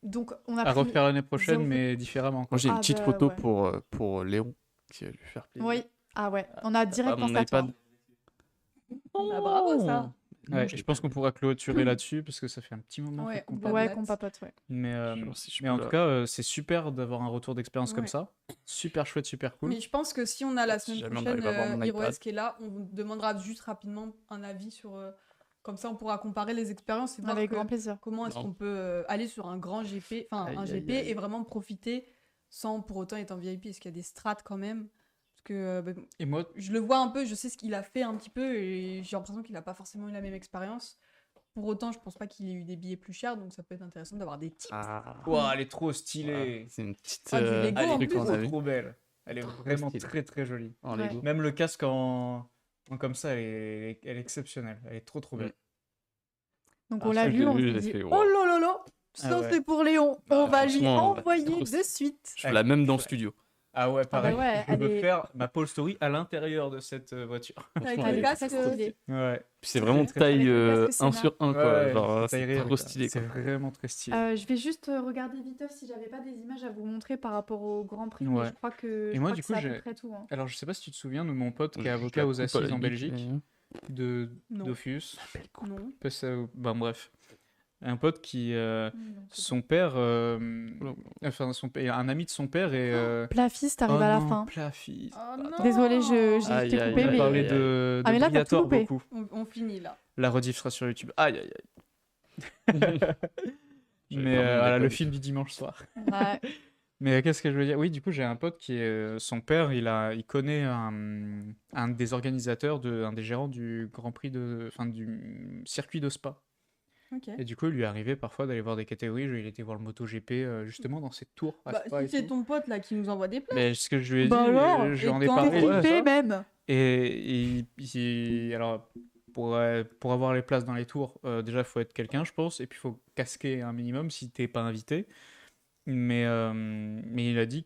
Donc, on a À pris... refaire l'année prochaine, zéro- mais différemment. Moi, j'ai une Ah petite bah, photo ouais. pour Léon qui va lui faire plaisir. Oui, ah ouais, on a direct Pas mon pensé à toi. iPad. Bah, bravo, ça. Ouais, je pense qu'on pourra clôturer là-dessus parce que ça fait un petit moment Ouais, qu'on on parle. Ouais, Blablatte. qu'on papote, ouais. Mais, Genre, si je mais peux en la- tout cas, c'est super d'avoir un retour d'expérience comme Ouais. ça. Super chouette, super cool. Mais je pense que si on a la Si semaine jamais on prochaine arrive à avoir mon Heroes iPad. qui est là, on vous demandera juste rapidement un avis sur. Comme ça, on pourra comparer les expériences et voir Avec que- grand plaisir. comment est-ce Non. qu'on peut aller sur un grand GP, enfin Aïe, un aïe, GP aïe. et vraiment profiter sans pour autant être en VIP. Est-ce qu'il y a des strates quand même? Parce que Et moi, je le vois un peu, je sais ce qu'il a fait un petit peu et j'ai l'impression qu'il n'a pas forcément eu la même expérience. Pour autant, je pense pas qu'il ait eu des billets plus chers, donc ça peut être intéressant d'avoir des tips. Ah, Ouah, elle est trop voilà. stylée. C'est une petite. Ah, du Lego, Elle en est truc plus. qu'on trop, a vu. trop belle. Elle est Trop vraiment stylée. très très jolie. En Ouais. Lego. Même le casque en comme ça, elle est exceptionnelle. Elle est trop trop belle. Donc Ah, on ça, l'a je vu, l'ai on vu, s'est j'ai dit fait, oh wow. là là là, ça Ah ouais. c'est pour Léon, Bah, on va lui franchement, envoyer trop de suite. Je fais la même dans le studio. Ah ouais, pareil. ouais, je elle veux est- faire ma pole story à l'intérieur de cette voiture. Avec Franchement, le elle est casque, trop stylé. Ouais. Puis c'est vraiment Très, très taille Avec le casque 1 Senna. sur 1, quoi. Ouais, Genre, taille c'est réelle, trop quoi. stylé, C'est quoi. vraiment très stylé. Je vais juste regarder vite si j'avais pas des images à vous montrer par rapport au Grand Prix, mais Ouais. je crois que, Et moi, du coup, c'est à peu j'ai- près tout. Hein. Alors, je sais pas si tu te souviens de mon pote qui est Je avocat la aux coupe à la assises en bite, Belgique, mais- de Non. Dofus. Non. Ben bref. Un pote qui. Non, c'est Son père. Oula. Enfin, un ami de son père et. bon. Plafis, t'arrives à la fin. Plafis. Oh non. Désolée, j'ai Aïe, t'ai aïe, coupé, On aïe, mais parlait aïe. de Ah, mais là, t'as tout Briator loupé. beaucoup. On finit là. La rediff sera sur YouTube. Aïe, aïe, aïe. J'avais Mais vraiment voilà, pas le vu. film du dimanche soir. ouais. Mais qu'est-ce que je veux dire? Oui, du coup, j'ai un pote qui est. Son père, il connaît un des organisateurs, un des gérants du Grand Prix enfin, du circuit de Spa. Ok. Et du coup, il lui est arrivé parfois d'aller voir des catégories. Il était voir le MotoGP justement dans cette tour à Bah, Spa et si c'est tout. ton pote là qui nous envoie des places. Mais ce que je lui ai Bah dit, alors, j'en et ai quand parlé. t'es de Fait ça. même. Et alors, pour avoir les places dans les tours, déjà, il faut être quelqu'un, je pense. Et puis, il faut casquer un minimum si t'es pas invité. Mais il a dit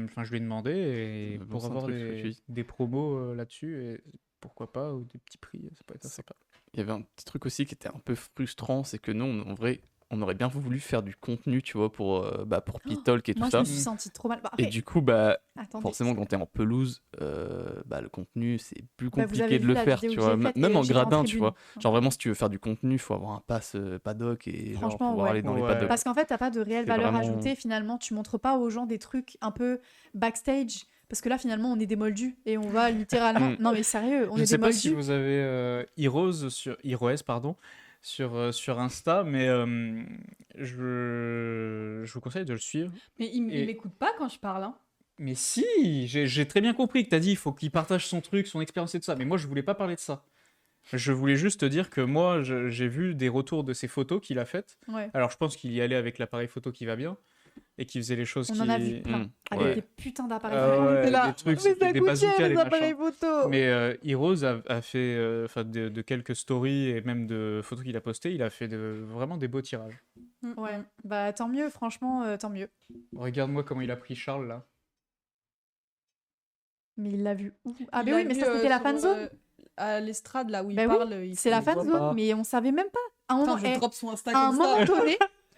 enfin, je lui ai demandé et Bon, pour c'est un avoir truc que tu dis. des promos là-dessus, et pourquoi pas, ou des petits prix, ça peut être sympa. Il y avait un petit truc aussi qui était un peu frustrant, c'est que nous, en vrai, on aurait bien voulu faire du contenu, tu vois, pour Pitalk et tout Moi, je ça. me suis sentie trop mal. Bah, Et après, du coup, attendez, forcément, quand t'es en pelouse, le contenu, c'est plus Bah, vous compliqué avez de vu le la faire, vidéo tu que vois. j'ai faite Même et en j'étais en gradin, tu tribune. vois. Genre vraiment, si tu veux faire du contenu, il faut avoir un pass paddock et genre Franchement, pouvoir ouais. aller dans les Ouais. paddocks. Parce qu'en fait, t'as pas de réelle C'est valeur vraiment- ajoutée finalement. Tu montres pas aux gens des trucs un peu backstage. Parce que là, finalement, on est des moldus et on va littéralement. Non, mais sérieux, on Je est ne sais des pas si moldus. vous avez Heroes, pardon, sur Insta, mais je vous conseille de le suivre. Mais il Et- m'écoute pas quand je parle. Hein. Mais si, j'ai très bien compris que tu as dit il faut qu'il partage son truc, son expérience et tout ça. Mais moi, je voulais pas parler de ça. Je voulais juste te dire que moi, j'ai vu des retours de ses photos qu'il a faites. Ouais. Alors, je pense qu'il y allait avec l'appareil photo qui va bien et qu'il faisait les choses On qui... en a vu plein. Avec ouais. des putains d'appareils. Ah photo. ouais, T'es là, des trucs, mais ça des coûte bazookas, cher, les les appareils machins. photo. Mais Heroes a fait, enfin, de quelques stories et même de photos qu'il a postées, il a fait vraiment des beaux tirages. Ouais, bah tant mieux, franchement, tant mieux. Regarde-moi comment il a pris Charles là. Mais il l'a vu où? Ah, Il mais l'a oui, mais vu, ça c'était la sur, fan zone. À l'estrade là où il Bah oui, parle. C'est la fan voit zone, pas. mais on savait même pas. À un Attends, moment, je drop son Insta à un comme ça. moment donné,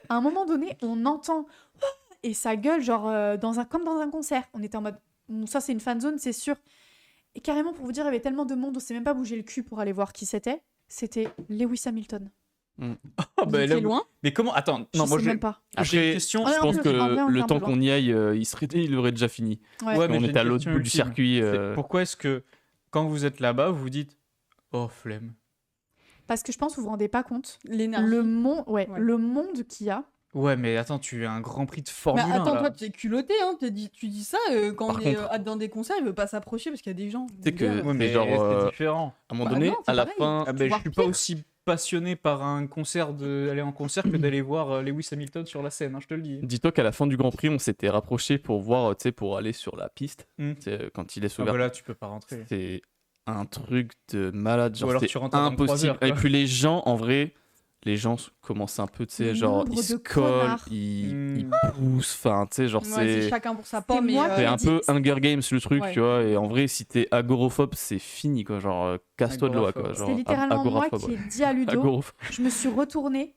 à un moment donné, on entend et ça gueule genre comme dans un concert. On était en mode ça c'est une fan zone, c'est sûr. Et carrément pour vous dire, il y avait tellement de monde, on s'est même pas bougé le cul pour aller voir qui c'était. C'était Lewis Hamilton. Ah, Vous bah, étiez là, loin. mais comment? Attends, Je non, moi sais j'ai même pas. j'ai une Après, question. Ouais, Je un pense peu, que un peu, un le peu temps loin. qu'on y aille, il aurait déjà fini. Ouais. Ouais, mais on j'ai était à une l'autre question bout du ultime. circuit. C'est pourquoi est-ce que quand vous êtes là-bas, vous vous dites oh flemme. Parce que je pense que vous vous rendez pas compte L'énergie. le monde, Ouais. le monde qu'il y a. Ouais, mais attends, tu es un Grand Prix de Mais Formule 1 attends, là. toi, tu es culotté, hein. Tu dis ça quand Par on est contre- dans des concerts, il veut pas s'approcher parce qu'il y a des gens. sais que- Gars, Ouais, mais c'est genre, c'est différent. À un moment Bah donné, non, c'est à la pareil. fin, Ah ben, je voir suis pas pire. aussi passionné par un concert d'aller en concert que d'aller voir Lewis Hamilton sur la scène, hein, je te le dis. dis-toi qu'à la fin du Grand Prix, on s'était rapproché pour voir, tu sais, pour aller sur la piste. Hmm. Tu sais, quand il est Ah ouvert. bah là, tu peux pas rentrer. C'est un truc de malade. Genre, Ou alors c'était tu rentres à 23 impossible. heures, quoi. Et puis les gens, en vrai, les gens commencent un peu, tu sais, Le genre, nombre ils se de collent, connards. ils Hmm. poussent. Enfin, tu sais, genre, Ouais, c'est c'est. chacun pour sa C'est pomme. mais, moi C'est qui un dit- peu Hunger Games le truc, Ouais. tu vois. Et en vrai, si t'es agoraphobe, c'est fini, quoi. Genre, casse-toi de là, quoi. Agoraphobe. Genre, C'était littéralement moi agoraphobe, qui ai ouais. dit à Ludo, Agoraphobe. je me suis retournée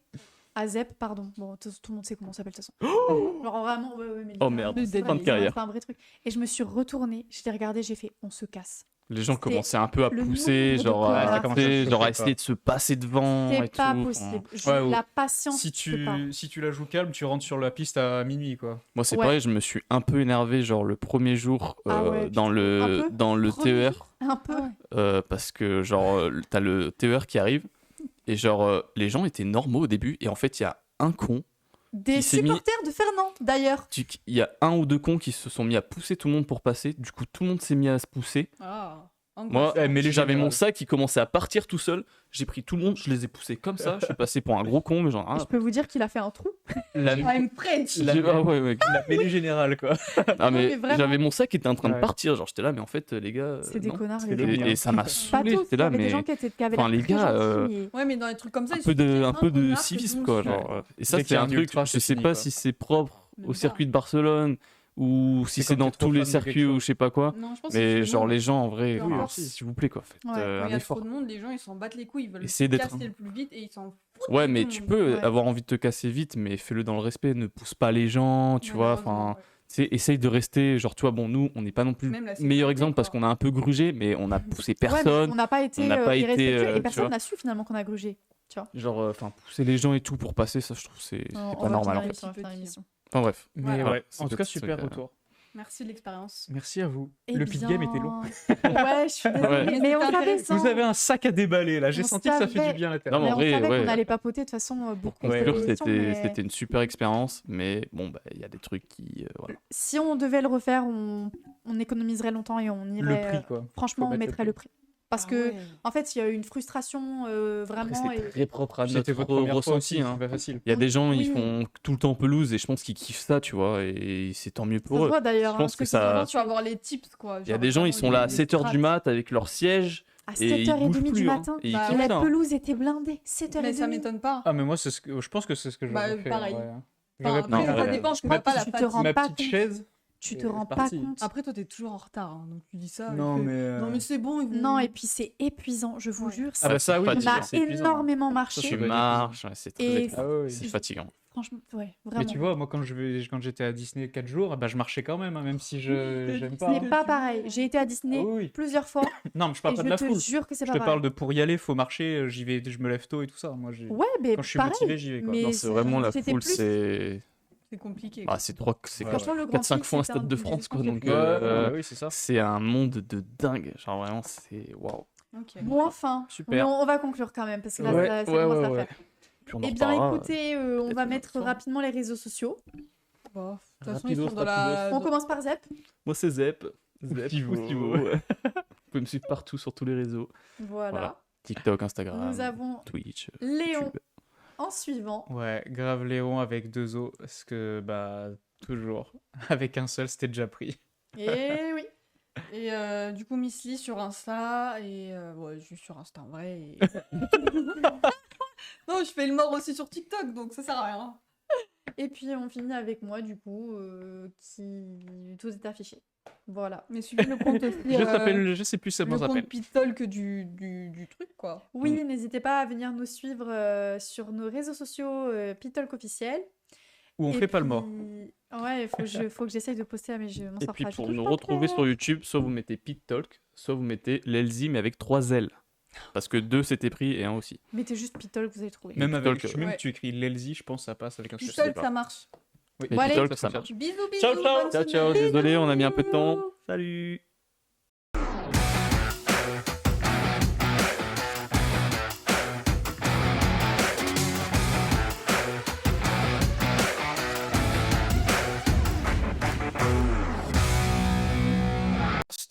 à ZEP, pardon. Bon, tout le monde sait comment ça s'appelle de toute façon. Genre vraiment, ouais, mais Oh merde, littéralement, c'est fin vrai, de carrière. C'est un vrai truc. Et je me suis retournée, je l'ai regardé, j'ai fait, on se casse. Les gens C'est commençaient un peu à le pousser, nombre de genre connards. à, Ouais, ça commence à arrêter, se genre à chauffer, essayer de se passer devant et C'est tout. pas enfin. possible. Ouais, ou- La patience, Si je peux pas. tu la joues calme, tu rentres sur la piste à minuit, quoi. Moi, c'est Ouais. pareil, je me suis un peu énervé, genre le premier jour Ah ouais, dans un le peu dans le Premier TER, Un peu. parce que genre t'as le TER qui arrive et genre les gens étaient normaux au début et en fait il y a un con, Des Qui s'est mis- supporters de Fernand, d'ailleurs. il y a un ou deux cons qui se sont mis à pousser tout le monde pour passer. Du coup, tout le monde s'est mis à se pousser. Ah, Moi, angoissant. mais les j'avais mon générales. sac qui commençait à partir tout seul. J'ai pris tout le monde, je les ai poussés comme ça. Je suis passé pour un gros con, mais genre. Et je peux vous dire qu'il a fait un trou. La, I'm French. Ah ouais, ouais. la mêlée générale, quoi. Ah, mais mais vraiment. j'avais mon sac qui était en train de Ouais. partir. Genre, j'étais là, mais en fait, les gars. C'est des non. connards, c'est les des gens. Et ça m'a Pas saoulé. tous, J'étais il y là, avait des mais. gens qui avaient Enfin, l'air les très gars, gentils, mais- Ouais, mais dans les trucs comme ça, Un il peu suffit qu'il y ait un peu de connard que civisme, tout le quoi. monde Genre. suive. Et ça, Dès qu'il c'est y a un un truc. ultra, Je c'est sais fini, pas quoi. si c'est propre Même au pas. circuit de Barcelone ou si C'est c'est quand dans t'es trop tous les fan de quelque circuits ou chose. je sais pas quoi. Non, je pense que Mais c'est genre tout le les monde. gens en vrai, Peu enfin, importe. s'il vous plaît quoi, faites Ouais. Quand un il y a effort. trop de monde, les gens ils s'en battent les couilles, ils veulent Essayez d'être casser le plus vite et ils s'en foutent. Ouais, de mais tout tu le peux monde. Ouais. avoir envie de te casser vite, mais fais-le dans le respect, ne pousse pas les gens, tu vois. Malheureusement, Enfin, ouais. essaye de rester, genre, tu vois, bon, nous, on n'est pas non plus Même la le sécurité, meilleur exemple parce quoi. qu'on a un peu grugé, mais on a poussé Ouais, mais personne. on n'a pas été on n'a pas été, irrespectueux tu et personne vois. n'a su finalement qu'on a grugé. Genre, enfin, pousser les gens et tout pour passer, ça, je trouve, c'est On pas va normal. finir En fait. l'émission, on va finir Petit. l'émission. Enfin, bref. Mais Voilà. ouais, C'est en tout cas, petit super truc, retour. Merci de l'expérience. Merci à vous. Eh Le pit game était long. Ouais, je suis désolée. Ouais. Mais Mais on c'était savait intéressant. Vous avez un sac à déballer, là. J'ai On senti que ça fait savait. du bien à Non, l'intérieur. mais Mais en on vrai, savait ouais. qu'on allait papoter de toute façon Pour beaucoup. Ouais. conclure, cette émission, mais c'était une super expérience, mais bon, bah, il y a des trucs qui. Voilà. Si on devait le refaire, on économiserait longtemps et on Le irait. prix, quoi. Franchement, Faut on mettre le mettrait le prix. Parce Ah que, ouais. en fait, il y a eu une frustration vraiment. Après, c'est et- très propre à C'était notre votre première fois ressenti. aussi, Hein. c'est pas facile. Il y a des gens, ils Oui. font tout le temps pelouse et je pense qu'ils kiffent ça, tu vois, et c'est tant mieux Ça pour se eux. voit d'ailleurs. Je pense hein, que ceux qui ça- sont Vraiment, là, tu vas avoir les tips quoi. Il y a des gens, ils sont là à 7h du mat avec leur siège À et ils 7h30 bougent du plus. Hein, matin. et ils Bah kiffent La ça, hein. pelouse était blindée. 7h30. Mais ça m'étonne pas. Ah, mais moi, je pense que c'est ce que Bah, j'aurais fait. pareil. ouais. Enfin, J'aurais après, Non, ça ouais. dépend, je Ma comprends pas la petite- tu te fatigue. rends ma pas petite compte. chaise. Tu Et te rends c'est pas parti. compte. Après, toi, t'es toujours en retard, hein, donc tu dis ça. Non, il fait, mais. Non, mais c'est bon. Ils vont- Non, et puis c'est épuisant, je vous Ouais. jure. Ah, bah ça, oui. On fatigant. a c'est épuisant. énormément Ça, marché. c'est Tu vrai, marches, ouais, c'est très Et- épuisant. Ah, ouais, C'est oui. fatigant. Franchement, ouais, Mais vraiment. tu vois, moi, quand j'étais à Disney 4 jours, bah, je marchais quand même, hein, même si j'aime Ce pas. n'est hein. pas pareil. J'ai été à Disney Ah, oui, oui. plusieurs fois Non, mais je parle et pas je de la te foule. jure que c'est Je pas te parle pareil. de pour y aller, faut marcher, j'y vais, je me lève tôt et tout ça. Moi, Ouais, mais quand je suis pareil. motivé, j'y vais. Quoi. Mais Non, c'est vraiment la c'était foule, plus- c'est. C'est compliqué. Ah, c'est Ouais. Franchement, le Grand 4-5 Prix, fois un c'était stade de des France, quoi. escrocs. Donc, Ouais, oui, c'est ça. c'est un monde de dingue. Genre, vraiment, c'est. Waouh. Ok. Bon, enfin, Super. on va conclure quand même parce que là, Ouais, ça ouais, commence ouais, à ouais. faire. Puis on en Eh bien, reparlera. écoutez, on peut-être va une mettre autre fois. rapidement les réseaux sociaux. Bon, de toute façon, ils Rapidos, sont dans la. On commence par Zep. Moi, c'est Zep. Poustivo. Poustivo. Ouais. Vous pouvez me suivre partout sur tous les réseaux. Voilà. Voilà. TikTok, Instagram, Nous avons Twitch, Léon YouTube. en suivant. Ouais, grave Léon avec 2 os, parce que, bah, toujours. Avec un seul, c'était déjà pris. Et oui. Et du coup, Miss Lee sur Insta. Et ouais, je suis sur Insta en vrai. Et... non, je fais le mort aussi sur TikTok, donc ça sert à rien. Et puis on finit avec moi, du coup, qui tout est affiché. Voilà. Mais suivez le compte aussi. Je sais plus comment le ça s'appelle. compte Pittalk du truc, quoi. Oui, n'hésitez pas à venir nous suivre sur nos réseaux sociaux Pitalk officiel. Où on Et fait pas le puis- mort. Ouais, faut que j'essaye de poster, mais je m'en Et sors puis pas. J'ai pour toujours nous pas retrouver fait. sur YouTube, soit vous mettez Pit Talk, soit vous mettez l'Elzy mais avec 3 L. Parce que 2 c'était pris et 1 aussi. Mettez juste Pitalk, vous allez trouver. Même avec, Talk, même ouais. tu écris l'Elzy, je pense que ça passe avec un Je sais Pittalk, pas. ça marche. Oui. Mais Bon, allez. Pit Talk, ça marche. Bisous, bisous. Ciao, ciao. bonne Ciao, ciao, semaine. désolé, on a mis un peu de temps. Salut.